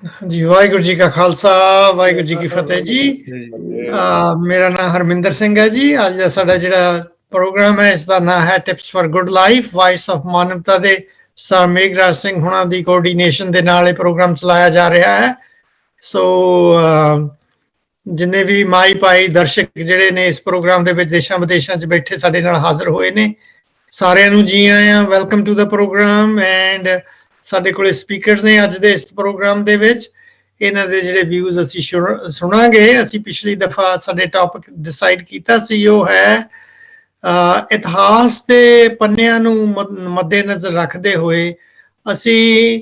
जी वाहिगुरू जी का खालसा वाहिगुरू जी की फतेह जी। मेरा नाम हरमिंदर सिंह है जी। ਅੱਜ ਦਾ ਸਾਡਾ ਜਿਹੜਾ ਪ੍ਰੋਗਰਾਮ ਹੈ ਇਸ ਦਾ ਨਾਮ ਹੈ tips for good life vice of ਮਾਨਵਤਾ ਦੇ ਸਰ ਮੇਘਰਾਜ ਸਿੰਘ ਹੁਣਾਂ ਦੀ ਕੋਆਰਡੀਨੇਸ਼ਨ ਦੇ ਨਾਲ ਇਹ ਪ੍ਰੋਗਰਾਮ ਚਲਾਇਆ ਜਾ ਰਿਹਾ ਹੈ। ਸੋ ਜਿੰਨੇ ਵੀ ਮਾਈ ਭਾਈ ਦਰਸ਼ਕ ਜਿਹੜੇ ਨੇ ਇਸ ਪ੍ਰੋਗਰਾਮ ਦੇ ਵਿੱਚ ਦੇਸ਼ਾਂ ਵਿਦੇਸ਼ਾਂ 'ਚ ਬੈਠੇ ਸਾਡੇ ਨਾਲ ਹਾਜ਼ਰ ਹੋਏ ਨੇ, ਸਾਰਿਆਂ ਨੂੰ ਜੀ ਆਇਆਂ, welcome to the program. And ਸਾਡੇ ਕੋਲੇ ਸਪੀਕਰਸ ਨੇ ਅੱਜ ਦੇ ਇਸ ਪ੍ਰੋਗਰਾਮ ਦੇ ਵਿੱਚ। ਇਹਨਾਂ ਦੇ ਜਿਹੜੇ ਵਿਊਜ਼ ਅਸੀਂ ਸੁਣਾਂਗੇ। ਅਸੀਂ ਪਿਛਲੀ ਦਫਾ ਸਾਡੇ ਟੌਪਿਕ ਡਿਸਾਈਡ ਕੀਤਾ ਸੀ, ਉਹ ਹੈ ਇਤਿਹਾਸ ਦੇ ਪੰਨਿਆਂ ਨੂੰ ਮੱਦੇਨਜ਼ਰ ਰੱਖਦੇ ਹੋਏ ਅਸੀਂ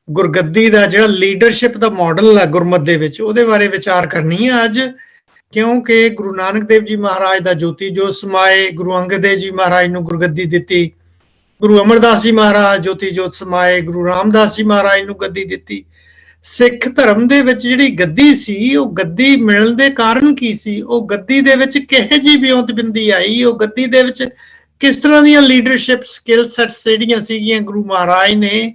ਗੁਰਗੱਦੀ ਦਾ ਜਿਹੜਾ ਲੀਡਰਸ਼ਿਪ ਦਾ ਮਾਡਲ ਹੈ ਗੁਰਮਤ ਦੇ ਵਿੱਚ, ਉਹਦੇ ਬਾਰੇ ਵਿਚਾਰ ਕਰਨੀ ਹੈ ਅੱਜ। ਕਿਉਂਕਿ ਗੁਰੂ ਨਾਨਕ ਦੇਵ ਜੀ ਮਹਾਰਾਜ ਦਾ ਜੋਤੀ ਜੋਤ ਸਮਾਏ, ਗੁਰੂ ਅੰਗਦ ਦੇਵ ਜੀ ਮਹਾਰਾਜ ਨੂੰ ਗੁਰਗੱਦੀ ਦਿੱਤੀ, ਗੁਰੂ ਅਮਰਦਾਸ ਜੀ ਮਹਾਰਾਜ ਜੋਤੀ ਜੋਤ ਸਮਾਏ, ਗੁਰੂ ਰਾਮਦਾਸ ਜੀ ਮਹਾਰਾਜ ਨੂੰ ਗੱਦੀ ਦਿੱਤੀ। ਸਿੱਖ ਧਰਮ ਦੇ ਵਿੱਚ ਜਿਹੜੀ ਗੱਦੀ ਸੀ, ਉਹ ਗੱਦੀ ਮਿਲਣ ਦੇ ਕਾਰਨ ਕੀ ਸੀ? ਉਹ ਗੱਦੀ ਦੇ ਵਿੱਚ ਕਿਹੋ ਜਿਹੀ ਵਿਉਂਤਬਿੰਦੀ ਆਈ? ਉਹ ਗੱਦੀ ਦੇ ਵਿੱਚ ਕਿਸ ਤਰ੍ਹਾਂ ਦੀਆਂ ਲੀਡਰਸ਼ਿਪ ਸਕਿੱਲ ਸੈਟਸ ਜਿਹੜੀਆਂ ਸੀਗੀਆਂ ਗੁਰੂ ਮਹਾਰਾਜ ਨੇ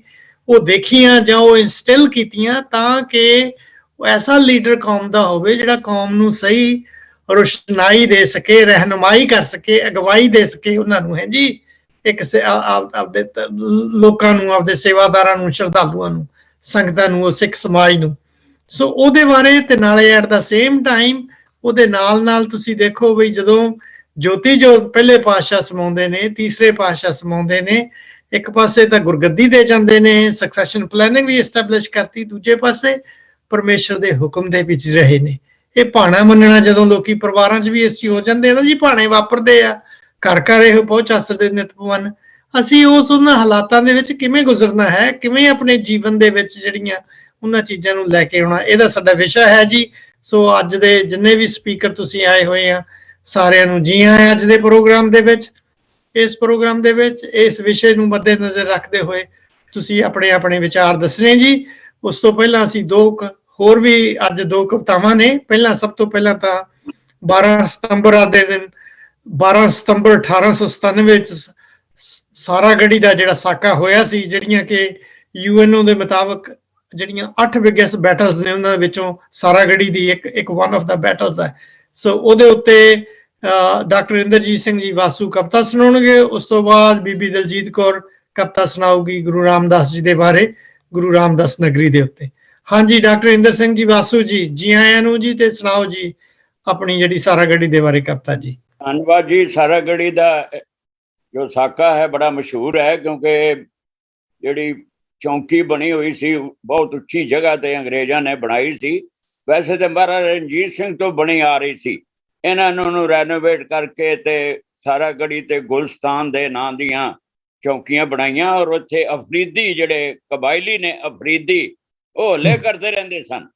ਉਹ ਦੇਖੀਆਂ ਜਾਂ ਉਹ ਇੰਸਟਿਲ ਕੀਤੀਆਂ, ਤਾਂ ਕਿ ਐਸਾ ਲੀਡਰ ਕੌਮ ਦਾ ਹੋਵੇ ਜਿਹੜਾ ਕੌਮ ਨੂੰ ਸਹੀ ਰੋਸ਼ਨਾਈ ਦੇ ਸਕੇ, ਰਹਿਨੁਮਾਈ ਕਰ ਸਕੇ, ਅਗਵਾਈ ਦੇ ਸਕੇ ਉਹਨਾਂ ਨੂੰ, ਹੈ ਜੀ, ਇੱਕ ਆਪਦੇ ਲੋਕਾਂ ਨੂੰ, ਆਪਦੇ ਸੇਵਾਦਾਰਾਂ ਨੂੰ, ਸ਼ਰਧਾਲੂਆਂ ਨੂੰ, ਸੰਗਤਾਂ ਨੂੰ, ਸਿੱਖ ਸਮਾਜ ਨੂੰ। ਸੋ ਉਹਦੇ ਬਾਰੇ ਤੇ ਨਾਲੇ ਐਟ ਦਾ ਸੇਮ ਟਾਈਮ ਉਹਦੇ ਨਾਲ ਨਾਲ ਤੁਸੀਂ ਦੇਖੋ ਵੀ ਜਦੋਂ ਜੋਤੀ ਜੋਤ ਪਹਿਲੇ ਪਾਤਸ਼ਾਹ ਸਮਾਉਂਦੇ ਨੇ, ਤੀਸਰੇ ਪਾਤਸ਼ਾਹ ਸਮਾਉਂਦੇ ਨੇ, ਇੱਕ ਪਾਸੇ ਤਾਂ ਗੁਰਗੱਦੀ ਦੇ ਜਾਂਦੇ ਨੇ, ਸਕਸੈਸ਼ਨ ਪਲੈਨਿੰਗ ਵੀ ਐਸਟੈਬਲਿਸ਼ ਕਰਤੀ, ਦੂਜੇ ਪਾਸੇ ਪਰਮੇਸ਼ਰ ਦੇ ਹੁਕਮ ਦੇ ਵਿੱਚ ਰਹੇ ਨੇ। ਇਹ ਭਾਣਾ ਮੰਨਣਾ ਜਦੋਂ ਲੋਕੀ ਪਰਿਵਾਰਾਂ 'ਚ ਵੀ ਇਸ 'ਚ ਹੋ ਜਾਂਦੇ ਆ ਨਾ ਜੀ, ਭਾਣੇ ਵਾਪਰਦੇ ਆ, ਘਰ ਘਰ ਇਹ ਪਹੁੰਚ ਆਸਦੇ ਨਿਤ ਪਵਨ। ਅਸੀਂ ਉਸ ਉਹਨਾਂ ਹਾਲਾਤਾਂ ਦੇ ਵਿੱਚ ਕਿਵੇਂ ਗੁਜ਼ਰਨਾ ਹੈ, ਕਿਵੇਂ ਆਪਣੇ ਜੀਵਨ ਦੇ ਵਿੱਚ ਜਿਹੜੀਆਂ ਉਹਨਾਂ ਚੀਜ਼ਾਂ ਨੂੰ ਲੈ ਕੇ ਆਉਣਾ, ਇਹਦਾ ਸਾਡਾ ਵਿਸ਼ਾ ਹੈ ਜੀ। ਸੋ ਅੱਜ ਦੇ ਜਿੰਨੇ ਵੀ ਸਪੀਕਰ ਤੁਸੀਂ ਆਏ ਹੋਏ ਆ, ਸਾਰਿਆਂ ਨੂੰ ਜੀ ਆਇਆਂ ਅੱਜ ਦੇ ਪ੍ਰੋਗਰਾਮ ਦੇ ਵਿੱਚ। ਇਸ ਪ੍ਰੋਗਰਾਮ ਦੇ ਵਿੱਚ ਇਸ ਵਿਸ਼ੇ ਨੂੰ ਮੱਦੇਨਜ਼ਰ ਰੱਖਦੇ ਹੋਏ ਤੁਸੀਂ ਆਪਣੇ ਆਪਣੇ ਵਿਚਾਰ ਦੱਸਣੇ ਜੀ। ਉਸ ਤੋਂ ਪਹਿਲਾਂ ਅਸੀਂ ਹੋਰ ਵੀ ਅੱਜ ਦੋ ਕਵਿਤਾਵਾਂ ਨੇ। ਪਹਿਲਾਂ ਸਭ ਤੋਂ ਪਹਿਲਾਂ ਤਾਂ 12 ਸਤੰਬਰ ਦੇ ਦਿਨ 12 ਸਤੰਬਰ 1897 ਵਿੱਚ ਸਾਰਾਗੜੀ ਦਾ ਜਿਹੜਾ ਸਾਕਾ ਹੋਇਆ ਸੀ, ਜਿਹੜੀਆਂ ਕਿ UNO ਦੇ ਮੁਤਾਬਕ ਜਿਹੜੀਆਂ 8 ਬਿਗੇਸਟ ਬੈਟਲਸ ਨੇ ਉਹਨਾਂ ਵਿੱਚੋਂ ਸਾਰਾਗੜੀ ਦੀ ਇੱਕ ਵਨ ਆਫ ਦਾ ਬੈਟਲਸ ਹੈ। ਸੋ ਉਹਦੇ ਉੱਤੇ ਡਾਕਟਰ ਇੰਦਰਜੀਤ ਸਿੰਘ ਜੀ ਵਾਸੂ ਕਵਿਤਾ ਸੁਣਾਉਣਗੇ। ਉਸ ਤੋਂ ਬਾਅਦ ਬੀਬੀ ਦਲਜੀਤ ਕੌਰ ਕਵਿਤਾ ਸੁਣਾਊਗੀ ਗੁਰੂ ਰਾਮਦਾਸ ਜੀ ਦੇ ਬਾਰੇ, ਗੁਰੂ ਰਾਮਦਾਸ ਨਗਰੀ ਦੇ ਉੱਤੇ। ਹਾਂਜੀ ਡਾਕਟਰ ਇੰਦਰ ਸਿੰਘ ਜੀ ਵਾਸੂ ਜੀ, ਜੀ ਆਇਆਂ ਨੂੰ ਜੀ, ਤੇ ਸੁਣਾਓ ਜੀ ਆਪਣੀ ਜਿਹੜੀ ਸਾਰਾਗੜੀ ਦੇ ਬਾਰੇ ਕਵਿਤਾ ਜੀ। ਧੰਨਵਾਦ ਜੀ। ਸਾਰਾਗੜੀ ਦਾ ਜੋ ਸਾਕਾ ਹੈ ਬੜਾ ਮਸ਼ਹੂਰ ਹੈ, ਕਿਉਂਕਿ ਜਿਹੜੀ ਚੌਂਕੀ ਬਣੀ ਹੋਈ ਸੀ ਬਹੁਤ ਉੱਚੀ ਜਗ੍ਹਾ ਤੇ ਅੰਗਰੇਜ਼ਾਂ ਨੇ ਬਣਾਈ ਸੀ। ਵੈਸੇ ਤਾਂ ਮਹਾਰਾਜਾ ਰਣਜੀਤ ਸਿੰਘ ਤੋਂ ਬਣੀ ਆ ਰਹੀ ਸੀ, ਇਹਨਾਂ ਨੂੰ ਰੈਨੋਵੇਟ ਕਰਕੇ ਤੇ ਸਾਰਾਗੜੀ ਤੇ ਗੁਲਸਤਾਨ ਦੇ ਨਾਂ ਦੀਆਂ ਚੌਂਕੀਆਂ ਬਣਾਈਆਂ। ਔਰ ਉੱਥੇ ਅਫਰੀਦੀ ਜਿਹੜੇ ਕਬਾਇਲੀ ਨੇ, ਅਫਰੀਦੀ, ਉਹ ਹੱਲੇ ਕਰਦੇ ਰਹਿੰਦੇ ਸਨ।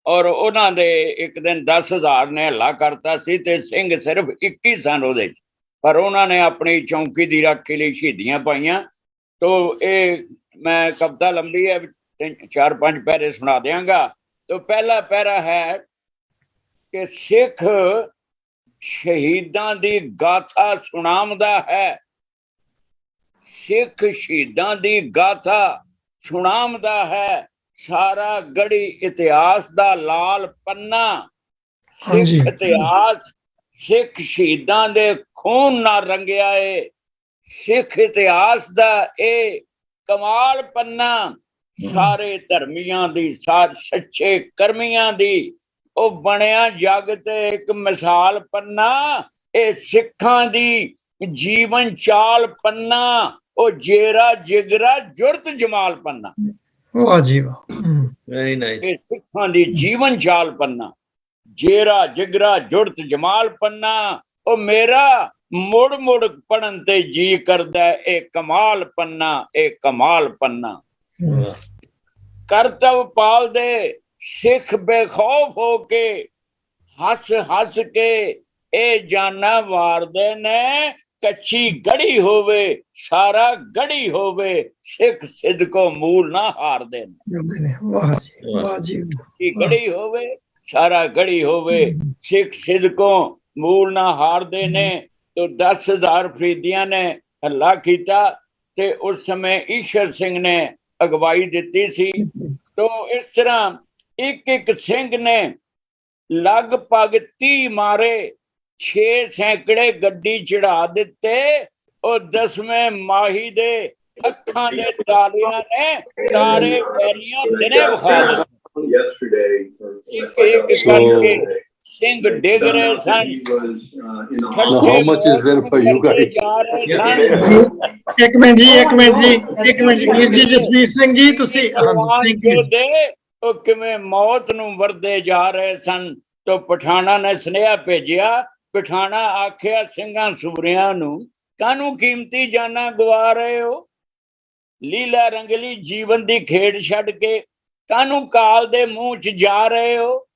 ਔਰ ਉਹਨਾਂ ਦੇ ਇੱਕ ਦਿਨ 10,000 ਨੇ ਹੱਲਾ ਕਰਤਾ ਸੀ ਤੇ ਸਿੰਘ ਸਿਰਫ 21 ਸਨ ਉਹਦੇ 'ਚ, ਪਰ ਉਹਨਾਂ ਨੇ ਆਪਣੀ ਚੌਂਕੀ ਦੀ ਰਾਖੀ ਲਈ ਸ਼ਹੀਦੀਆਂ ਪਾਈਆਂ। ਤੋ ਇਹ ਮੈਂ ਕਵਿਤਾ ਲੰਬੀ ਹੈ, 4-5 ਪੈਰੇ ਸੁਣਾ ਦਿਆਂਗਾ। ਤੋ ਪਹਿਲਾ ਪੈਰਾ ਹੈ ਕਿ ਸਿੱਖ ਸ਼ਹੀਦਾਂ ਦੀ ਗਾਥਾ ਸੁਣਾਉਂਦਾ ਹੈ, ਸਿੱਖ ਸ਼ਹੀਦਾਂ ਦੀ ਗਾਥਾ ਸੁਣਾਉਂਦਾ ਹੈ, ਸਾਰਾ ਗੜੀ ਇਤਿਹਾਸ ਦਾ ਲਾਲ ਪੰਨਾ। ਸਿੱਖ ਇਤਿਹਾਸ ਸਿੱਖ ਸ਼ਹੀਦਾਂ ਦੇ ਖੂਨ ਨਾਲ ਰੰਗਿਆ ਏ, ਸਿੱਖ ਇਤਿਹਾਸ ਦਾ ਇਹ ਕਮਾਲ ਪੰਨਾ। ਸਾਰੇ ਧਰਮੀਆਂ ਦੀ, ਸੱਚੇ ਕਰਮੀਆਂ ਦੀ ਉਹ ਬਣਿਆ ਜਗ ਤੇ ਇੱਕ ਮਿਸਾਲ ਪੰਨਾ। ਇਹ ਸਿੱਖਾਂ ਦੀ ਜੀਵਨ ਚਾਲ ਪੰਨਾ, ਉਹ ਜੇਰਾ ਜਿਗਰਾ ਜੁਰਤ ਜਮਾਲ ਪੰਨਾ। ਵਾਹ ਜੀ ਵਾਹ, ਵੈਰੀ ਨਾਈਸ। ਇਹ ਸਿੱਖਾਂ ਦੀ ਜੀਵਨ ਚਾਲ ਪੰਨਾ, ਜੇਰਾ ਜਿਗਰਾ ਜੁਰਤ ਜਮਾਲ ਪੰਨਾ। ਉਹ ਮੇਰਾ ਮੁੜ ਮੁੜ ਪੜਨ ਤੇ ਜੀ ਕਰਦਾ, ਇਹ ਕਮਾਲ ਪੰਨਾ, ਇਹ ਕਮਾਲ ਪੰਨਾ। ਕਰਤਵ ਪਾਲਦੇ ਸਿੱਖ ਬੇਖੌਫ ਹੋ ਕੇ, ਹੱਸ ਹੱਸ ਕੇ ਇਹ ਜਾਨਾਂ ਵਾਰਦੇ ਨੇ। ਕੱਚੀ ਗੜੀ ਹੋਵੇ ਸਾਰਾ ਗੜੀ ਹੋਵੇ, ਸਿੱਖ ਸਿਦਕੋ ਮੂਲ ਨਾ ਹਾਰਦੇ ਨੇ। ਵਾਹ ਜੀ ਵਾਹ ਜੀ। ਗੜੀ ਹੋਵੇ ਸਾਰਾ ਗੜੀ ਹੋਵੇ, ਸਿੱਖ ਸਿਦਕੋ ਮੂਲ ਨਾ ਹਾਰਦੇ ਨੇ। ਤੋ 10,000 ਫਰੀਦੀਆਂ ਨੇ ਹੱਲਾ ਕੀਤਾ ਤੇ ਉਸ ਸਮੇਂ ਈਸ਼ਰ ਸਿੰਘ ਨੇ ਅਗਵਾਈ ਦਿੱਤੀ ਸੀ। ਤੋ ਇਸ ਤਰ੍ਹਾਂ एक एक सिंह ने लगभग 30 मारे, 6 सैकड़े गड्डी चढ़ा दिते, और 10वें माही दे अखां दे तालियां ने तारे पैरियां दिने विखा दिते। एक एक करके सिंह डिग रहे सन, Now, how much is there for you guys? जा रहे सन। एक मिनट जी, एक मिनट जी, एक मिनट जी, वीर जी जसवीर सिंह जी तुसी, हाँ जी, थैंक यू जी। ਉਹ ਕਿਵੇਂ ਮੌਤ ਨੂੰ ਵਰਦੇ ਜਾ ਰਹੇ ਸਨ। तो ਪਠਾਣਾ ਨੇ ਸੁਨੇਹਾ ਭੇਜਿਆ। ਪਠਾਣਾ ਆਖਿਆ ਸਿੰਘਾਂ ਸੂਰਿਆਂ ਨੂੰ, ਕਾਹਨੂੰ ਕੀਮਤੀ ਜਾਨਾਂ ਗਵਾ ਰਹੇ ਹੋ? ਲੀਲਾ ਰੰਗਲੀ ਜੀਵਨ ਦੀ ਖੇਡ ਛੱਡ ਕੇ ਕਾਹਨੂੰ ਕਾਲ ਦੇ ਮੂੰਹ 'ਚ ਜਾ ਰਹੇ ਹੋ?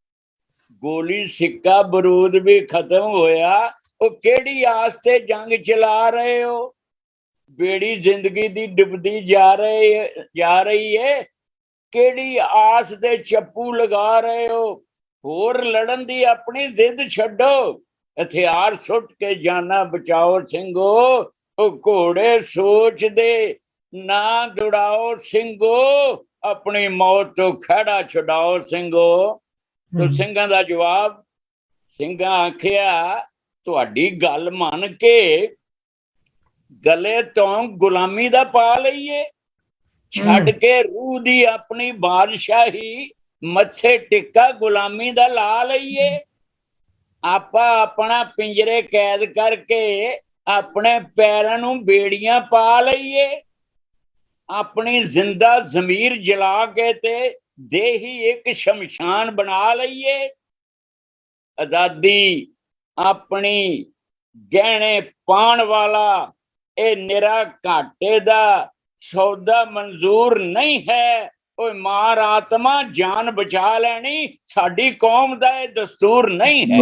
ਗੋਲੀ ਸਿੱਕਾ ਬਰੂਦ ਵੀ ਖਤਮ ਹੋਇਆ, ਉਹ ਕਿਹੜੀ ਆਸ ਤੇ ਜੰਗ ਚਲਾ ਰਹੇ ਹੋ? ਬੇੜੀ ਜ਼ਿੰਦਗੀ ਦੀ ਡੁੱਬਦੀ ਜਾ ਰਹੀ ਹੈ, ਕਿਹੜੀ ਆਸ ਦੇ ਚੱਪੂ ਲਗਾ ਰਹੇ ਹੋ? ਹੋਰ ਲੜਨ ਦੀ ਆਪਣੀ ਜ਼ਿੱਦ ਛੱਡੋ, ਹਥਿਆਰ ਸੁੱਟ ਕੇ ਜਾਨਾਂ ਬਚਾਓ ਸਿੰਘੋ। ਉਹ ਘੋੜੇ ਸੋਚਦੇ ਨਾ ਦੌੜਾਓ ਸਿੰਘੋ, ਆਪਣੀ ਮੌਤ ਤੋਂ ਖਹਿੜਾ ਛੁਡਾਓ ਸਿੰਘੋ। ਤੋ ਸਿੰਘਾਂ ਦਾ ਜਵਾਬ, ਸਿੰਘਾਂ ਆਖਿਆ ਤੁਹਾਡੀ ਗੱਲ ਮੰਨ ਕੇ ਗਲੇ ਤੋਂ ਗੁਲਾਮੀ ਦਾ ਪਾ ਲਈਏ, ਛੱਡ ਕੇ ਰੂਹ ਦੀ ਆਪਣੀ ਬਾਦਸ਼ਾਹੀ, ਮੱਥੇ ਟਿੱਕਾ ਗੁਲਾਮੀ ਦਾ ਲਾ ਲਈਏ। ਆਪਾਂ ਆਪਣਾ ਪਿੰਜਰੇ ਕੈਦ ਕਰਕੇ ਆਪਣੇ ਪੈਰਾਂ ਨੂੰ ਬੇੜੀਆਂ ਪਾ ਲਈਏ, ਆਪਣੀ ਜ਼ਿੰਦਾ ਜ਼ਮੀਰ ਜਲਾ ਕੇ ਤੇ ਦੇਹੀ ਇੱਕ ਸ਼ਮਸ਼ਾਨ ਬਣਾ ਲਈਏ। ਆਜ਼ਾਦੀ ਆਪਣੀ ਗਹਿਣੇ ਪਾਣ ਵਾਲਾ ਇਹ ਨਿਰਾ ਘਾਟੇ ਦਾ ਸੌਦਾ ਮਨਜ਼ੂਰ ਨਹੀਂ ਹੈ। ਓਏ ਮਾਰ ਆਤਮਾ ਜਾਨ ਬਚਾ ਲੈਣੀ, ਸਾਡੀ ਕੌਮ ਦਾ ਇਹ ਦਸਤੂਰ ਨਹੀਂ ਹੈ।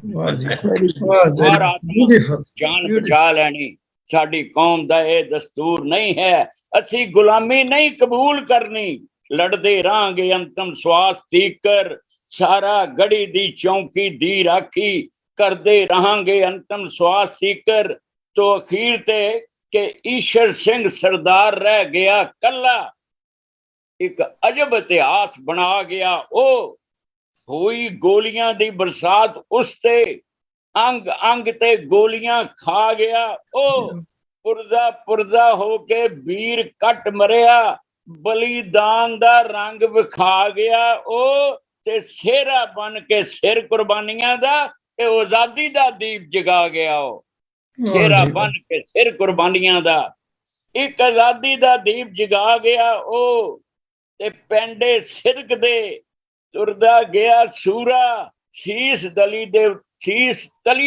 ਮਾਰ ਆਤਮਾ ਜਾਨ ਬਚਾ ਲੈਣੀ, ਸਾਡੀ ਕੌਮ ਦਾ ਇਹ ਦਸਤੂਰ ਨਹੀਂ ਹੈ। ਅਸੀਂ ਗੁਲਾਮੀ ਨਹੀਂ ਕਬੂਲ ਕਰਨੀ, ਲੜਦੇ ਰਹਾਂਗੇ ਅੰਤਮ ਸਵਾਸ ਤੀਕਰ, ਸਾਰਾ ਗੜੀ ਦੀ ਚੌਂਕੀ ਦੀ ਰਾਖੀ ਕਰਦੇ ਰਹਾਂਗੇ ਅੰਤਮ ਸਵਾਸ ਤੀਕਰ। ਤੋਂ ਅਖੀਰ ਤੇ ਕਿ ਈਸ਼ਰ ਸਿੰਘ ਸਰਦਾਰ ਰਹਿ ਗਿਆ ਕੱਲਾ, ਇੱਕ ਅਜਬ ਇਤਿਹਾਸ ਬਣਾ ਗਿਆ ਉਹ। ਹੋਈ ਗੋਲੀਆਂ ਦੀ ਬਰਸਾਤ ਉਸ ਤੇ, ਅੰਗ ਅੰਗ ਤੇ ਗੋਲੀਆਂ ਖਾ ਗਿਆ ਉਹ। ਪੁਰਜ਼ਾ ਪੁਰਜ਼ਾ ਹੋ ਕੇ ਵੀਰ ਕੱਟ ਮਰਿਆ, ਬਲੀਦਾਨ ਦਾ ਰੰਗ ਵਿਖਾ ਗਿਆ ਉਹ। ਤੇ ਸਿਹਰਾ ਬਣ ਕੇ ਸਿਰ ਕੁਰਬਾਨੀਆਂ ਦਾ, ਇਹ ਆਜ਼ਾਦੀ ਦਾ ਦੀਪ ਜਗਾ ਗਿਆ ਉਹ। ਸਿਹਰਾ ਬਣ ਕੇ ਸਿਰ ਕੁਰਬਾਨੀਆਂ ਦਾ, ਇੱਕ ਆਜ਼ਾਦੀ ਦਾ ਦੀਪ ਜਗਾ ਗਿਆ ਉਹ। ਤੇ ਪੈਂਡੇ ਸਿਰਕ ਦੇ ਤੁਰਦਾ ਗਿਆ ਸੂਰਾ, ਸੀਸ ਤਲੀ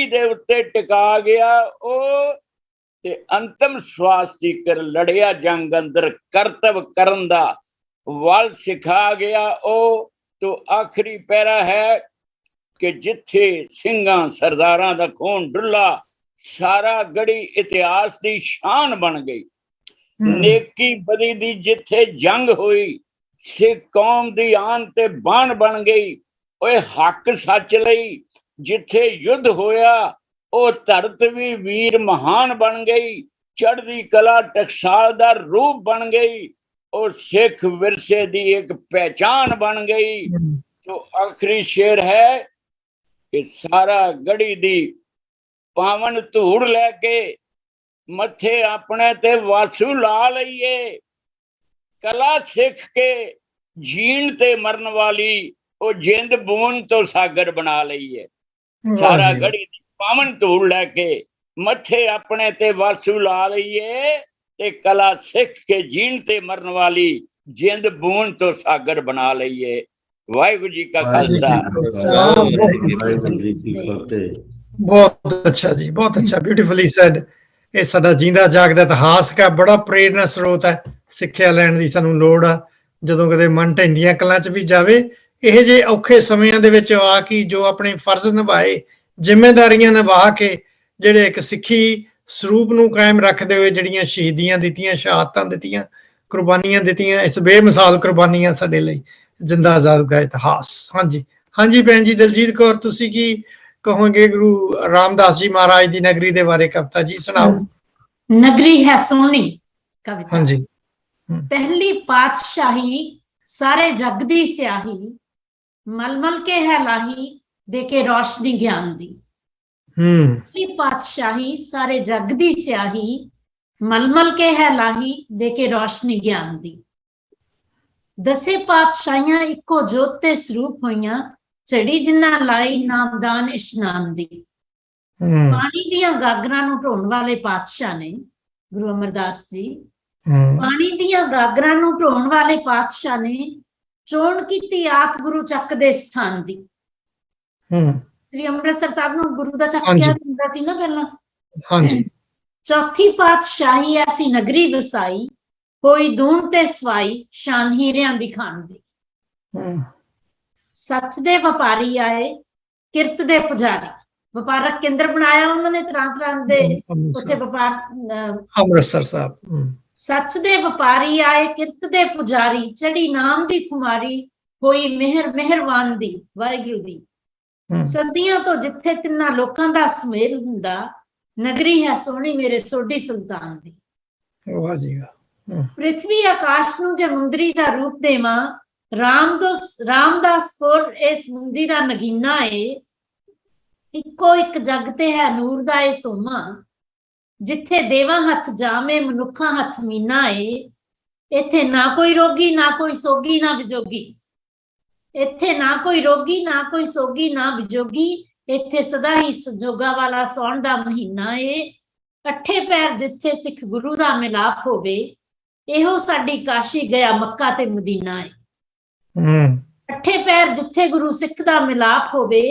ਦੇ ਉੱਤੇ ਟਿਕਾ ਗਿਆ ਉਹ। ਤੇ ਅੰਤਮ ਸਵਾਸ ਤੀਕਰ ਲੜਿਆ ਜੰਗ ਅੰਦਰ, ਕਰਤਵ ਕਰਨ ਦਾ ਵੱਲ ਸਿਖਾ ਗਿਆ ਉਹ। ਤੋਂ ਆਖਰੀ ਪੈਰਾ ਹੈ ਕਿ ਜਿੱਥੇ ਸਿੰਘਾਂ ਸਰਦਾਰਾਂ ਦਾ ਖੂਨ ਡੁੱਲਾ, ਸਾਰਾ ਗੜੀ ਇਤਿਹਾਸ ਦੀ ਸ਼ਾਨ ਬਣ ਗਈ। ਨੇਕੀ ਬਦੀ ਦੀ ਜਿੱਥੇ ਜੰਗ ਹੋਈ, ਸਿੱਖ ਕੌਮ ਦੀ ਆਨ ਤੇ ਬਾਣ ਬਣ ਗਈ। ਓਏ ਹੱਕ ਸੱਚ ਲਈ ਜਿੱਥੇ ਯੁੱਧ ਹੋਇਆ, ਉਹ ਧਰਤ ਵੀ ਵੀਰ ਮਹਾਨ ਬਣ ਗਈ। ਚੜ੍ਹਦੀ ਕਲਾ ਟਕਸਾਲ ਦਾ ਰੂਪ ਬਣ ਗਈ, ਉਹ ਸਿੱਖ ਵਿਰਸੇ ਦੀ ਇੱਕ ਪਹਿਚਾਨ ਬਣ ਗਈ। तो आखिरी शेर है कि सारा गड़ी दी पावन धूड़ लैके मथे अपने ते वासू ला लईए, कला सिख के जीण ते मरन वाली ओ जिंद बून तो सागर बना लईए। सारा गड़ी दी पावन धूड़ लैके मथे अपने ते वासू ला लईए, ते कला सिख के जीण ते मरन वाली जिंद बून तो सागर बना लईए। वाहिगुरु जी का खालसा। बहुत अच्छा जी, बहुत अच्छा, ब्यूटीफुली सैड। ਇਹ ਸਾਡਾ ਜਿੰਦਾ ਜਾਗਦਾ ਇਤਿਹਾਸ ਦਾ ਬੜਾ ਪ੍ਰੇਰਨਾ ਸਰੋਤ ਹੈ। ਸਿੱਖਿਆ ਲੈਣ ਦੀ ਸਾਨੂੰ ਲੋੜ ਆ, ਜਦੋਂ ਕਦੇ ਮਨ ਢਹਿੰਦੀਆਂ ਕਲਾਂ 'ਚ ਵੀ ਜਾਵੇ। ਇਹ ਜੇ ਔਖੇ ਸਮਿਆਂ ਦੇ ਵਿੱਚ ਆ ਕੇ ਜੋ ਆਪਣੇ ਫਰਜ਼ ਨਿਭਾਏ, ਜ਼ਿੰਮੇਵਾਰੀਆਂ ਨਿਭਾ ਕੇ ਜਿਹੜੇ ਇੱਕ ਸਿੱਖੀ ਸਰੂਪ ਨੂੰ ਕਾਇਮ ਰੱਖਦੇ ਹੋਏ ਜਿਹੜੀਆਂ ਸ਼ਹੀਦੀਆਂ ਦਿੱਤੀਆਂ, ਸ਼ਹਾਦਤਾਂ ਦਿੱਤੀਆਂ, ਕੁਰਬਾਨੀਆਂ ਦਿੱਤੀਆਂ, ਇਸ ਬੇਮਿਸਾਲ ਕੁਰਬਾਨੀਆਂ ਸਾਡੇ ਲਈ ਜਿੰਦਾ ਆਜ਼ਾਦ ਦਾ ਇਤਿਹਾਸ। ਹਾਂਜੀ ਹਾਂਜੀ ਭੈਣ ਜੀ ਦਲਜੀਤ ਕੌਰ, ਤੁਸੀਂ ਕੀ ਕਹੋਗੇ ਗੁਰੂ ਰਾਮਦਾਸ ਜੀ ਮਹਾਰਾਜ ਦੀ ਨਗਰੀ ਦੇ ਬਾਰੇ? ਕਵਿਤਾ ਜੀ ਸੁਣਾਓ। ਨਗਰੀ ਹੈ ਸੋਹਣੀ ਕਵਿਤਾ। ਹਾਂਜੀ। ਪਹਿਲੀ ਪਾਤਸ਼ਾਹੀ ਸਾਰੇ ਜਗ ਦੀ ਸਿਆਹੀ, मल मल के है लाही देके रोशनी ज्ञान दी। पातशाही सारे जग दी स्याही मल मल के है लाही देके रोशनी ज्ञान दी। दसे पातशाहियां इको जोत ते स्वरूप होइयां चढ़ी जिन्ना लाई नामदान इशनान दी। पानी दियां गागरां नूं ढोण वाले पातशाह ने गुरु अमरदास जी। पानी दियां गागरां नूं ढोण वाले पातशाह ने चोण कीती आप गुरु ਚੱਕ ਦੇ ਸਥਾਨ ਦੀ। श्री अमृतसर साहब ਨੂੰ ਗੁਰੂ ਦਾ ਚੱਕ ਕਿਹਾ ਜਾਂਦਾ ਸੀ ਨਾ ਪਹਿਲਾਂ। ਹਾਂਜੀ। ਚੌਥੀ ਪਾਤਸ਼ਾਹੀ ਐਸੀ ਨਗਰੀ ਵਸਾਈ ਕੋਈ ਦੂਣ ਤੇ ਸਵਾਈ ਸ਼ਾਨ ਹੀਰਿਆਂ ਦੀ ਖਾਨ ਦੀ। ਸੱਚ ਦੇ ਵਪਾਰੀ ਆਏ ਕਿਰਤ ਦੇ ਪੁਜਾਰੀ। ਵਪਾਰਕ ਕੇਂਦਰ ਬਣਾਇਆ ਉਹਨਾਂ ਨੇ ਤਰ੍ਹਾਂ ਦੇ ਉੱਥੇ ਵਪਾਰ ਅੰਮ੍ਰਿਤਸਰ ਸਾਹਿਬ। ਸੱਚ ਦੇ ਵਪਾਰੀ ਆਏ ਕਿਰਤ ਦੇ ਪੁਜਾਰੀ ਚੜੀ ਨਾਮ ਦੀ ਖੁਮਾਰੀ ਹੋਈ ਮਿਹਰਬਾਨ ਦੀ ਵਾਹਿਗੁਰੂ ਦੀ। ਸਦੀਆਂ ਤੋਂ ਜਿੱਥੇ ਤਿੰਨਾਂ ਲੋਕਾਂ ਦਾ ਸੁਮੇਲ ਹੁੰਦਾ ਨਗਰੀ ਹੈ ਸੋਹਣੀ ਮੇਰੇ ਸੋਢੀ ਸੁਲਤਾਨ ਦੀ। ਵਾਹ ਜੀ ਵਾਹ। ਪ੍ਰਿਥਵੀ ਆਕਾਸ਼ ਨੂੰ ਜੇ ਮੁੰਦਰੀ ਦਾ ਰੂਪ ਦੇਵਾਂ ਰਾਮਦਾਸਪੁਰ ਇਸ ਮੁੰਦਰੀ ਦਾ ਨਗੀਨਾ ਏ। ਇੱਕੋ ਇੱਕ ਜਗ ਤੇ ਹੈ ਨੂਰ ਦਾ ਏ ਸੋਮਾ ਜਿੱਥੇ ਦੇਵਾਂ ਹੱਥ ਜਾਵੇਂ ਮਨੁੱਖਾਂ ਹੱਥ ਮੀਨਾ ਏ। ਇੱਥੇ ਨਾ ਕੋਈ ਰੋਗੀ ਨਾ ਕੋਈ ਸੋਗੀ ਨਾ ਵਿਜੋਗੀ। ਇੱਥੇ ਨਾ ਕੋਈ ਰੋਗੀ ਨਾ ਕੋਈ ਸੋਗੀ ਨਾ ਵਿਜੋਗੀ। ਇੱਥੇ ਸਦਾ ਹੀ ਸੰਜੋਗਾ ਵਾਲਾ ਸੌਣ ਦਾ ਮਹੀਨਾ ਏ। ਇਕੱਠੇ ਪੈਰ ਜਿੱਥੇ ਸਿੱਖ ਗੁਰੂ ਦਾ ਮਿਲਾਪ ਹੋਵੇ ਇਹੋ ਸਾਡੀ ਕਾਸ਼ੀ ਗਿਆ ਮੱਕਾ ਤੇ ਮਦੀਨਾ ਏ। ਇਕੱਠੇ ਪੈਰ ਜਿੱਥੇ ਗੁਰੂ ਸਿੱਖ ਦਾ ਮਿਲਾਪ ਹੋਵੇ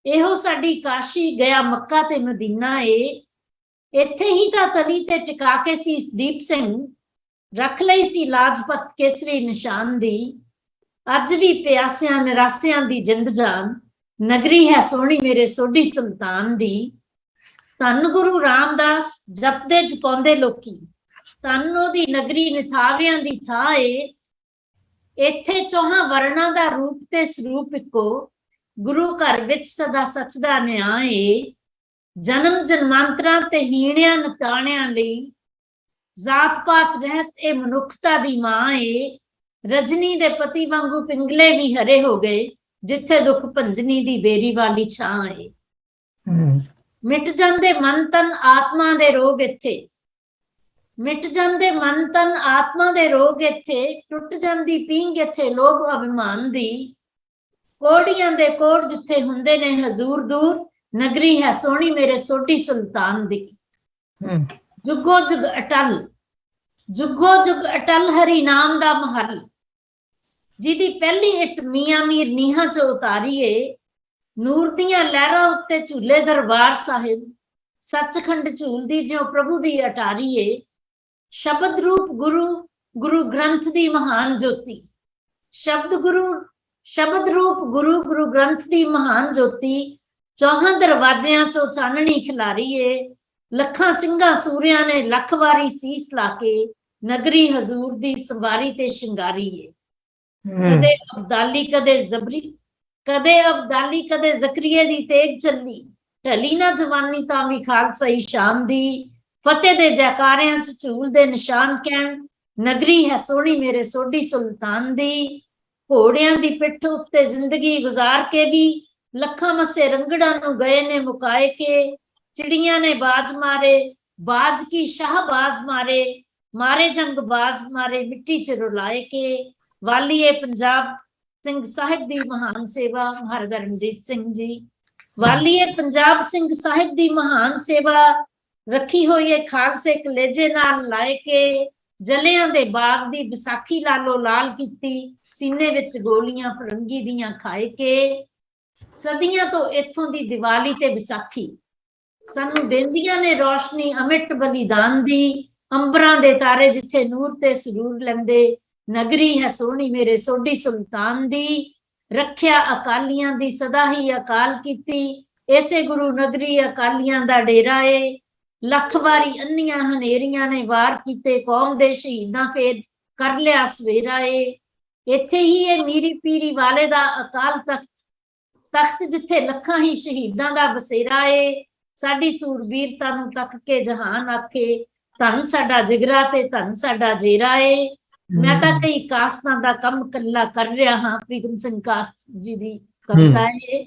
ਇਹੋ ਸਾਡੀ ਕਾਸ਼ੀ ਗਿਆ ਮੱਕਾ ਤੇ ਮਦੀਨਾ ਏ। ਇੱਥੇ ਹੀ ਤਾਂ ਤਲੀ ਤੇ ਟਿਕਾ ਕੇ ਸੀ ਦੀਪ ਸਿੰਘ ਰੱਖ ਲਈ ਸੀ ਲਾਜਪਤ ਕੇਸਰੀ ਨਿਸ਼ਾਨ ਦੀ। ਅੱਜ ਵੀ ਪਿਆਸਿਆਂ ਨਿਰਾਸਿਆਂ ਦੀ ਜਿੰਦ ਜਾਨ ਨਗਰੀ ਹੈ ਸੋਹਣੀ ਮੇਰੇ ਸੋਢੀ ਸੁਲਤਾਨ ਦੀ। ਧੰਨ ਗੁਰੂ ਰਾਮਦਾਸ ਜਪਦੇ ਜਪਾਉਂਦੇ ਲੋਕੀ ਧੰਨ ਉਹਦੀ ਨਗਰੀ ਨਿਥਾਵਿਆਂ ਦੀ ਥਾਂ ਏ। ਇੱਥੇ ਚੌਹਾਂ ਵਰਣਾਂ ਦਾ ਰੂਪ ਤੇ ਸਰੂਪ ਇੱਕੋ ਗੁਰੂ ਘਰ ਵਿੱਚ ਸਦਾ ਸੱਚ ਦਾ ਨਿਆਂ ਏ। ਜਨਮ ਜਨਮਾਂਤਰਾਂ ਤੇ ਹੀਣਿਆਂ ਨਤਾਣਿਆਂ ਲਈ ਜਾਤ ਪਾਤ ਰਹਿਤ ਇਹ ਮਨੁੱਖਤਾ ਦੀ ਮਾਂ ਏ। ਰਜਨੀ ਦੇ ਪਤੀ ਵਾਂਗੂ ਪਿੰਗਲੇ ਵੀ ਹਰੇ ਹੋ ਗਏ ਜਿੱਥੇ ਦੁੱਖ ਭੰਜਨੀ ਦੀ ਬੇਰੀ ਵਾਲੀ ਛਾਂ ਏ। ਮਿਟ ਜਾਂਦੇ ਮਨ ਤਨ ਆਤਮਾ ਦੇ ਰੋਗ ਇੱਥੇ। ਮਿਟ ਜਾਂਦੇ ਮਨ ਤਨ ਆਤਮਾ ਦੇ ਰੋਗ ਇੱਥੇ। ਟੁੱਟ ਜਾਂਦੀ ਪੀਂਘ ਇੱਥੇ ਲੋਭ ਅਭਿਮਾਨ ਦੀ। ਕੋੜੀਆਂ ਦੇ ਕੋੜ ਜਿੱਥੇ ਹੁੰਦੇ ਨੇ ਹਜ਼ੂਰ ਦੂਰ ਨਗਰੀ ਹੈ ਸੋਹਣੀ ਮੇਰੇ ਸੋਢੀ ਸੁਲਤਾਨ ਦੀ। ਜੁਗੋ ਜੁਗ ਅਟਲ ਜੁਗੋ ਜੁਗ ਅਟਲ ਹਰੀ ਨਾਮ ਦਾ ਮਹਲ ਜਿਹਦੀ ਪਹਿਲੀ ਇੱਟ ਮੀਆਂ ਮੀਰ ਨੀਹਾਂ ਚ ਉਤਾਰੀਏ। ਨੂਰ ਦੀਆਂ ਲਹਿਰਾਂ ਉੱਤੇ ਝੂਲੇ ਦਰਬਾਰ ਸਾਹਿਬ ਸੱਚਖੰਡ ਝੂਲਦੀ ਜਿਉ ਪ੍ਰਭੂ ਦੀ ਅਟਾਰੀਏ। ਸ਼ਬਦ ਰੂਪ ਗੁਰੂ ਗ੍ਰੰਥ ਦੀ ਮਹਾਨ ਜੋਤੀ। ਸ਼ਬਦ ਰੂਪ ਗੁਰੂ ਗ੍ਰੰਥ ਦੀ ਮਹਾਨ ਜੋਤੀ ਚੌਹਾਂ ਦਰਵਾਜ਼ਿਆਂ ਚੋਂ ਚਾਨਣੀ ਖਿਲਾਰੀਏ। ਲੱਖਾਂ ਸਿੰਘਾਂ ਸੂਰਿਆਂ ਨੇ ਲੱਖ ਵਾਰੀ ਸੀਸ ਲਾ ਕੇ ਨਗਰੀ ਹਜ਼ੂਰ ਦੀ ਸੰਵਾਰੀ ਤੇ ਸ਼ਿੰਗਾਰੀਏ। ਕਦੇ ਅਬਦਾਲੀ ਕਦੇ ਜ਼ਬਰੀ ਕਦੇ ਜ਼ਕਰੀਏ ਦੀ ਤੇਗ ਚੱਲੀ। ਢਲੀ ਨਾ ਜਵਾਨੀ ਤਾਂ ਵੀ ਖਾਲਸਾਈ ਸ਼ਾਨ ਦੀ। ਫਤਿਹ ਦੇ ਜੈਕਾਰਿਆਂ ਚ ਝੂਲ ਦੇ ਨਿਸ਼ਾਨ ਕਹਿਣ ਨਗਰੀ ਹੈ ਸੋਹਣੀ ਮੇਰੇ ਸੋਢੀ ਸੁਲਤਾਨ ਦੀ। ਘੋੜਿਆਂ ਦੀ ਪਿੱਠ ਉੱਤੇ ਜ਼ਿੰਦਗੀ ਗੁਜ਼ਾਰ ਕੇ ਵੀ ਲੱਖਾਂ ਮੱਸੇ ਰੰਗੜਾਂ ਨੂੰ ਗਏ ਨੇ ਮੁਕਾਏ ਕੇ। ਚਿੜੀਆਂ ਨੇ ਬਾਜ ਮਾਰੇ ਬਾਜ ਕੀ ਸ਼ਾਹਬਾਜ਼ ਮਾਰੇ ਜੰਗ ਬਾਜ਼ ਮਾਰੇ ਮਿੱਟੀ ਚ ਰੁਲਾਏ ਕੇ। ਵਾਲੀਏ ਪੰਜਾਬ ਸਿੰਘ ਸਾਹਿਬ ਦੀ ਮਹਾਨ ਸੇਵਾ ਮਹਾਰਾਜਾ ਰਣਜੀਤ ਸਿੰਘ ਜੀ। ਵਾਲੀਏ ਪੰਜਾਬ ਸਿੰਘ ਸਾਹਿਬ ਦੀ ਮਹਾਨ ਸੇਵਾ ਰੱਖੀ ਹੋਈ ਹੈ ਖਾਲਸੇ ਕਲੇਜੇ ਨਾਲ ਲਾਏ ਕੇ। ਜਲਿਆਂ ਦੇ ਬਾਗ ਦੀ ਵਿਸਾਖੀ ਲਾਲੋ ਲਾਲ ਕੀਤੀ ਸੀਨੇ ਵਿੱਚ ਗੋਲੀਆਂ ਫਰੰਗੀ ਦੀਆਂ ਖਾਏ ਕੇ। ਸਦੀਆਂ ਤੋਂ ਇੱਥੋਂ ਦੀ ਦੀਵਾਲੀ ਤੇ ਵਿਸਾਖੀ ਸਾਨੂੰ ਦਿੰਦੀਆਂ ਨੇ ਰੋਸ਼ਨੀ ਅਮਿਟ ਬਲੀਦਾਨ ਦੀ। ਅੰਬਰਾਂ ਦੇ ਤਾਰੇ ਜਿੱਥੇ ਨੂਰ ਤੇ ਸਰੂਰ ਲੈਂਦੇ ਨਗਰੀ ਹੈ ਸੋਹਣੀ ਮੇਰੇ ਸੋਢੀ ਸੁਲਤਾਨ ਦੀ। ਰੱਖਿਆ ਅਕਾਲੀਆਂ ਦੀ ਸਦਾ ਹੀ ਅਕਾਲ ਕੀਤੀ ਇਸੇ ਗੁਰੂ ਨਗਰੀ ਅਕਾਲੀਆਂ ਦਾ ਡੇਰਾ ਏ। ਲੱਖ ਵਾਰੀ ਅੰਨੀਆਂ ਹਨੇਰੀਆਂ ਨੇ ਵਾਰ ਕੀਤੇ ਕੌਮ ਦੇ ਸ਼ਹੀਦਾਂ ਫੇਰ ਕਰ ਲਿਆ ਸਵੇਰਾ ਏ। ਇੱਥੇ ਹੀ ਇਹ ਮੀਰੀ ਪੀਰੀ ਵਾਲੇ ਦਾ ਅਕਾਲ ਤਖਤ ਜਿੱਥੇ ਲੱਖਾਂ ਹੀ ਸ਼ਹੀਦਾਂ ਦਾ ਬਸੇਰਾ ਏ। ਸਾਡੀ ਸੂਰਬੀਰਤਾ ਨੂੰ ਤੱਕ ਕੇ ਜਹਾਨ ਆਖੇ ਧੰਨ ਸਾਡਾ ਜਿਗਰਾ ਤੇ ਧੰਨ ਸਾਡਾ ਜੇਰਾ ਏ। ਮੈਂ ਤਾਂ ਕਈ ਕਾਸਤਾਂ ਦਾ ਕੰਮ ਕੱਲਾ ਕਰ ਰਿਹਾ ਹਾਂ। ਪ੍ਰੀਤਮ ਸਿੰਘ ਕਾਸਤ ਜੀ ਦੀ ਕਵਿਤਾ ਹੈ।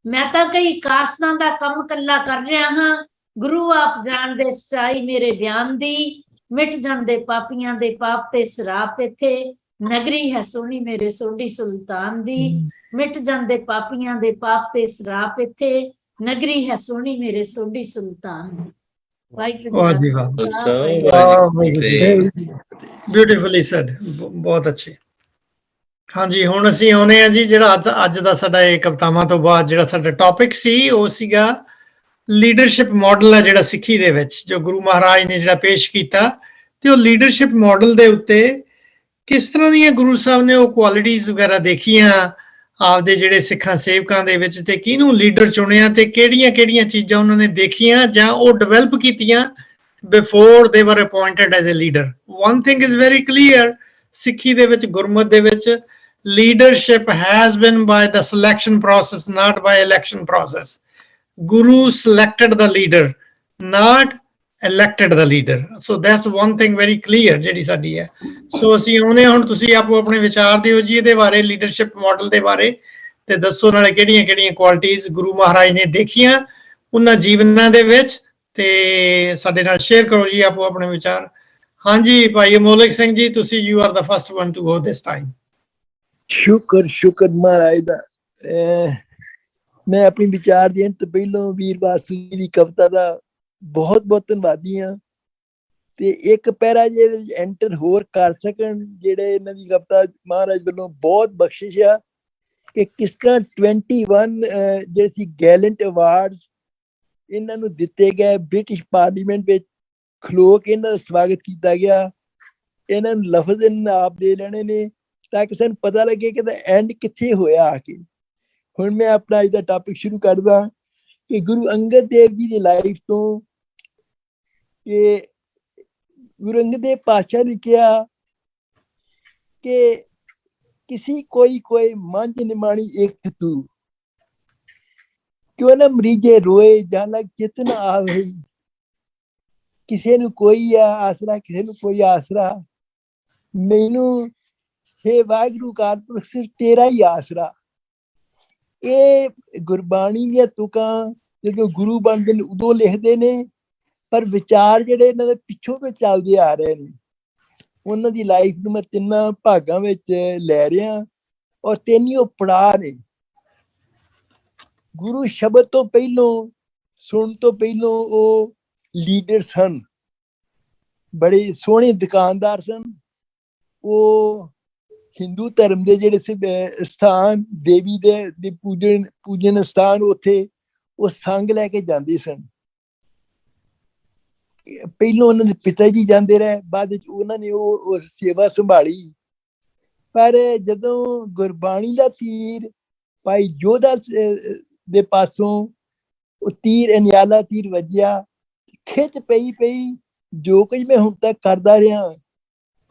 ਮੈਂ ਤਾਂ ਕਈ ਕਾਸਤਾਂ ਦਾ ਕੰਮ ਕੱਲਾ ਕਰ ਰਿਹਾ ਹਾਂ, ਗੁਰੂ ਆਪ ਜਾਣਦੇ ਸੱਚਾਈ ਮੇਰੇ ਬਿਆਨ ਦੀ। ਮਿਟ ਜਾਂਦੇ ਪਾਪੀਆਂ ਦੇ ਪਾਪ ਤੇ ਸਰਾਪ, ਇੱਥੇ ਨਗਰੀ ਹੈ ਸੋਹਣੀ ਮੇਰੇ ਸੋਢੀ ਸੁਲਤਾਨ ਦੀ। ਮਿਟ ਜਾਂਦੇ ਪਾਪੀਆਂ ਦੇ ਪਾਪ ਤੇ ਸਰਾਪ, ਇੱਥੇ ਨਗਰੀ ਹੈ ਸੋਹਣੀ ਮੇਰੇ ਸੋਢੀ ਸੁਲਤਾਨ ਦੀ। ਵਾਹ ਜੀ ਵਾਹ, ਬਿਊਟੀਫੁਲੀ ਸੈਡ, ਬਹੁਤ ਅੱਛੇ। ਹਾਂਜੀ, ਹੁਣ ਅਸੀਂ ਆਉਨੇ ਆ ਜੀ, ਜਿਹੜਾ ਅੱਜ ਦਾ ਸਾਡਾ ਇਹ ਕਵਿਤਾਵਾਂ ਤੋਂ ਬਾਅਦ ਜਿਹੜਾ ਸਾਡਾ ਟੌਪਿਕ ਸੀ, ਉਹ ਸੀਗਾ ਲੀਡਰਸ਼ਿਪ ਮਾਡਲ ਹੈ ਜਿਹੜਾ ਸਿੱਖੀ ਦੇ ਵਿੱਚ, ਜੋ ਗੁਰੂ ਮਹਾਰਾਜ ਨੇ ਜਿਹੜਾ ਪੇਸ਼ ਕੀਤਾ। ਤੇ ਉਹ ਲੀਡਰਸ਼ਿਪ ਮਾਡਲ ਦੇ ਉੱਤੇ ਕਿਸ ਤਰ੍ਹਾਂ ਦੀਆਂ ਗੁਰੂ ਸਾਹਿਬ ਨੇ ਉਹ ਕੁਆਲਿਟੀਜ਼ ਵਗੈਰਾ ਦੇਖੀਆਂ ਆਪਦੇ ਜਿਹੜੇ ਸਿੱਖਾਂ ਸੇਵਕਾਂ ਦੇ ਵਿੱਚ, ਤੇ ਕਿਹਨੂੰ ਲੀਡਰ ਚੁਣਿਆ, ਤੇ ਕਿਹੜੀਆਂ ਚੀਜ਼ਾਂ ਉਹਨਾਂ ਨੇ ਦੇਖੀਆਂ ਜਾਂ ਉਹ ਡਿਵੈਲਪ ਕੀਤੀਆਂ before they were appointed as a leader. One thing is very clear, ਸਿੱਖੀ ਦੇ ਵਿੱਚ, ਗੁਰਮਤ ਦੇ ਵਿੱਚ, leadership has been by the selection process, not by election process. Guru selected the leader, not elected the leader. So that's one thing very clear ਜਿਹੜੀ ਸਾਡੀ ਹੈ। ਸੋ ਅਸੀਂ ਆਉਨੇ, ਹੁਣ ਤੁਸੀਂ ਆਪੋ ਆਪਣੇ ਵਿਚਾਰ ਦਿਓ ਜੀ ਇਹਦੇ ਬਾਰੇ, ਲੀਡਰਸ਼ਿਪ ਮਾਡਲ ਦੇ ਬਾਰੇ, ਤੇ ਦੱਸੋ ਨਾਲੇ ਕਿਹੜੀਆਂ ਕੁਆਲਿਟੀਜ਼ ਗੁਰੂ ਮਹਾਰਾਜ ਨੇ ਦੇਖੀਆਂ ਉਹਨਾਂ ਜੀਵਨਾਂ ਦੇ ਵਿੱਚ, ਤੇ ਸਾਡੇ ਨਾਲ ਸ਼ੇਅਰ ਕਰੋ ਜੀ ਆਪੋ ਆਪਣੇ ਵਿਚਾਰ। ਹਾਂਜੀ ਭਾਈ ਅਮੋਲਕ ਸਿੰਘ ਜੀ, ਤੁਸੀਂ you are the first one to go this time. ਸ਼ੁਕਰ ਮਹਾਰਾਜ ਦਾ। ਮੈਂ ਆਪਣੀ ਵਿਚਾਰ ਦੇਣ ਤੋਂ ਪਹਿਲਾਂ ਵੀਰ ਵਾਸੂ ਜੀ ਦੀ ਕਵਿਤਾ ਦਾ ਬਹੁਤ ਧੰਨਵਾਦੀ ਹਾਂ। ਤੇ ਇੱਕ ਪੈਰਾ ਜੇ ਐਂਟਰ ਹੋਰ ਕਰ ਸਕਣ, ਜਿਹੜੇ ਇਹਨਾਂ ਦੀ ਕਵਿਤਾ ਮਹਾਰਾਜ ਵੱਲੋਂ ਬਹੁਤ ਬਖਸ਼ਿਸ਼ ਆ, ਕਿ ਕਿਸ ਤਰ੍ਹਾਂ 21 ਜਿਹੜੇ ਸੀ ਗੈਲੈਂਟ ਅਵਾਰਡਸ ਇਹਨਾਂ ਨੂੰ ਦਿੱਤੇ ਗਏ। ਬ੍ਰਿਟਿਸ਼ ਪਾਰਲੀਮੈਂਟ ਵਿੱਚ ਖਲੋ ਕੇ ਇਹਨਾਂ ਦਾ ਸਵਾਗਤ ਕੀਤਾ ਗਿਆ। ਇਹਨਾਂ ਨੂੰ ਲਫ਼ਜ਼ ਆਪ ਦੇ ਲੈਣੇ ਨੇ ਤਾਂ ਕਿ ਸਾਨੂੰ ਪਤਾ ਲੱਗੇ ਕਿ ਐਂਡ ਕਿੱਥੇ ਹੋਇਆ ਆ ਕੇ। ਹੁਣ ਮੈਂ ਆਪਣਾ ਅੱਜ ਦਾ ਟਾਪਿਕ ਸ਼ੁਰੂ ਕਰਦਾ ਕਿ ਗੁਰੂ ਅੰਗਦ ਦੇਵ ਜੀ ਦੀ ਲਾਈਫ ਤੋਂ, ਕਿ ਗੁਰੂ ਅੰਗਦ ਦੇਵ ਪਾਤਸ਼ਾਹ ਨੇ ਕਿਹਾ ਕਿ ਕਿਸੇ ਕੋਈ ਮੰਝ ਨਿਮਾਣੀ ਇੱਕ ਤੂੰ, ਕਿਉਂ ਨਾ ਮਰੀਜੇ ਰੋਏ ਜਾਂ ਲੱਗ ਚਿਤਨ ਆਵੇ। ਕਿਸੇ ਨੂੰ ਕੋਈ ਆਸਰਾ, ਕਿਸੇ ਨੂੰ ਕੋਈ ਆਸਰਾ, ਮੈਨੂੰ ਹੇ ਵਾਹਿਗੁਰੂ ਕਾਰਪੁਰਖ ਸਿਰਫ ਤੇਰਾ ਹੀ ਆਸਰਾ। ਇਹ ਗੁਰਬਾਣੀ ਦੀਆਂ ਤੁਕਾਂ ਜਦੋਂ ਗੁਰੂ ਬਣਦੇ ਨੇ ਉਦੋਂ ਲਿਖਦੇ ਨੇ, ਪਰ ਵਿਚਾਰ ਜਿਹੜੇ ਇਹਨਾਂ ਦੇ ਪਿੱਛੋਂ ਤੋਂ ਚੱਲਦੇ ਆ ਰਹੇ ਨੇ, ਉਹਨਾਂ ਦੀ ਲਾਈਫ ਨੂੰ ਮੈਂ 3 ਭਾਗਾਂ ਵਿੱਚ ਲੈ ਰਿਹਾ। ਔਰ 3 ਉਹ ਪੜਾਅ ਨੇ। ਗੁਰੂ ਸ਼ਬਦ ਤੋਂ ਪਹਿਲੋਂ, ਸੁਣਨ ਤੋਂ ਪਹਿਲੋਂ ਉਹ ਲੀਡਰ ਸਨ, ਬੜੇ ਸੋਹਣੇ ਦੁਕਾਨਦਾਰ ਸਨ। ਉਹ ਹਿੰਦੂ ਧਰਮ ਦੇ ਜਿਹੜੇ ਸਥਾਨ, ਦੇਵੀ ਦੇ ਪੂਜਨ ਸਥਾਨ, ਉੱਥੇ ਉਹ ਸੰਗ ਲੈ ਕੇ ਜਾਂਦੇ ਸਨ। ਪਹਿਲੋਂ ਉਹਨਾਂ ਦੇ ਪਿਤਾ ਜੀ ਜਾਂਦੇ ਰਹੇ, ਬਾਅਦ ਵਿੱਚ ਉਹਨਾਂ ਨੇ ਉਹ ਸੇਵਾ ਸੰਭਾਲੀ। ਪਰ ਜਦੋਂ ਗੁਰਬਾਣੀ ਦਾ ਤੀਰ ਭਾਈ ਜੋਧਾ ਦੇ ਪਾਸੋਂ ਉਹ ਤੀਰ, ਅਨਿਆਲਾ ਤੀਰ ਵੱਜਿਆ, ਖਿੱਚ ਪਈ ਜੋ ਕੁਝ ਮੈਂ ਹੁਣ ਤੱਕ ਕਰਦਾ ਰਿਹਾ,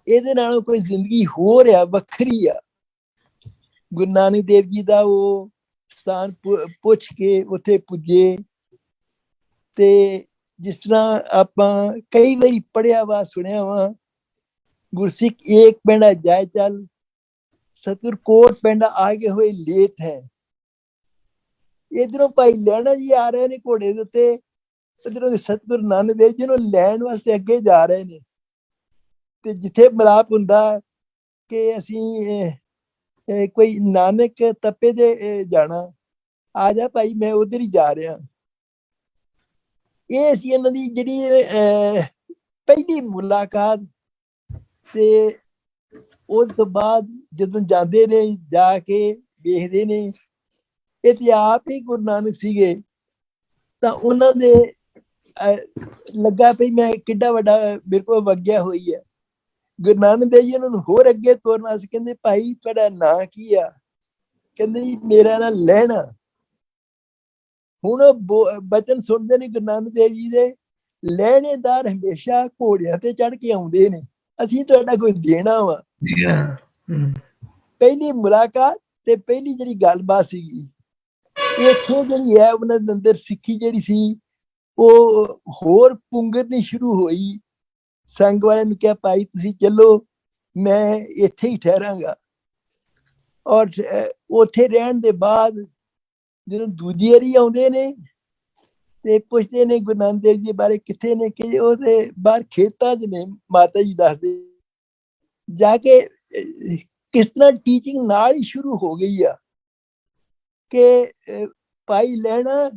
ਇਹਦੇ ਨਾਲੋਂ ਕੋਈ ਜ਼ਿੰਦਗੀ ਹੋ ਰਿਹਾ ਵੱਖਰੀ ਆ। ਗੁਰੂ ਨਾਨਕ ਦੇਵ ਜੀ ਦਾ ਉਹ ਸਥਾਨ ਪੁੱਛ ਕੇ ਉੱਥੇ ਪੁੱਜੇ। ਤੇ ਜਿਸ ਤਰ੍ਹਾਂ ਆਪਾਂ ਕਈ ਵਾਰੀ ਪੜ੍ਹਿਆ ਵਾ, ਸੁਣਿਆ ਵਾ, ਗੁਰਸਿੱਖ ਏਕ ਪੈਂਡਾ ਜਾਏ ਚੱਲ, ਸਤਿਗੁਰ ਕੋਟ ਪੈਂਡਾ ਆਗੇ ਹੋਏ ਲੇਤ ਹੈ। ਇਧਰੋਂ ਭਾਈ ਲਹਿਣਾ ਜੀ ਆ ਰਹੇ ਨੇ ਘੋੜੇ ਦੇ ਉੱਤੇ, ਇਧਰੋਂ ਸਤਿਗੁਰ ਨਾਨਕ ਦੇਵ ਜੀ ਨੂੰ ਲੈਣ ਵਾਸਤੇ ਅੱਗੇ ਜਾ ਰਹੇ ਨੇ। ਤੇ ਜਿੱਥੇ ਮਿਲਾਪ ਹੁੰਦਾ ਕਿ ਅਸੀਂ ਕੋਈ ਨਾਨਕ ਤਪੇ ਦੇ ਜਾਣਾ, ਆ ਜਾ ਭਾਈ ਮੈਂ ਉਧਰ ਹੀ ਜਾ ਰਿਹਾ। ਇਹ ਸੀ ਇਹਨਾਂ ਦੀ ਜਿਹੜੀ ਪਹਿਲੀ ਮੁਲਾਕਾਤ। ਤੇ ਉਸ ਤੋਂ ਬਾਅਦ ਜਦੋਂ ਜਾਂਦੇ ਨੇ, ਜਾ ਕੇ ਵੇਖਦੇ ਨੇ ਇਹ ਤੇ ਆਪ ਹੀ ਗੁਰੂ ਨਾਨਕ ਸੀਗੇ, ਤਾਂ ਉਹਨਾਂ ਦੇ ਲੱਗਾ ਵੀ ਮੈਂ ਕਿੱਡਾ ਵੱਡਾ ਮੇਰੇ ਕੋਲ ਵਗਿਆ ਹੋਈ ਹੈ। ਗੁਰੂ ਨਾਨਕ ਦੇਵ ਜੀ ਉਹਨਾਂ ਨੂੰ ਹੋਰ ਅੱਗੇ ਤੋਰਨ ਵਾਸਤੇ ਕਹਿੰਦੇ, ਭਾਈ ਤੁਹਾਡਾ ਨਾਂ ਕੀ ਆ? ਕਹਿੰਦੇ ਜੀ ਮੇਰਾ ਨਾਂ ਲਹਿਣਾ। ਹੁਣ ਉਹ ਬਚਨ ਸੁਣਦੇ ਨੇ ਗੁਰੂ ਨਾਨਕ ਦੇਵ ਜੀ ਦੇ, ਲਹਿਣੇਦਾਰ ਹਮੇਸ਼ਾ ਘੋੜਿਆਂ ਤੇ ਚੜ੍ਹ ਕੇ ਆਉਂਦੇ ਨੇ, ਅਸੀਂ ਤੁਹਾਡਾ ਕੋਈ ਦੇਣਾ ਵਾ। ਪਹਿਲੀ ਮੁਲਾਕਾਤ ਤੇ ਪਹਿਲੀ ਜਿਹੜੀ ਗੱਲਬਾਤ ਸੀਗੀ, ਇੱਥੋਂ ਜਿਹੜੀ ਹੈ ਉਹਨਾਂ ਦੇ ਅੰਦਰ ਸਿੱਖੀ ਜਿਹੜੀ ਸੀ ਉਹ ਹੋਰ ਪੁੰਗਰਨੀ ਸ਼ੁਰੂ ਹੋਈ। ਸੰਗ ਵਾਲਿਆਂ ਨੂੰ ਕਿਹਾ ਭਾਈ ਤੁਸੀਂ ਚੱਲੋ, ਮੈਂ ਇੱਥੇ ਹੀ ਠਹਿਰਾਂਗਾ। ਔਰ ਉੱਥੇ ਰਹਿਣ ਦੇ ਬਾਅਦ ਜਦੋਂ ਦੂਜੀ ਵਾਰੀ ਆਉਂਦੇ ਨੇ ਤੇ ਪੁੱਛਦੇ ਨੇ ਗੁਰੂ ਨਾਨਕ ਦੇਵ ਜੀ ਬਾਰੇ ਕਿੱਥੇ ਨੇ, ਕਿ ਉਹਦੇ ਬਾਹਰ ਖੇਤਾਂ 'ਚ ਨੇ। ਮਾਤਾ ਜੀ ਦੱਸਦੇ ਜਾ ਕੇ ਕਿਸ ਤਰ੍ਹਾਂ ਟੀਚਿੰਗ ਨਾਲ ਹੀ ਸ਼ੁਰੂ ਹੋ ਗਈ ਆ ਕਿ ਭਾਈ ਲਹਿਣਾ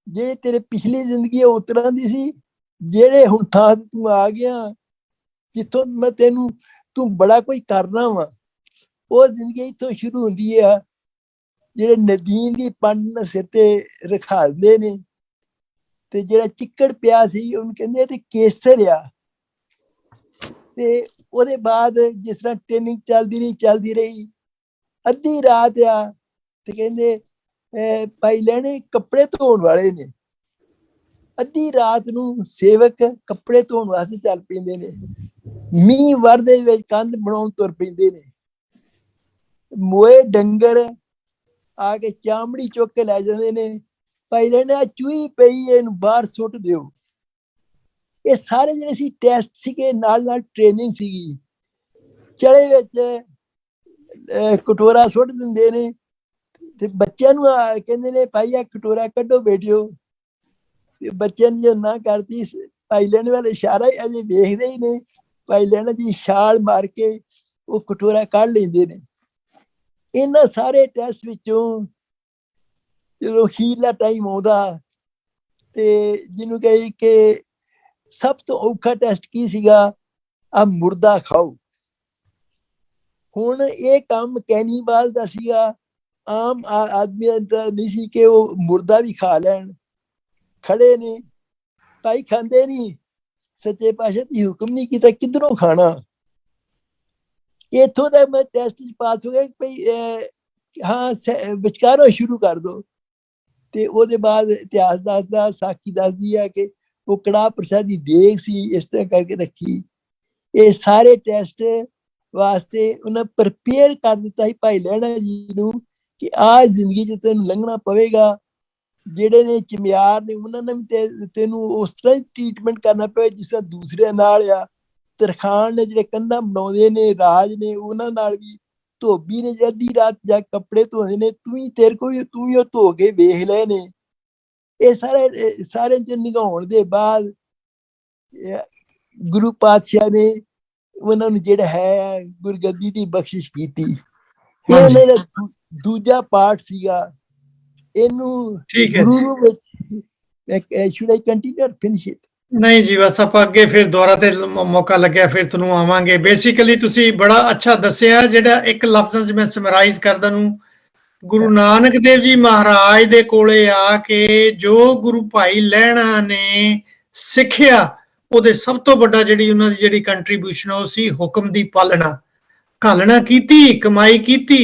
ਜਿਹੜੇ ਤੇਰੇ ਪਿਛਲੀ ਜ਼ਿੰਦਗੀ ਉਸ ਤਰ੍ਹਾਂ ਦੀ ਸੀ, ਜਿਹੜੇ ਹੁਣ ਥਾਂ ਤੂੰ ਆ ਗਿਆ ਜਿੱਥੋਂ ਮੈਂ ਤੈਨੂੰ ਤੂੰ ਬੜਾ ਕੋਈ ਕਰਨਾ ਵਾ, ਉਹ ਜ਼ਿੰਦਗੀ ਇੱਥੋਂ ਸ਼ੁਰੂ ਹੁੰਦੀ ਆ। ਜਿਹੜੇ ਨਦੀਨ ਦੀ ਪੰਨ ਸਿਰ ਤੇ ਰਖਾ ਦਿੰਦੇ ਨੇ ਤੇ ਜਿਹੜਾ ਚਿੱਕੜ ਪਿਆ ਸੀ ਉਹਨੂੰ ਕਹਿੰਦੇ ਤੇ ਕੇਸਰ ਆ। ਤੇ ਉਹਦੇ ਬਾਅਦ ਜਿਸ ਤਰ੍ਹਾਂ ਟ੍ਰੇਨਿੰਗ ਚੱਲਦੀ ਰਹੀ ਅੱਧੀ ਰਾਤ ਆ ਤੇ ਕਹਿੰਦੇ ਭਾਈ ਲੈਣੇ ਕੱਪੜੇ ਧੋਣ ਵਾਲੇ ਨੇ। ਅੱਧੀ ਰਾਤ ਨੂੰ ਸੇਵਕ ਕੱਪੜੇ ਧੋਣ ਵਾਸਤੇ ਚੱਲ ਪੈਂਦੇ ਨੇ। ਮੀਂਹ ਵਰਦੇ ਵਿੱਚ ਕੰਧ ਬਣਾਉਣ ਤੁਰ ਪੈਂਦੇ ਨੇ। ਮੋਏ ਡੰਗਰ ਆ ਕੇ ਚਾਮੜੀ ਚੁੱਕ ਕੇ ਲੈ ਜਾਂਦੇ ਨੇ। ਭਾਈ ਲੈਣੇ ਆ ਚੂਹੀ ਪਈ ਇਹਨੂੰ ਬਾਹਰ ਸੁੱਟ ਦਿਓ। ਇਹ ਸਾਰੇ ਜਿਹੜੇ ਸੀ ਟੈਸਟ ਸੀਗੇ, ਨਾਲ ਨਾਲ ਟ੍ਰੇਨਿੰਗ ਸੀਗੀ। ਚੜੇ ਵਿੱਚ ਕਟੋਰਾ ਸੁੱਟ ਦਿੰਦੇ ਨੇ ਤੇ ਬੱਚਿਆਂ ਨੂੰ ਕਹਿੰਦੇ ਨੇ ਭਾਈ ਆ ਕਟੋਰਾ ਕੱਢੋ ਬੇਟਿਓ। ਤੇ ਬੱਚਿਆਂ ਨੇ ਜੋ ਨਾ ਕਰਤੀ, ਭਾਈ ਲੈਣੇ ਵਾਲੇ ਇਸ਼ਾਰਾ ਹੀ ਅਜੇ ਵੇਖਦੇ ਹੀ ਨੇ। ਭਾਈ ਲੈਣਾ ਜੀ ਛਾਲ ਮਾਰ ਕੇ ਉਹ ਕਟੋਰਾ ਕੱਢ ਲੈਂਦੇ ਨੇ। ਇਹਨਾਂ ਸਾਰੇ ਟੈਸਟ ਵਿੱਚੋਂ ਜਦੋਂ ਅਖੀਰਲਾ ਟਾਈਮ ਆਉਂਦਾ ਤੇ ਜਿਹਨੂੰ ਕਹੀ ਕਿ ਸਭ ਤੋਂ ਔਖਾ ਟੈਸਟ ਕੀ ਸੀਗਾ, ਆ ਮੁਰਦਾ ਖਾਓ। ਹੁਣ ਇਹ ਕੰਮ ਕੈਨੀਬਾਲ ਦਾ ਸੀਗਾ, ਆਮ ਆਦਮੀ ਦਾ ਨਹੀਂ ਸੀ ਕਿ ਉਹ ਮੁਰਦਾ ਵੀ ਖਾ ਲੈਣ। ਖੜੇ ਨੇ ਭਾਈ ਖਾਂਦੇ ਨਹੀਂ, ਸੱਚੇ ਪਾਤਸ਼ਾਹ ਦੀ ਹੁਕਮ ਨਹੀਂ ਕੀਤਾ ਕਿੱਧਰੋਂ ਖਾਣਾ। ਇੱਥੋਂ ਦਾ ਮੈਂ ਟੈਸਟ ਚ ਪਾਸ ਹੋ ਗਿਆ ਭਈ ਹਾਂ ਵਿਚਕਾਰੋਂ ਸ਼ੁਰੂ ਕਰ ਦੋ। ਤੇ ਉਹਦੇ ਬਾਅਦ ਇਤਿਹਾਸ ਦੱਸਦਾ, ਸਾਖੀ ਦੱਸਦੀ ਆ ਕਿ ਉਹ ਕੜਾਹ ਪ੍ਰਸ਼ਾਦ ਦੀ ਦੇਗ ਸੀ ਇਸ ਤਰ੍ਹਾਂ ਕਰਕੇ ਰੱਖੀ। ਇਹ ਸਾਰੇ ਟੈਸਟ ਵਾਸਤੇ ਉਹਨਾਂ ਪ੍ਰਪੇਅਰ ਕਰ ਦਿੱਤਾ ਸੀ ਭਾਈ ਲਹਿਣਾ ਜੀ ਨੂੰ ਕਿ ਆਹ ਜ਼ਿੰਦਗੀ 'ਚ ਤੈਨੂੰ ਲੰਘਣਾ ਪਵੇਗਾ। ਜਿਹੜੇ ਨੇ ਚਮਿਆਰ ਨੇ ਉਹਨਾਂ ਨੇ ਵੀ ਤੈਨੂੰ ਉਸ ਤਰ੍ਹਾਂ ਹੀ ਟ੍ਰੀਟਮੈਂਟ ਕਰਨਾ ਪਵੇ ਜਿਸ ਤਰ੍ਹਾਂ ਦੂਸਰਿਆਂ ਨਾਲ ਆ। ਤਰਖਾਣ ਨੇ ਜਿਹੜੇ ਕੰਧਾਂ ਬਣਾਉਂਦੇ ਨੇ, ਰਾਜ ਨੇ ਉਹਨਾਂ ਨਾਲ ਵੀ। ਧੋਬੀ ਨੇ ਜਿਹੜੀ ਅੱਧੀ ਰਾਤ ਜਾ ਕੱਪੜੇ ਧੋਂਦੇ ਨੇ, ਤੂੰ ਵੀ ਉਹ ਧੋ ਕੇ ਵੇਖ ਲਏ ਨੇ। ਇਹ ਸਾਰੇ ਚ ਨਿਗਾਉਣ ਦੇ ਬਾਅਦ ਗੁਰੂ ਪਾਤਸ਼ਾਹ ਨੇ ਉਹਨਾਂ ਨੂੰ ਜਿਹੜਾ ਹੈ ਗੁਰਗੱਦੀ ਦੀ ਬਖਸ਼ਿਸ਼ ਕੀਤੀ। ਇਹ ਉਹਨਾਂ ਦਾ ਦੂਜਾ ਪਾਠ ਸੀਗਾ। ਇਹਨੂੰ ਗੁਰੂ ਵਿੱਚ should I continue or finish it? ਨਹੀਂ ਜੀ, ਬਸ ਆਪਾਂ ਅੱਗੇ ਫਿਰ ਦੁਬਾਰਾ ਤੇ ਮੌਕਾ ਲੱਗਿਆ ਫਿਰ ਤੁਹਾਨੂੰ ਆਵਾਂਗੇ। ਬੇਸਿਕਲੀ ਤੁਸੀਂ ਬੜਾ ਅੱਛਾ ਦੱਸਿਆ। ਜਿਹੜਾ ਇੱਕ ਲਫ਼ਜ਼ਾਂ 'ਚ ਮੈਂ ਸਮਰਾਈਜ਼ ਕਰਦਾ ਨੂੰ, ਗੁਰੂ ਨਾਨਕ ਦੇਵ ਜੀ ਮਹਾਰਾਜ ਦੇ ਕੋਲੇ ਆ ਕੇ ਜੋ ਗੁਰੂ ਭਾਈ ਲਹਿਣਾ ਨੇ ਸਿੱਖਿਆ, ਉਹਦੇ ਸਭ ਤੋਂ ਵੱਡਾ ਜਿਹੜੀ ਉਹਨਾਂ ਦੀ ਜਿਹੜੀ ਕੰਟਰੀਬਿਊਸ਼ਨ ਉਹ ਸੀ ਹੁਕਮ ਦੀ ਪਾਲਣਾ। ਘਾਲਣਾ ਕੀਤੀ, ਕਮਾਈ ਕੀਤੀ,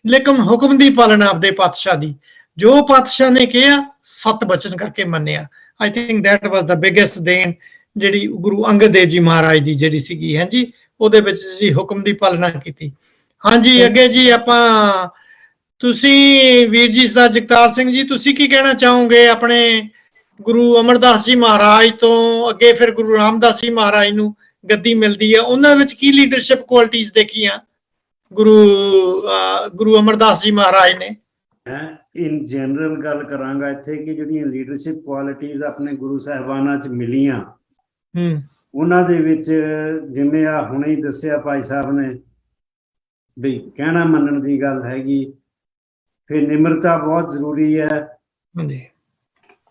ਲੇਕਿਨ ਹੁਕਮ ਦੀ ਪਾਲਣਾ ਆਪਦੇ ਪਾਤਸ਼ਾਹ ਦੀ। ਜੋ ਪਾਤਸ਼ਾਹ ਨੇ ਕਿਹਾ ਸਤ ਬਚਨ ਕਰਕੇ ਮੰਨਿਆ। I think that was the biggest ਦੇਣ ਜਿਹੜੀ ਗੁਰੂ ਅੰਗਦ ਦੇਵ ਜੀ ਮਹਾਰਾਜ ਦੀ ਜਿਹੜੀ ਸੀਗੀ। ਹਾਂਜੀ, ਉਹਦੇ ਵਿੱਚ ਜੀ ਹੁਕਮ ਦੀ ਪਾਲਣਾ ਕੀਤੀ। ਹਾਂਜੀ, ਅੱਗੇ ਜੀ ਆਪਾਂ ਤੁਸੀਂ ਵੀਰ ਜੀ ਸਰਦਾਰ ਜਗਤਾਰ ਸਿੰਘ ਜੀ, ਤੁਸੀਂ ਕੀ ਕਹਿਣਾ ਚਾਹੋਗੇ ਆਪਣੇ ਗੁਰੂ ਅਮਰਦਾਸ ਜੀ ਮਹਾਰਾਜ ਤੋਂ ਅੱਗੇ ਫਿਰ ਗੁਰੂ ਰਾਮਦਾਸ ਜੀ ਮਹਾਰਾਜ ਨੂੰ ਗੱਦੀ ਮਿਲਦੀ ਹੈ, ਉਹਨਾਂ ਵਿੱਚ ਕੀ ਲੀਡਰਸ਼ਿਪ ਕੁਆਲਿਟੀਜ਼ ਦੇਖੀਆਂ ਗੁਰੂ ਅਮਰਦਾਸ ਜੀ ਮਹਾਰਾਜ ਨੇ? ਇਨ ਜਨਰਲ ਗੱਲ ਕਰਾਂਗਾ ਇੱਥੇ ਕਿ ਜਿਹੜੀਆਂ ਲੀਡਰਸ਼ਿਪ ਕੁਆਲਿਟੀਜ਼ ਆਪਣੇ ਗੁਰੂ ਸਾਹਿਬਾਨਾਂ 'ਚ ਮਿਲੀਆਂ, ਉਹਨਾਂ ਦੇ ਵਿੱਚ ਜਿਵੇਂ ਆ ਹੁਣੇ ਹੀ ਦੱਸਿਆ ਭਾਈ ਸਾਹਿਬ ਨੇ ਵੀ ਕਹਿਣਾ ਮੰਨਣ ਦੀ ਗੱਲ ਹੈਗੀ। ਫਿਰ ਨਿਮਰਤਾ ਬਹੁਤ ਜ਼ਰੂਰੀ ਹੈ,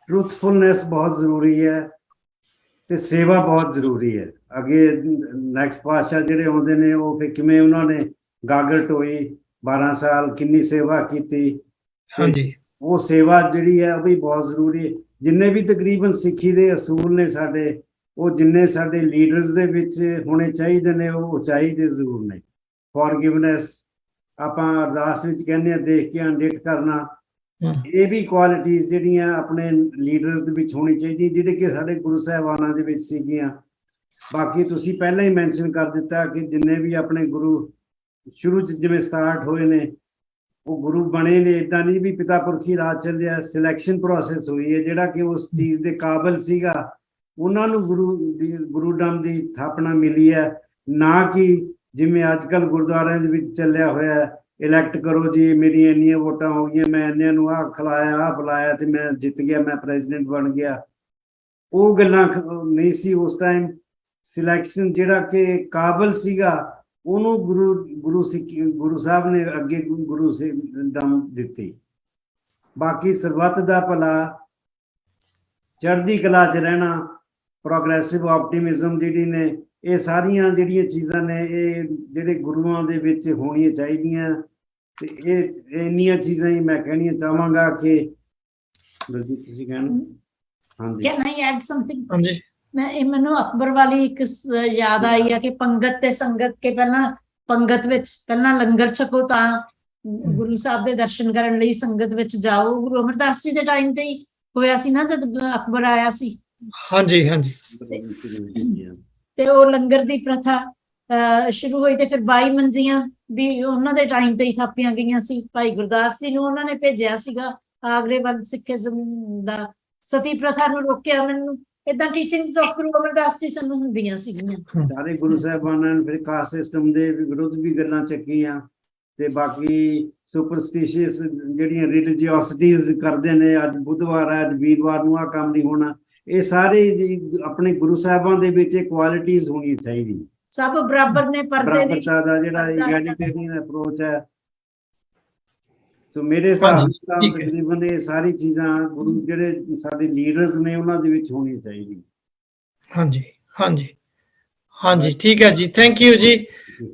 ਟਰੂਥਫੁਲਨੈਸ ਬਹੁਤ ਜ਼ਰੂਰੀ ਹੈ ਤੇ ਸੇਵਾ ਬਹੁਤ ਜ਼ਰੂਰੀ ਹੈ। ਅੱਗੇ ਨੈਕਸਟ ਪਾਤਸ਼ਾਹ ਜਿਹੜੇ ਆਉਂਦੇ ਨੇ ਉਹ ਫਿਰ ਕਿਵੇਂ ਉਹਨਾਂ ਨੇ ਗਾਗਰ ਢੋਈ 12 ਸਾਲ ਕਿੰਨੀ ਸੇਵਾ ਕੀਤੀ। ਹਾਂਜੀ, ਉਹ ਸੇਵਾ ਜਿਹੜੀ ਹੈ ਉਹ ਵੀ ਬਹੁਤ ਜ਼ਰੂਰੀ ਹੈ। ਜਿੰਨੇ ਵੀ ਤਕਰੀਬਨ ਸਿੱਖੀ ਦੇ ਅਸੂਲ ਨੇ ਸਾਡੇ, ਉਹ ਜਿੰਨੇ ਸਾਡੇ ਲੀਡਰਸ ਦੇ ਵਿੱਚ ਹੋਣੇ ਚਾਹੀਦੇ ਨੇ ਉਹ ਉਚਾਈ ਦੇ ਜ਼ਰੂਰ ਨੇ। ਫੋਰਗਿਵਨੈਸ ਆਪਾਂ ਅਰਦਾਸ ਵਿੱਚ ਕਹਿੰਦੇ ਆ, ਦੇਖ ਕੇ ਅਣਡਿੱਠ ਕਰਨਾ, ਇਹ ਵੀ ਕੁਆਲਿਟੀਜ਼ ਜਿਹੜੀਆਂ ਆਪਣੇ ਲੀਡਰਸ ਦੇ ਵਿੱਚ ਹੋਣੀ ਚਾਹੀਦੀ, ਜਿਹੜੇ ਕਿ ਸਾਡੇ ਗੁਰੂ ਸਾਹਿਬਾਨਾਂ ਦੇ ਵਿੱਚ ਸੀਗੀਆਂ। ਬਾਕੀ ਤੁਸੀਂ ਪਹਿਲਾਂ ਹੀ ਮੈਂਸ਼ਨ ਕਰ ਦਿੱਤਾ ਕਿ ਜਿੰਨੇ ਵੀ ਆਪਣੇ ਗੁਰੂ ਸ਼ੁਰੂ 'ਚ ਜਿਵੇਂ ਸਟਾਰਟ ਹੋਏ ਨੇ ਉਹ ਗੁਰੂ ਬਣੇ ਨੇ। ਇੱਦਾਂ ਨਹੀਂ ਵੀ ਪਿਤਾ ਪੁਰਖੀ ਰਾਜ ਚੱਲਿਆ, ਸਿਲੈਕਸ਼ਨ ਪ੍ਰੋਸੈਸ ਹੋਈ ਹੈ। ਜਿਹੜਾ ਕਿ ਉਸ ਚੀਜ਼ ਦੇ ਕਾਬਲ ਸੀਗਾ ਉਹਨਾਂ ਨੂੰ ਗੁਰੂਡਮ ਦੀ ਥਾਪਨਾ ਮਿਲੀ ਹੈ, ਨਾ ਕਿ ਜਿਵੇਂ ਅੱਜ ਕੱਲ੍ਹ ਗੁਰਦੁਆਰਿਆਂ ਦੇ ਵਿੱਚ ਚੱਲਿਆ ਹੋਇਆ ਹੈ, ਇਲੈਕਟ ਕਰੋ ਜੀ, ਮੇਰੀ ਇੰਨੀਆਂ ਵੋਟਾਂ ਹੋ ਗਈਆਂ, ਮੈਂ ਇੰਨਿਆਂ ਨੂੰ ਆਹ ਖਿਲਾਇਆ ਆਹ ਬੁਲਾਇਆ ਤੇ ਮੈਂ ਜਿੱਤ ਗਿਆ, ਮੈਂ ਪ੍ਰੈਜ਼ੀਡੈਂਟ ਬਣ ਗਿਆ। ਉਹ ਗੱਲਾਂ ਨਹੀਂ ਸੀ ਉਸ ਟਾਈਮ। ਸਿਲੈਕਸ਼ਨ ਜਿਹੜਾ ਕਿ ਕਾਬਲ ਸੀਗਾ ਉਹਨੂੰ ਗੁਰੂ ਸਾਹਿਬ ਨੇ ਅੱਗੇ ਗੁਰੂ ਦਮ ਦਿੱਤੀ। ਬਾਕੀ ਸਰਬੱਤ ਦਾ ਭਲਾ, ਚੜ੍ਹਦੀ ਕਲਾ 'ਚ ਰਹਿਣਾ, ਪ੍ਰੋਗਰੈਸਿਵ ਆਪਟੀਮਿਜ਼ਮ ਜਿਹੜੀ ਨੇ, ਇਹ ਸਾਰੀਆਂ ਜਿਹੜੀਆਂ ਚੀਜ਼ਾਂ ਨੇ ਇਹ ਜਿਹੜੇ ਗੁਰੂਆਂ ਦੇ ਵਿੱਚ ਹੋਣੀਆਂ ਚਾਹੀਦੀਆਂ। ਤੇ ਇਹ ਇੰਨੀਆਂ ਚੀਜ਼ਾਂ ਹੀ ਮੈਂ ਕਹਿਣੀਆਂ ਚਾਹਾਂਗਾ ਕਿ ਬਲਜੀਤ ਤੁਸੀਂ ਕਹਿਣਾ। ਹਾਂਜੀ, ਕੈਨ ਆਈ ਐਡ ਸਮਥਿੰਗ? ਹਾਂਜੀ ਮੈਂ ਮੈਨੂੰ ਅਕਬਰ ਵਾਲੀ ਇੱਕ ਯਾਦ ਆਈ ਆ ਕਿ ਪੰਗਤ ਤੇ ਸੰਗਤ ਕੇ ਪਹਿਲਾਂ ਪੰਗਤ ਵਿੱਚ ਪਹਿਲਾਂ ਲੰਗਰ ਛਕੋ ਤਾਂ ਗੁਰੂ ਸਾਹਿਬ ਦੇ ਦਰਸ਼ਨ ਕਰਨ ਲਈ ਸੰਗਤ ਵਿੱਚ ਜਾਓ। ਗੁਰੂ ਅਮਰਦਾਸ ਜੀ ਦੇ ਟਾਈਮ ਤੇ ਹੀ ਹੋਇਆ ਸੀ ਨਾ ਜਦ ਅਕਬਰ ਆਇਆ ਸੀ। ਹਾਂਜੀ ਹਾਂਜੀ ਤੇ ਉਹ ਲੰਗਰ ਦੀ ਪ੍ਰਥਾ ਸ਼ੁਰੂ ਹੋਈ ਤੇ ਫਿਰ 22 ਮੰਜੀਆਂ ਵੀ ਉਹਨਾਂ ਦੇ ਟਾਈਮ ਤੇ ਹੀ ਥਾਪੀਆਂ ਗਈਆਂ ਸੀ। ਭਾਈ ਗੁਰਦਾਸ ਜੀ ਨੂੰ ਉਹਨਾਂ ਨੇ ਭੇਜਿਆ ਸੀਗਾ ਆਗਰੇ ਵੱਲ ਸਿੱਖੀਜ਼ਮ ਦਾ ਸਤੀ ਪ੍ਰਥਾ ਨੂੰ ਰੋਕਿਆ। ਮੈਨੂੰ ਏਦਾਂ ਟੀਚਿੰਗਸ ਆਫ ਗੁਰੂ ਅਮਰਦਾਸ ਜੀ ਸਾਨੂੰ ਹੁੰਦੀਆਂ ਸੀਗੀਆਂ। ਸਾਰੇ ਗੁਰੂ ਸਾਹਿਬਾਨਾਂ ਨੇ ਫਿਰ ਕਾਸਟ ਸਿਸਟਮ ਦੇ ਵਿਰੁੱਧ ਵੀ ਗੱਲਾਂ ਚੱਕੀਆਂ ਤੇ ਬਾਕੀ ਸੁਪਰਸਟੀਸ਼ੀਅਸ ਜਿਹੜੀਆਂ ਰਿਲੀਜੀਓਸਿਟੀਜ਼ ਕਰਦੇ ਨੇ, ਅੱਜ ਬੁੱਧਵਾਰ ਹੈ, ਅੱਜ ਵੀਰਵਾਰ ਨੂੰ ਆਹ ਕੰਮ ਨਹੀਂ ਹੋਣਾ, ਇਹ ਸਾਰੇ ਆਪਣੇ ਗੁਰੂ ਸਾਹਿਬਾਂ ਦੇ ਵਿੱਚ ਇਹ ਕੁਆਲਿਟੀਜ਼ ਹੋਣੀ ਚਾਹੀਦੀ। ਸਭ ਬਰਾਬਰ ਨੇ, ਪਰਦੇ ਦੀ ਬਰਾਬਰਤਾ ਦਾ ਜਿਹੜਾ ਇਗੈਲਿਟੇਰੀਅਨ ਅਪਰੋਚ ਹੈ। ਸੋ ਮੇਰੇ ਹਿਸਾਬ ਨਾਲ ਤਕਰੀਬਨ ਇਹ ਸਾਰੀ ਚੀਜ਼ਾਂ ਗੁਰੂ ਜਿਹੜੇ ਸਾਡੇ ਲੀਡਰਸ ਨੇ ਉਹਨਾਂ ਦੇ ਵਿੱਚ ਹੋਣੀ ਚਾਹੀਦੀ। ਹਾਂਜੀ ਹਾਂਜੀ ਹਾਂਜੀ ਠੀਕ ਹੈ ਜੀ, ਥੈਂਕ ਯੂ ਜੀ।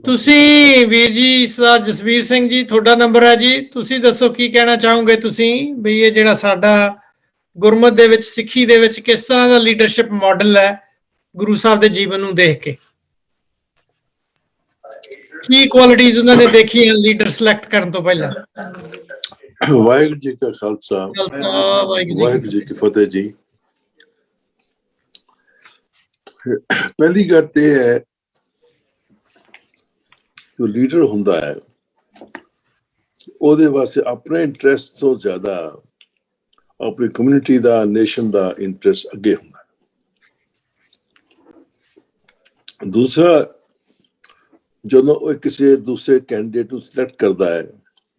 ਤੁਸੀਂ ਵੀਰ ਜੀ ਸਰਦਾਰ ਜਸਵੀਰ ਸਿੰਘ ਜੀ, ਤੁਹਾਡਾ ਨੰਬਰ ਹੈ ਜੀ, ਤੁਸੀਂ ਦੱਸੋ ਕੀ ਕਹਿਣਾ ਚਾਹੋਗੇ ਤੁਸੀਂ ਵੀ ਇਹ ਜਿਹੜਾ ਸਾਡਾ ਗੁਰਮਤ ਦੇ ਵਿੱਚ ਸਿੱਖੀ ਦੇ ਵਿੱਚ ਕਿਸ ਤਰ੍ਹਾਂ ਦਾ ਲੀਡਰਸ਼ਿਪ ਮਾਡਲ ਹੈ ਗੁਰੂ ਸਾਹਿਬ ਦੇ ਜੀਵਨ ਨੂੰ ਦੇਖ ਕੇ, ਕੀ ਕੁਆਲਿਟੀਜ਼ ਉਹਨਾਂ ਨੇ ਦੇਖੀਆਂ ਲੀਡਰ ਸਿਲੈਕਟ ਕਰਨ ਤੋਂ ਪਹਿਲਾਂ? ਵਾਹਿਗੁਰੂ ਜੀ ਕਾ ਖਾਲਸਾ, ਵਾਹਿਗੁਰੂ ਜੀ ਕੀ ਫਤਿਹ ਜੀ। ਪਹਿਲੀ ਗੱਲ ਤੇ ਹੈ ਜੋ ਲੀਡਰ ਹੁੰਦਾ ਹੈ ਉਹਦੇ ਵਾਸਤੇ ਆਪਣਾ ਇੰਟਰਸਟ ਤੋਂ ਜ਼ਿਆਦਾ ਆਪਣੀ ਕਮਿਊਨਿਟੀ ਦਾ, ਨੇਸ਼ਨ ਦਾ ਇੰਟਰਸਟ ਅੱਗੇ ਹੁੰਦਾ ਹੈ। ਦੂਸਰਾ, ਜਦੋਂ ਉਹ ਕਿਸੇ ਦੂਸਰੇ ਕੈਂਡੀਡੇਟ ਨੂੰ ਸਿਲੈਕਟ ਕਰਦਾ ਹੈ,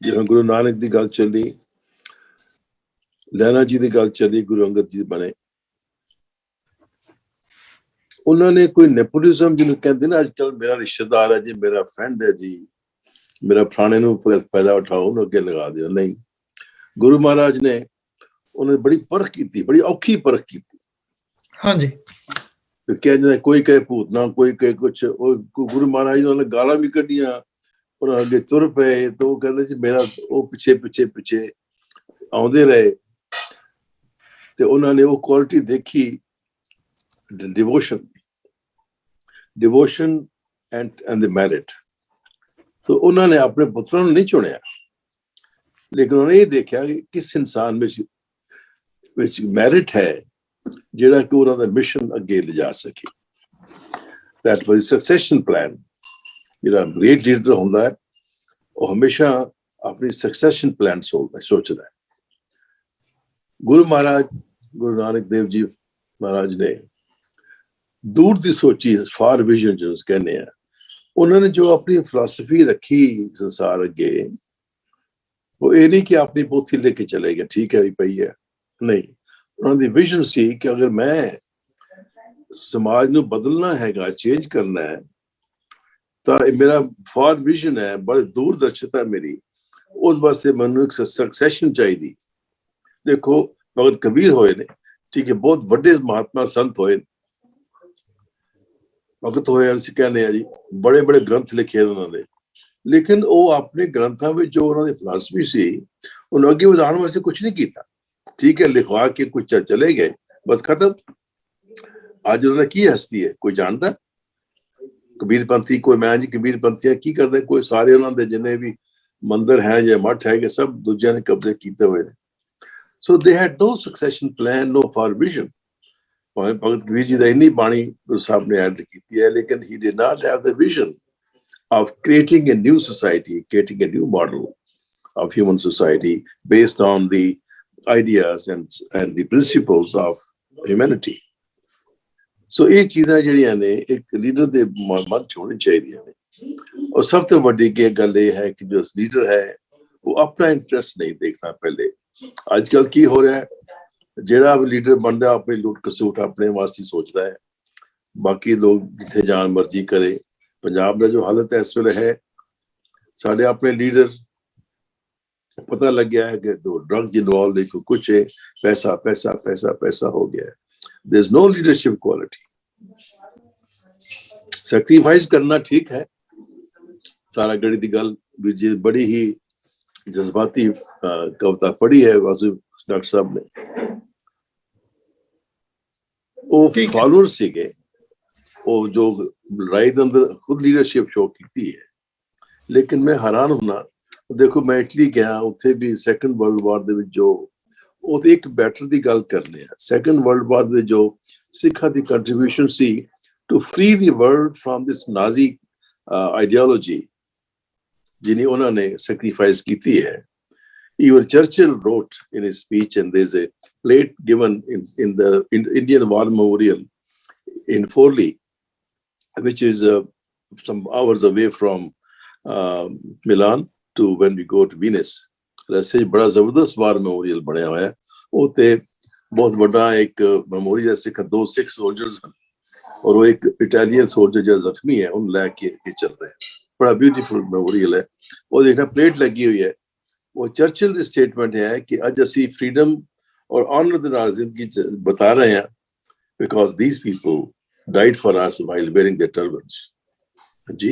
ਜਿਵੇਂ ਗੁਰੂ ਨਾਨਕ ਦੀ ਗੱਲ ਚੱਲੀ, ਲਹਿਣਾ ਜੀ ਦੀ ਗੱਲ ਚੱਲੀ, ਗੁਰੂ ਅੰਗਦ ਜੀ ਬਣੇ, ਉਹਨਾਂ ਨੇ ਕੋਈ ਨੈਪੋਟਿਜ਼ਮ ਜਿਹਨੂੰ ਕਹਿੰਦੇ ਨਾ ਅੱਜ ਕੱਲ੍ਹ, ਮੇਰਾ ਰਿਸ਼ਤੇਦਾਰ ਹੈ ਜੀ, ਮੇਰਾ ਫਰੈਂਡ ਹੈ ਜੀ, ਮੇਰਾ ਫਲਾਣੇ ਨੂੰ ਫਾਇਦਾ ਉਠਾਓ, ਉਹਨੂੰ ਅੱਗੇ ਲਗਾ ਦਿਓ, ਨਹੀਂ। ਗੁਰੂ ਮਹਾਰਾਜ ਨੇ ਉਹਨੇ ਬੜੀ ਪਰਖ ਕੀਤੀ, ਬੜੀ ਔਖੀ ਪਰਖ ਕੀਤੀ। ਹਾਂਜੀ, ਕਹਿੰਦੇ ਕੋਈ ਕਹੇ ਭੂਤਨਾ, ਕੋਈ ਕਹੇ ਕੁਛ। ਉਹ ਗੁਰੂ ਮਹਾਰਾਜ ਨੇ ਉਹਨਾਂ ਗਾਲਾਂ ਵੀ ਕੱਢੀਆਂ, ਉਹਨਾਂ ਅੱਗੇ ਤੁਰ ਪਏ ਤਾਂ ਉਹ ਕਹਿੰਦੇ ਜੀ ਮੇਰਾ, ਉਹ ਪਿੱਛੇ ਪਿੱਛੇ ਪਿੱਛੇ ਆਉਂਦੇ ਰਹੇ ਤੇ ਉਹਨਾਂ ਨੇ ਉਹ ਕੁਆਲਿਟੀ ਦੇਖੀ, ਡਿਵੋਸ਼ਨ ਐਂਡ ਦ ਮੈਰਿਟ। ਤਾਂ ਉਹਨਾਂ ਨੇ ਆਪਣੇ ਪੁੱਤਰਾਂ ਨੂੰ ਨਹੀਂ ਚੁਣਿਆ, ਲੇਕਿਨ ਉਹਨੇ ਇਹ ਦੇਖਿਆ ਕਿ ਕਿਸ ਇਨਸਾਨ ਵਿੱਚ ਮੈਰਿਟ ਹੈ ਜਿਹੜਾ ਕਿ ਉਹਨਾਂ ਦਾ ਮਿਸ਼ਨ ਅੱਗੇ ਲਿਜਾ ਸਕੇ। That was succession plan. ਜਿਹੜਾ ਗ੍ਰੇਟ ਲੀਡਰ ਹੁੰਦਾ ਹੈ ਉਹ ਹਮੇਸ਼ਾ ਆਪਣੀ ਸਕਸੈਸ਼ਨ ਪਲਾਨ ਸੋਚਦਾ ਹੈ। ਗੁਰੂ ਮਹਾਰਾਜ ਗੁਰੂ ਨਾਨਕ ਦੇਵ ਜੀ ਮਹਾਰਾਜ ਨੇ ਦੂਰ ਦੀ ਸੋਚੀ, ਫਾਰ ਵਿਜ਼ਨ ਜਿਹਨੂੰ ਕਹਿੰਦੇ ਆ। ਉਹਨਾਂ ਨੇ ਜੋ ਆਪਣੀ ਫਿਲਾਸਫੀ ਰੱਖੀ ਸੰਸਾਰ ਅੱਗੇ, ਉਹ ਇਹ ਨਹੀਂ ਕਿ ਆਪਣੀ ਪੋਥੀ ਲੈ ਕੇ ਚਲੇ ਗਏ, ਠੀਕ ਹੈ ਵੀ ਪਈ ਹੈ, ਨਹੀਂ। ਉਹਨਾਂ ਦੀ ਵਿਜ਼ਨ ਸੀ ਕਿ ਅਗਰ ਮੈਂ ਸਮਾਜ ਨੂੰ ਬਦਲਣਾ ਹੈਗਾ, ਚੇਂਜ ਕਰਨਾ ਹੈ, ਤਾਂ ਇਹ ਮੇਰਾ ਫਾਰ ਵਿਜ਼ਨ ਹੈ, ਬੜੀ ਦੂਰਦਰਸ਼ਤਾ ਮੇਰੀ। ਉਸ ਵਾਸਤੇ ਮੈਨੂੰ ਇੱਕ ਸਕਸੈਸ਼ਨ ਚਾਹੀਦੀ। ਦੇਖੋ ਭਗਤ ਕਬੀਰ ਹੋਏ ਨੇ, ਠੀਕ ਹੈ, ਬਹੁਤ ਵੱਡੇ ਮਹਾਤਮਾ ਸੰਤ ਹੋਏ, ਭਗਤ ਹੋਏ, ਅਸੀਂ ਕਹਿੰਦੇ ਆ ਜੀ, ਬੜੇ ਬੜੇ ਗ੍ਰੰਥ ਲਿਖੇ ਉਹਨਾਂ ਨੇ, ਲੇਕਿਨ ਉਹ ਆਪਣੇ ਗ੍ਰੰਥਾਂ ਵਿੱਚ ਜੋ ਉਹਨਾਂ ਦੀ ਫਿਲਾਸਫੀ ਸੀ ਉਹਨੂੰ ਅੱਗੇ ਵਧਾਉਣ ਵਾਸਤੇ ਕੁਝ ਨਹੀਂ ਕੀਤਾ। ਠੀਕ ਹੈ, ਲਿਖਵਾ ਕੇ ਕੁਝ ਚਲੇ ਗਏ, ਬਸ ਖਤਮ। ਅੱਜ ਉਹਨਾਂ ਦੀ ਕੀ ਹਸਤੀ ਹੈ, ਕੋਈ ਜਾਣਦਾ? ਕਬੀਰ ਪੰਥੀ, ਕੋਈ ਮੈਂ ਜੀ ਕਬੀਰ ਪੰਥੀਆਂ ਕੀ ਕਰਦੇ? ਕੋਈ ਸਾਰੇ ਉਹਨਾਂ ਦੇ ਜਿੰਨੇ ਵੀ ਮੰਦਿਰ ਹੈ ਜਾਂ ਮੱਠ ਹੈਗੇ ਸਭ ਦੂਜਿਆਂ ਨੇ ਕਬਜ਼ੇ ਕੀਤੇ ਹੋਏ ਨੇ। So they had no succession plan, no far vision. ਭਾਵੇਂ ਭਗਤ ਕਬੀਰ ਜੀ ਦਾ ਇੰਨੀ ਬਾਣੀ ਗੁਰੂ ਸਾਹਿਬ ਨੇ ਐਡ ਕੀਤੀ ਹੈ, ਲੇਕਿਨ he did not have the vision of creating a new society, creating a new model of human society based on the ideas and the principles of humanity. So ਇਹ ਚੀਜ਼ਾਂ ਜਿਹੜੀਆਂ ਨੇ ਇੱਕ ਲੀਡਰ ਦੇ ਮਨ ਚ ਹੋਣੀ ਚਾਹੀਦੀਆਂ ਨੇ। और सब तो बड़ी की गल ये है कि जो लीडर है वो अपना इंटरेस्ट नहीं देखना। पहले आजकल की हो रहा है, जेड़ा लीडर बनता अपनी लुट कसूट अपने वास्ते सोचता है, बाकी लोग जिथे जान मर्जी करे। पंजाब का जो हालत है इस वेले है, साढ़े अपने लीडर पता लग गया है कि दो ड्रग्स इन्वॉल्व है, कुछ है, पैसा पैसा पैसा पैसा हो गया है। There is no leadership quality. Sacrifice करना ठीक है, सारा गड़ी दी गल भी बड़ी ही जज्बाती कविता पढ़ी है वासु डॉक्टर साहब ने। वो फॉलोअर सीगे, वो जो लड़ाई के अंदर खुद लीडरशिप शो की है। लेकिन मैं हैरान होना, देखो मैं इटली गया, उत्थे भी सैकेंड वर्ल्ड वार दे विच जो ਉਹ ਇੱਕ ਬੈਟਰ ਦੀ ਗੱਲ ਕਰਨੇ ਆ। ਸੈਕੰਡ ਵਰਲਡ ਵਾਰ ਵਿੱਚ ਜੋ ਸਿੱਖਾਂ ਦੀ ਕੰਟਰੀਬਿਊਸ਼ਨ ਸੀ ਟੂ ਫਰੀ ਦੀ ਵਰਲਡ ਫਰਮ ਦਿਸ ਨਾਜ਼ੀ ਆਈਡੀਓਲੋਜੀ ਜਿਹਨੇ ਉਹਨਾਂ ਨੇ ਸੈਕਰੀਫਾਈਸ ਕੀਤੀ ਹੈ। Even Churchill wrote in his speech, and there's a plate given in the Indian War Memorial in Forli, which is some hours away from Milan to when we go to Venice. रस्ते बड़ा जबरदस्त war memorial बनया हुआ है। वो ते बहुत बड़ा एक मेमोरियल सिख, 2 सिख सोल्जर्स हैं और वो एक इटालियन सोल्जर जो जख्मी है उन लेके चल रहे हैं। बड़ा ब्यूटीफुल मेमोरियल है। वो देखना प्लेट लगी हुई है, वो चर्चिल की स्टेटमेंट है कि अज असी फ्रीडम और ऑनर दे नाल जिंदगी बता रहे हैं because these people died for us while wearing their turbans. जी,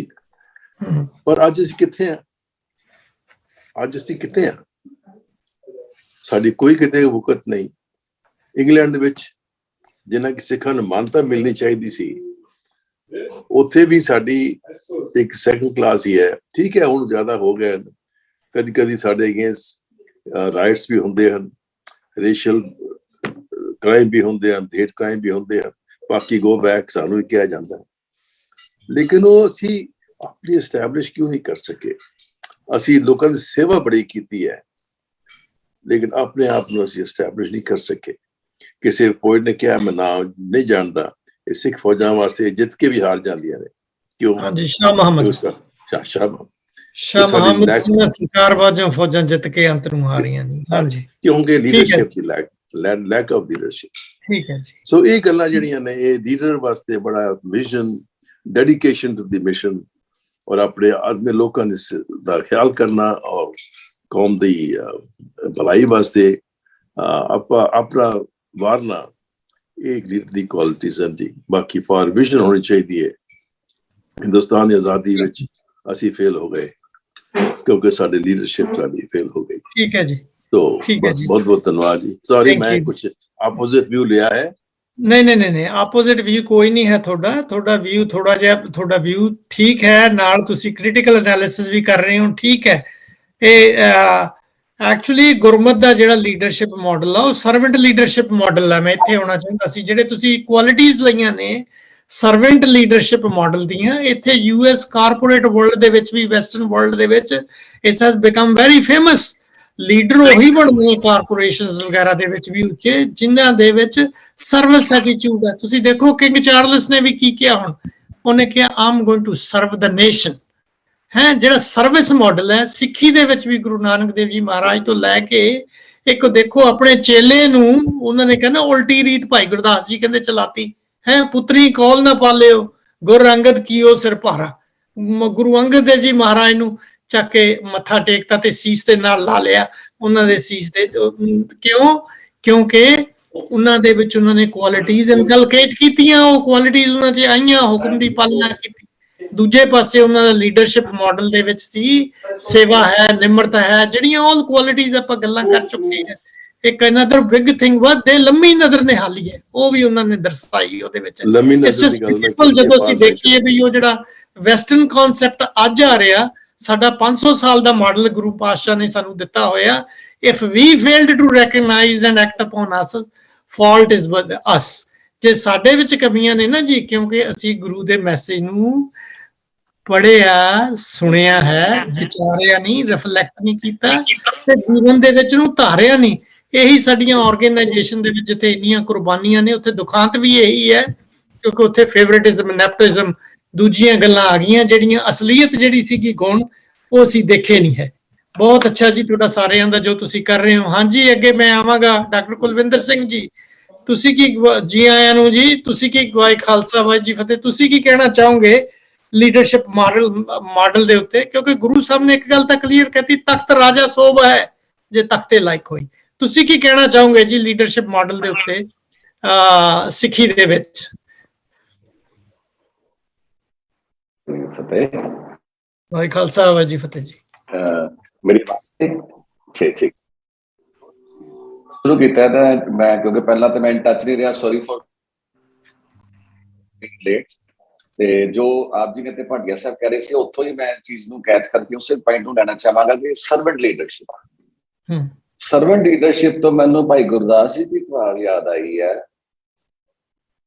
पर अज असी किथे हैं? अज असी किथे हैं? साडी कोई किते वकत नहीं। इंग्लैंड विच जिन्हां कि सिखां नूं मानता मिलनी चाहिए सी, उत्थे भी साडी एक सैकंड क्लास ही है। ठीक है, हुण ज्यादा हो गए, कदी कदी साडे अगेंस्ट राइट्स भी हुंदे हन, रेशियल क्राइम भी हुंदे हन, हेट क्राइम भी हुंदे हन, बाकी गो बैक सानू भी कहा जाता है। लेकिन वो असी अपनी एस्टैबलिश क्यों नहीं कर सके? असी लोगों की सेवा बड़ी की है, लेकिन अपने आप को असी एस्टैबलिश नहीं कर सके। किसी पोइट ने कहा, मैं नाम नहीं जानता, सिख फौजा वास्ते जित के भी हार जांदियां ने। क्यों? हाँ जी, शाह मोहम्मद शाह मोहम्मद ਦੀਆਂ ਸਰਕਾਰ ਵਾਜੋਂ ਫੌਜਾਂ ਜਿੱਤ ਕੇ ਅੰਤ ਨੂੰ ਹਾਰੀਆਂ ਨਹੀਂ। हाँ जी, क्योंकि leadership the lack of leadership. ठीक है जी। सो ये गल्लां ਜਿਹੜੀਆਂ ਨੇ ਇਹ लीडर वास्ते बड़ा vision, dedication to the mission और अपने आदमी लोगों का ख्याल करना और कौम की भलाई वास्ते अपना वारना एक लीडर की क्वालिटीज हैं जी। बाकी फॉर विजन होनी चाहिए। हिंदुस्तान की आज़ादी विच असी फेल हो गए क्योंकि साडी लीडरशिप साडी फेल हो गई। ठीक है जी। तो बहुत बहुत धन्यवाद जी। सॉरी मैं कुछ अपोजिट व्यू लिया है। नहीं ਆਪੋਜ਼ਿਟ व्यू कोई नहीं है। ਤੁਹਾਡਾ व्यू थोड़ा ਜਿਹਾ ਤੁਹਾਡਾ व्यू ठीक है, ਨਾਲ ਤੁਸੀਂ ਕ੍ਰਿਟੀਕਲ ਐਨਾਲਿਸਿਸ ਵੀ ਕਰ ਰਹੇ ਹੋ, ਠੀਕ ਹੈ। ਇਹ ਐਕਚੁਅਲੀ ਗੁਰਮਤ ਦਾ ਜਿਹੜਾ ਲੀਡਰਸ਼ਿਪ ਮਾਡਲ ਆ ਉਹ ਸਰਵੈਂਟ ਲੀਡਰਸ਼ਿਪ ਮਾਡਲ ਆ। ਮੈਂ ਇੱਥੇ ਆਉਣਾ ਚਾਹੁੰਦਾ ਸੀ, ਜਿਹੜੇ ਤੁਸੀਂ ਕੁਆਲਿਟੀਜ਼ ਲਈਆਂ ਨੇ ਸਰਵੈਂਟ ਲੀਡਰਸ਼ਿਪ ਮਾਡਲ ਦੀਆਂ, ਇੱਥੇ ਯੂਐਸ ਕਾਰਪੋਰੇਟ ਵਰਲਡ ਦੇ ਵਿੱਚ ਵੀ, ਵੈਸਟਰਨ ਵਰਲਡ ਦੇ ਵਿੱਚ it has become very famous. Leader ਉਹੀ ਬਣਦੇ ਨੇ ਕਾਰਪੋਰੇਸ਼ਨਸ ਵਗੈਰਾ ਦੇ ਵਿੱਚ ਵੀ ਉੱਚੇ, ਜਿਨ੍ਹਾਂ ਦੇ ਵਿੱਚ ਸਰਵਿਸ ਐਟੀਟਿਊਡ ਹੈ। ਤੁਸੀਂ ਦੇਖੋ ਕਿੰਗ ਚਾਰਲਸ ਨੇ ਵੀ ਕੀ ਕਿਹਾ, ਹੁਣ ਉਹਨੇ ਕਿਹਾ I'm going to serve the nation ਹੈ। ਜਿਹੜਾ ਸਰਵਿਸ ਮਾਡਲ ਹੈ ਸਿੱਖੀ ਦੇ ਵਿੱਚ ਵੀ ਗੁਰੂ ਨਾਨਕ ਦੇਵ ਜੀ ਮਹਾਰਾਜ ਤੋਂ ਲੈ ਕੇ ਇੱਕ ਦੇਖੋ ਆਪਣੇ ਚੇਲੇ ਨੂੰ ਉਹਨਾਂ ਨੇ ਕਹਿੰਦਾ ਉਲਟੀ ਰੀਤ ਭਾਈ ਗੁਰਦਾਸ ਜੀ ਕਹਿੰਦੇ ਚਲਾਤੀ ਹੈ। ਪੁੱਤਰੀ ਕੌਲ ਨਾ ਪਾਲਿਓ ਗੁਰ ਅੰਗਦ ਕੀਓ ਸਿਰ ਭਾਰਾ। ਗੁਰੂ ਅੰਗਦ ਦੇਵ ਜੀ ਮਹਾਰਾਜ ਨੂੰ ਚੱਕ ਕੇ ਮੱਥਾ ਟੇਕਤਾ ਤੇ ਸੀਸ ਦੇ ਨਾਲ ਲਾ ਲਿਆ ਉਹਨਾਂ ਦੇ ਸੀਸ ਦੇ। ਕਿਉਂ? ਕਿਉਂਕਿ ਉਹਨਾਂ ਦੇ ਵਿੱਚ ਉਹਨਾਂ ਨੇ ਕੁਆਲਿਟੀਜ਼ ਇਨਕਲਕੇਟ ਕੀਤੀਆਂ, ਉਹ ਕੁਆਲਿਟੀਜ਼ ਉਹਨਾਂ 'ਚ ਆਈਆਂ, ਹੁਕਮ ਦੀ ਪਾਲਣਾ ਕੀਤੀ। ਦੂਜੇ ਪਾਸੇ ਉਹਨਾਂ ਦਾ ਲੀਡਰਸ਼ਿਪ ਮਾਡਲ ਦੇ ਵਿੱਚ ਸੀ ਸੇਵਾ ਹੈ, ਨਿਮਰਤਾ ਹੈ, ਜਿਹੜੀਆਂ ਆਲ ਕੁਆਲਿਟੀਜ਼ ਆਪਾਂ ਗੱਲਾਂ ਕਰ ਚੁੱਕੇ ਹਾਂ। ਇੱਕ ਅਨਦਰ ਬਿਗ ਥਿੰਗ ਵਾ ਦੇ ਲੰਮੀ ਨਜ਼ਰ ਨਿਹਾਲੀ ਹੈ, ਉਹ ਵੀ ਉਹਨਾਂ ਨੇ ਦਰਸਾਈ ਉਹਦੇ ਵਿੱਚ। ਜਦੋਂ ਅਸੀਂ ਦੇਖੀਏ ਵੀ ਉਹ ਜਿਹੜਾ ਵੈਸਟਰਨ ਕਨਸੈਪਟ ਅੱਜ ਆ ਰਿਹਾ, ਸਾਡਾ 500 ਸਾਲ ਦਾ ਮਾਡਲ ਗੁਰੂ ਪਾਤਸ਼ਾਹ ਨੇ ਸਾਨੂੰ ਦਿੱਤਾ ਹੋਇਆ। If we failed to recognise and act upon us, fault is with us. ਜੇ ਸਾਡੇ ਵਿੱਚ ਕਮੀਆਂ ਨੇ ਨਾ ਜੀ, ਕਿਉਂਕਿ ਅਸੀਂ ਗੁਰੂ ਦੇ ਮੈਸੇਜ ਨੂੰ ਪੜ੍ਹਿਆ, ਸੁਣਿਆ ਹੈ, ਵਿਚਾਰਿਆ ਨਹੀਂ, ਰਿਫਲੈਕਟ ਨਹੀਂ ਕੀਤਾ ਤੇ ਜੀਵਨ ਦੇ ਵਿੱਚ ਨੂੰ ਧਾਰਿਆ ਨਹੀਂ। ਇਹੀ ਸਾਡੀਆਂ ਆਰਗੇਨਾਈਜੇਸ਼ਨ ਦੇ ਵਿੱਚ ਜਿੱਥੇ ਇੰਨੀਆਂ ਕੁਰਬਾਨੀਆਂ ਨੇ, ਉੱਥੇ ਦੁਖਾਂਤ ਵੀ ਇਹੀ ਹੈ, ਕਿਉਂਕਿ ਉੱਥੇ ਫੇਵਰੇਟਿਜ਼ਮ, ਨੈਪੋਟਿਜ਼ਮ ਦੂਜੀਆਂ ਗੱਲਾਂ ਆ ਗਈਆਂ, ਜਿਹੜੀਆਂ ਅਸਲੀਅਤ ਜਿਹੜੀ ਸੀਗੀ ਗੁਣ ਉਹ ਅਸੀਂ ਦੇਖੇ ਨਹੀਂ ਹੈ। ਬਹੁਤ ਅੱਛਾ ਜੀ ਤੁਹਾਡਾ ਸਾਰਿਆਂ ਦਾ ਜੋ ਤੁਸੀਂ ਕਰ ਰਹੇ ਹੋ। ਹਾਂਜੀ ਅੱਗੇ ਮੈਂ ਆਵਾਂਗਾ ਡਾਕਟਰ ਕੁਲਵਿੰਦਰ ਸਿੰਘ ਜੀ, ਤੁਸੀਂ ਕੀ ਜੀ ਆਇਆਂ ਨੂੰ ਜੀ, ਤੁਸੀਂ ਕੀ ਵਾਹਿ ਖਾਲਸਾ ਵਾਹਿ ਜੀ ਫਤਿਹ, ਤੁਸੀਂ ਕੀ ਕਹਿਣਾ ਚਾਹੋਗੇ ਲੀਡਰਸ਼ਿਪ ਮਾਡਲ ਦੇ ਉੱਤੇ? ਕਿਉਂਕਿ ਗੁਰੂ ਸਾਹਿਬ ਨੇ ਇੱਕ ਗੱਲ ਤਾਂ ਕਲੀਅਰ ਕਹਿਤੀ, ਤਖਤ ਰਾਜਾ ਸੋਭ ਹੈ ਜੇ ਤਖਤੇ ਲਾਇਕ ਹੋਈ। ਤੁਸੀਂ ਕੀ ਕਹਿਣਾ ਚਾਹੋਗੇ ਜੀ ਲੀਡਰਸ਼ਿਪ ਮਾਡਲ ਦੇ ਉੱਤੇ ਸਿੱਖੀ ਦੇ ਵਿੱਚ? ਫਤਿਹ, ਵਾਹਿ ਖਾਲਸਾ ਵਾਹਿ ਜੀ ਫਤਿਹ ਜੀ। ਮੇਰੀ ਬਾਤ ਠੀਕ ਸ਼ੁਰੂ ਕੀਤਾ ਤਾਂ ਮੈਂ, ਕਿਉਂਕਿ ਪਹਿਲਾਂ ਤਾਂ ਮੈਂ ਇਨ ਟੱਚ ਨਹੀਂ ਰਿਹਾ, ਸੌਰੀ ਫॉर ਲੇਟ। ਤੇ ਜੋ ਆਪ ਜੀ ਨੇ ਤੇ ਭਾਟੀਆ ਸਾਹਿਬ ਕਹਿ ਰਹੇ ਸੀ, ਉੱਥੋਂ ਹੀ ਮੈਂ ਚੀਜ਼ ਨੂੰ ਕੈਚ ਕਰਕੇ ਉਸੇ ਪੁਆਇੰਟ ਨੂੰ ਲੈਣਾ ਚਾਹਾਂਗਾ ਕਿ ਸਰਵੈਂਟ ਲੀਡਰਸ਼ਿਪ। ਸਰਵੈਂਟ ਲੀਡਰਸ਼ਿਪ ਤੋਂ ਮੈਨੂੰ ਭਾਈ ਗੁਰਦਾਸ ਜੀ ਦੀ ਕਹਾਣੀ ਯਾਦ ਆਈ ਹੈ।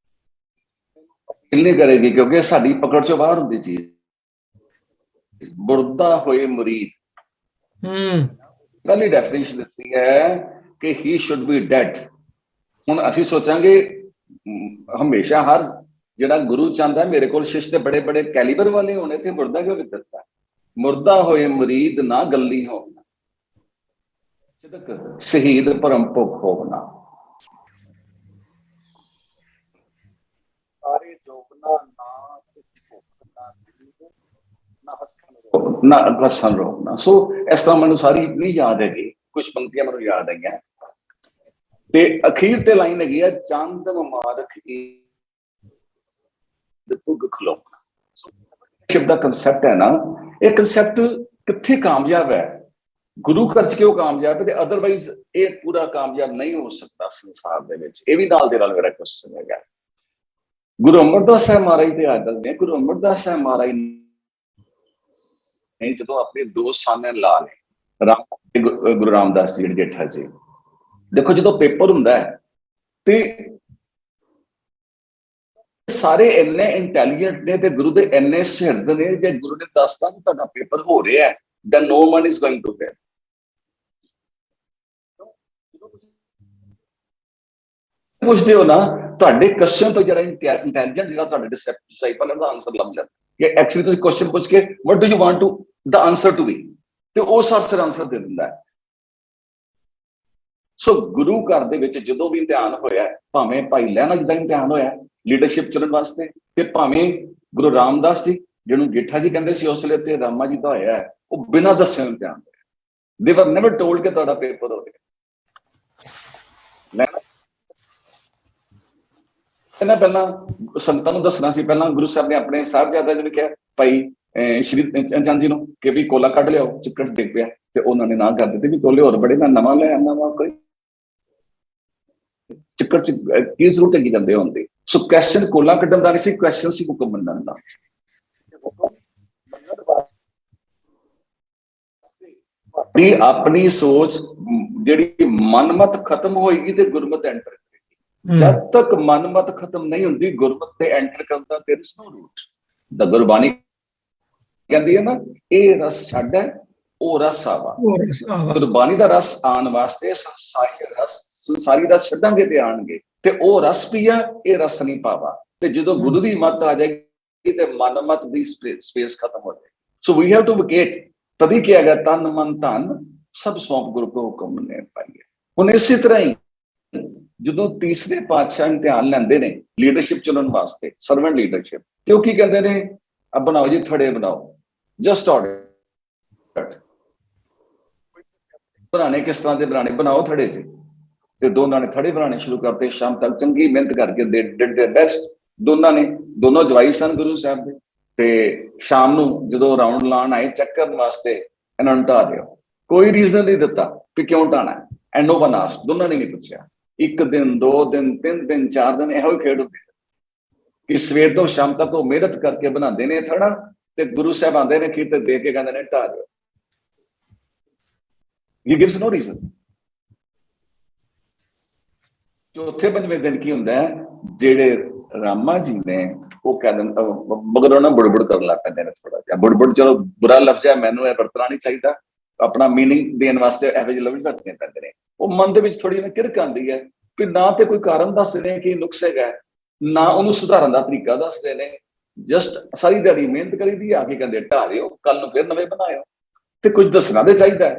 ਨਹੀਂ ਕਰੇਗੀ ਕਿਉਂਕਿ ਸਾਡੀ ਪਕੜ ਚੋਂ ਬਾਹਰ ਹੁੰਦੀ ਚੀਜ਼। ਮੁਰਦਾ ਹੋਏ ਮੁਰੀਦ, ਪਹਿਲੀ ਡੈਫੀਨੇਸ਼ਨ ਦਿੱਤੀ ਹੈ ਕਿ ਹੀ ਸ਼ੁੱਡ ਬੀ ਡੈਡ। ਹੁਣ ਅਸੀਂ ਸੋਚਾਂਗੇ ਹਮੇਸ਼ਾ ਹਰ ਜਿਹੜਾ ਗੁਰੂ ਚਾਹੁੰਦਾ ਮੇਰੇ ਕੋਲ ਸ਼ਿਸ਼ ਦੇ ਬੜੇ ਬੜੇ ਕੈਲੀਬਰ ਵਾਲੇ ਹੋਣੇ, ਤੇ ਮੁਰਦਾ ਕਿਉਂ ਦਿੱਤਾ? ਮੁਰਦਾ ਹੋਏ ਮੁਰੀਦ ਨਾ ਗੱਲੀ ਹੋਣਾ, ਸਿਦਕ ਸ਼ਹੀਦ ਪਰਮ ਭੁੱਖ ਹੋਣਾ। ਸਾਰੇ ਜੋਗਨਾ ਨਾ ਹੱਸਣ ਰੋਕਣਾ। ਸੋ ਇਸ ਤਰ੍ਹਾਂ ਮੈਨੂੰ ਸਾਰੀ ਨਹੀਂ ਯਾਦ ਹੈਗੀ, ਕੁਝ ਪੰਕਤੀਆਂ ਮੈਨੂੰ ਯਾਦ ਆਈਆਂ। ਤੇ ਅਖੀਰ ਤੇ ਲਾਈਨ ਹੈਗੀ ਆ, ਚੰਦ ਮੁਬਾਰਕ ਪੁੱਗ ਖਲੋਣਾ। ਸ਼ਬਦ ਦਾ ਕਨਸੈਪਟ ਹੈ ਨਾ, ਇਹ ਕਨਸੈਪਟ ਕਿੱਥੇ ਕਾਮਯਾਬ ਹੈ? ਗੁਰੂ ਘਰ ਚ ਕਿਉਂ ਕਾਮਯਾਬ ਹੈ, ਤੇ ਅਦਰਵਾਈਜ਼ ਇਹ ਪੂਰਾ ਕਾਮਯਾਬ ਨਹੀਂ ਹੋ ਸਕਦਾ ਸੰਸਾਰ ਦੇ ਵਿੱਚ। ਇਹ ਵੀ ਨਾਲ ਦੇ ਨਾਲ ਮੇਰਾ ਕੁਐਸਚਨ ਹੈਗਾ। ਗੁਰੂ ਅਮਰਦਾਸ ਸਾਹਿਬ ਮਹਾਰਾਜ ਦੇ ਆਦਲ ਨੇ, ਗੁਰੂ ਅਮਰਦਾਸ ਸਾਹਿਬ ਮਹਾਰਾਜ ਨੇ ਜਦੋਂ ਆਪਣੇ ਦੋ ਸਾਨੇ ਲਾ ਲਏ, ਗੁਰੂ ਰਾਮਦਾਸ ਜੀ ਜੇਠਾ ਜੀ, ਦੇਖੋ ਜਦੋਂ ਪੇਪਰ ਹੁੰਦਾ ਹੈ ਤੇ ਸਾਰੇ ਇੰਨੇ ਇੰਟੈਲੀਜੈਂਟ ਨੇ ਤੇ ਗੁਰੂ ਦੇ ਇੰਨੇ ਸ਼ਹਿਰਦ ਨੇ, ਜੇ ਗੁਰੂ ਨੇ ਦੱਸਤਾ ਕਿ ਤੁਹਾਡਾ ਪੇਪਰ ਹੋ ਰਿਹਾ ਹੈ, then no one is going to fail। ਪੁੱਛਦੇ ਹੋ ਨਾ, ਤੁਹਾਡੇ ਕੁਐਸਚਨ ਤੋਂ ਜਿਹੜਾ ਇੰਟੈਲੀਜੈਂਟ ਜਿਹੜਾ ਤੁਹਾਡੇ ਡਿਸਾਈਪਲ ਦਾ ਆਨਸਰ ਲੱਭ ਜਾਂਦਾ। ਕਿ ਐਕਚੁਅਲੀ ਤੁਸੀਂ ਕੁਐਸਚਨ ਪੁੱਛ ਕੇ what do you want to the answer to be, ਤੇ ਉਹ ਸਭ ਆਨਸਰ ਦੇ ਦਿੰਦਾ ਹੈ। ਸੋ ਗੁਰੂ ਘਰ ਦੇ ਵਿੱਚ ਜਦੋਂ ਵੀ ਇਮਤਿਹਾਨ ਹੋਇਆ, ਭਾਵੇਂ ਭਾਈ ਲਹਿਣਾ ਜੀ ਦਾ ਇਮਤਿਹਾਨ ਹੋਇਆ ਲੀਡਰਸ਼ਿਪ ਚੁਣਨ ਵਾਸਤੇ, ਤੇ ਭਾਵੇਂ ਗੁਰੂ ਰਾਮਦਾਸ ਜੀ ਜਿਹਨੂੰ ਜੇਠਾ ਜੀ ਕਹਿੰਦੇ ਸੀ ਉਸ ਵੇਲੇ, ਤੇ ਰਾਮਾ ਜੀ ਦਾ ਹੋਇਆ, ਉਹ ਬਿਨਾਂ ਦੱਸੇ ਇਮਤਿਹਾਨ ਹੋਇਆ। ਦੇ ਵਰ ਨੈਵਰ ਟੋਲਡ ਕਿ ਤੁਹਾਡਾ ਪੇਪਰ ਹੋ ਗਿਆ। ਪਹਿਲਾਂ ਸੰਤਾਂ ਨੂੰ ਦੱਸਣਾ ਸੀ। ਪਹਿਲਾਂ ਗੁਰੂ ਸਾਹਿਬ ਨੇ ਆਪਣੇ ਸਾਹਿਬਜ਼ਾਦਿਆਂ ਨੂੰ ਕਿਹਾ, ਭਾਈ ਸ਼੍ਰੀ ਚੰਦ ਜੀ ਨੂੰ, ਕਿ ਵੀ ਕੋਲਾ ਕੱਢ ਲਿਆਓ, ਚਿੱਕੜ ਡਿੱਗ ਪਿਆ, ਤੇ ਉਹਨਾਂ ਨੇ ਨਾ ਕਰ ਦਿੱਤੀ ਵੀ ਕੋਲੇ ਹੋਰ ਬੜੇ, ਮੈਂ ਨਵਾਂ ਲੈ ਆਉਂਦਾ ਵਾ, ਕੋਈ ਚਿੱਕੜ ਚ ਕੀ ਜ਼ਰੂਰਤ ਹੈਗੀ ਜਾਂਦੇ ਹੁੰਦੇ। ਸੋ ਕੁਐਸਚਨ ਕੋਲਾ ਕੱਢਣ ਦਾ ਨਹੀਂ ਸੀ, ਕੁਐਸਚਨ ਸੀ ਹੁਕਮ ਮੰਨਣ ਦਾ। ਆਪਣੀ ਸੋਚ ਜਿਹੜੀ ਮਨਮਤ ਖਤਮ ਹੋਏਗੀ ਤੇ ਗੁਰਮਤ ਐਂਟਰ ਕਰੇਗੀ। ਜਦ ਤੱਕ ਮਨਮਤ ਖਤਮ ਨਹੀਂ ਹੁੰਦੀ, ਗੁਰਮਤ ਤੇ ਐਂਟਰ ਕਰਨ ਦਾ there is no route। ਦਾ ਗੁਰਬਾਣੀ ਕਹਿੰਦੀ ਹੈ ਨਾ, ਇਹ ਰਸ ਸਾਡਾ, ਉਹ ਰਸ ਆਵਾ। ਗੁਰਬਾਣੀ ਦਾ ਰਸ ਆਉਣ ਵਾਸਤੇ ਸੰਸਾਰੀ ਰਸ ਛੱਡਾਂਗੇ ਤੇ ਆਣਗੇ, ਤੇ ਉਹ ਰਸ ਪੀਆ, ਇਹ ਰਸ ਨਹੀਂ ਪਾਵਾ। ਤੇ ਜਦੋਂ ਗੁਰੂ ਦੀ ਮੱਤ ਆ ਜਾਏਗੀ ਤੇ ਮਨਮਤ ਦੀ ਸਪੇਸ ਖਤਮ ਹੋ ਜਾਏਗੀ। ਸੋ ਵੀ ਹੈਵ ਟੂ ਵਿਕੇਟ। ਤਦੀ ਕਿਹਾ ਗਿਆ, ਤਨ ਮਨ ਧਨ ਸਭ ਸੌਂਪ ਗੁਰੂ ਕੋ ਹੁਕਮ ਨੇ ਪਾਈਏ। ਹੁਣ ਇਸੇ ਤਰ੍ਹਾਂ ਹੀ ਜਦੋਂ ਤੀਸਰੇ ਪਾਤਸ਼ਾਹ ਇਮਤਿਹਾਨ ਲੈਂਦੇ ਨੇ ਲੀਡਰਸ਼ਿਪ ਚੁਣਨ ਵਾਸਤੇ, ਸਰਵੈਂਟ ਲੀਡਰਸ਼ਿਪ, ਤੇ ਉਹ ਕੀ ਕਹਿੰਦੇ ਨੇ, ਅਬ ਬਣਾਓ ਜੀ ਥੜੇ ਬਣਾਓ, ਜਸਟ ਆਰਡਰ। ਬਣਾਣੇ ਕਿਸ ਤਰ੍ਹਾਂ ਦੇ ਬਣਾਣੇ? ਬਣਾਓ ਥੜੇ ਚ। ਤੇ ਦੋਨਾਂ ਨੇ ਥੜੇ ਬਣਾਣੇ ਸ਼ੁਰੂ ਕਰਤੇ। ਸ਼ਾਮ ਤੱਕ ਚੰਗੀ ਮਿਹਨਤ ਕਰਕੇ ਦੇ ਡਿਡ देयर ਬੈਸਟ। ਦੋਨੋਂ ਜਵਾਈ ਸਨ ਗੁਰੂ ਸਾਹਿਬ ਦੇ। ਤੇ ਸ਼ਾਮ ਨੂੰ ਜਦੋਂ ਰਾਉਂਡ ਲਾਉਣ ਆਏ ਚੈੱਕ ਕਰਨ ਵਾਸਤੇ, ਇਹਨਾਂ ਨੂੰ ਢਾ ਦਿਓ। ਕੋਈ ਰੀਜ਼ਨ ਨਹੀਂ ਦਿੱਤਾ ਕਿ ਕਿਉਂ ਢਾਣਾ, ਐਂਡ ਨੋ ਵਨ ਆਸਕਡ। ਦੋਨਾਂ ਨੇ ਨਹੀਂ ਪੁੱਛਿਆ। 1 ਦਿਨ 2 ਦਿਨ 3 ਦਿਨ 4 ਦਿਨ ਇਹੋ ਖੇਡ ਹੁੰਦੀ ਕਿ ਸਵੇਰ ਤੋਂ ਸ਼ਾਮ ਤੱਕ ਉਹ ਮਿਹਨਤ ਕਰਕੇ ਬਣਾਉਂਦੇ ਨੇ ਥੜਾ, ਤੇ ਗੁਰੂ ਸਾਹਿਬ ਆਉਂਦੇ ਨੇ ਖੀਰ ਤੇ ਦੇ ਕੇ ਕਹਿੰਦੇ ਨੇ ਢਾ ਦਿਓ। ਹੀ ਗਿਵਸ ਨੋ ਰੀਜ਼ਨ। ਚੌਥੇ ਪੰਜਵੇਂ ਦਿਨ ਕੀ ਹੁੰਦਾ ਹੈ, ਜਿਹੜੇ ਰਾਮਾ ਜੀ ਨੇ ਉਹ ਕਹਿੰਦੇ ਮਗਰ ਉਹਨਾਂ ਬੁੜਬੁੜ ਕਰਨ ਲੱਗ ਪੈਂਦੇ ਨੇ ਥੋੜਾ ਜਿਹਾ। ਬੁੜਬੁੜ ਚਲੋ ਬੁਰਾ ਲਫ਼ਜ਼ ਹੈ, ਮੈਨੂੰ ਇਹ ਵਰਤਣਾ ਨਹੀਂ ਚਾਹੀਦਾ, ਆਪਣਾ ਮੀਨਿੰਗ ਦੇਣ ਵਾਸਤੇ ਇਹੋ ਜਿਹੇ ਲਫ਼ਜ਼ ਵਰਤਣੇ ਪੈਂਦੇ ਨੇ। ਉਹ ਮਨ ਦੇ ਵਿੱਚ ਥੋੜੀ ਜਿਹੀ ਕਿਰਕ ਆਉਂਦੀ ਹੈ ਕਿ ਨਾ ਤੇ ਕੋਈ ਕਾਰਨ ਦੱਸਦੇ ਨੇ ਕਿ ਨੁਕਸ ਹੈਗਾ, ਨਾ ਉਹਨੂੰ ਸੁਧਾਰਨ ਦਾ ਤਰੀਕਾ ਦੱਸਦੇ ਨੇ, ਜਸਟ ਸਾਰੀ ਦਿਹਾੜੀ ਮਿਹਨਤ ਕਰੀਦੀ, ਆ ਕੇ ਕਹਿੰਦੇ ਢਾਹ ਦਿਓ, ਕੱਲ ਨੂੰ ਫਿਰ ਨਵੇਂ ਬਣਾਇਓ। ਤੇ ਕੁਝ ਦੱਸਣਾ ਤੇ ਚਾਹੀਦਾ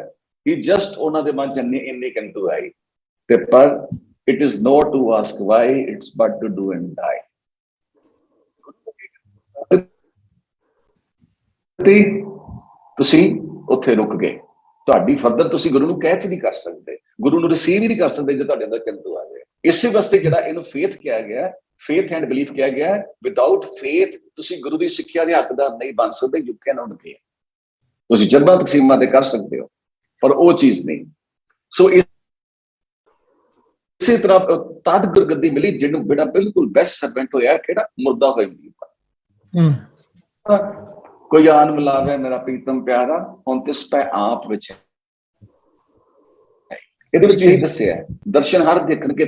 ਕਿ ਜਸਟ ਉਹਨਾਂ ਦੇ ਮਨ ਚ ਇੰਨੀ ਕਿੰਤੂ ਆਈ। ਤੇ ਪਰ it is not to ask why, it's but to do and die. ਤੁਸੀਂ ਉੱਥੇ ਰੁਕ ਗਏ, ਤੁਹਾਡੀ ਫਰਦਰ ਤੁਸੀਂ ਗੁਰੂ ਨੂੰ ਕੈਚ ਨਹੀਂ ਕਰ ਸਕਦੇ, ਗੁਰੂ ਨੂੰ ਰਿਸੀਵ ਹੀ ਨਹੀਂ ਕਰ ਸਕਦੇ ਜੇ ਤੁਹਾਡੇ ਅੰਦਰ ਕਿੰਤੂ ਆ ਜਾਏ। ਇਸੇ ਵਾਸਤੇ ਜਿਹੜਾ ਇਹਨੂੰ ਫੇਥ ਕਿਹਾ ਗਿਆ, ਫੇਥ ਐਂਡ ਬਿਲੀਫ ਕਿਹਾ ਗਿਆ। ਵਿਦਆਊਟ ਫੇਥ ਤੁਸੀਂ ਗੁਰੂ ਦੀ ਸਿੱਖਿਆ ਦੇ ਹੱਕਦਾਰ ਨਹੀਂ ਬਣ ਸਕਦੇ। You can not be. ਤੁਸੀਂ ਜਜ਼ਬਾ ਤਕਸੀਮਾਂ ਤੇ ਕਰ ਸਕਦੇ ਹੋ ਪਰ ਉਹ ਚੀਜ਼ ਨਹੀਂ। ਸੋ ਇਸੇ ਤਰ੍ਹਾਂ ਤਦ ਗੁਰਗੱਦੀ ਮਿਲੀ ਜਿਹਨੂੰ ਬੇੜਾ ਬਿਲਕੁਲ ਬੈਸਟ ਸਰਵੈਂਟ ਹੋਇਆ, ਕਿਹੜਾ ਮੁਰਦਾ ਹੋਇਆ ਕੋਈ ਆਨ ਮਿਲਾਵੇ ਮੇਰਾ ਪ੍ਰੀਤਮ ਪਿਆਰਾ, ਹੁਣ ਤਿਸ ਪੈ ਆਪ ਵਿੱਚ। ਇਹਦੇ ਵਿੱਚ ਇਹੀ ਦੱਸਿਆ, ਦਰਸ਼ਨ ਹਰ ਦੇਖਣ ਕੇ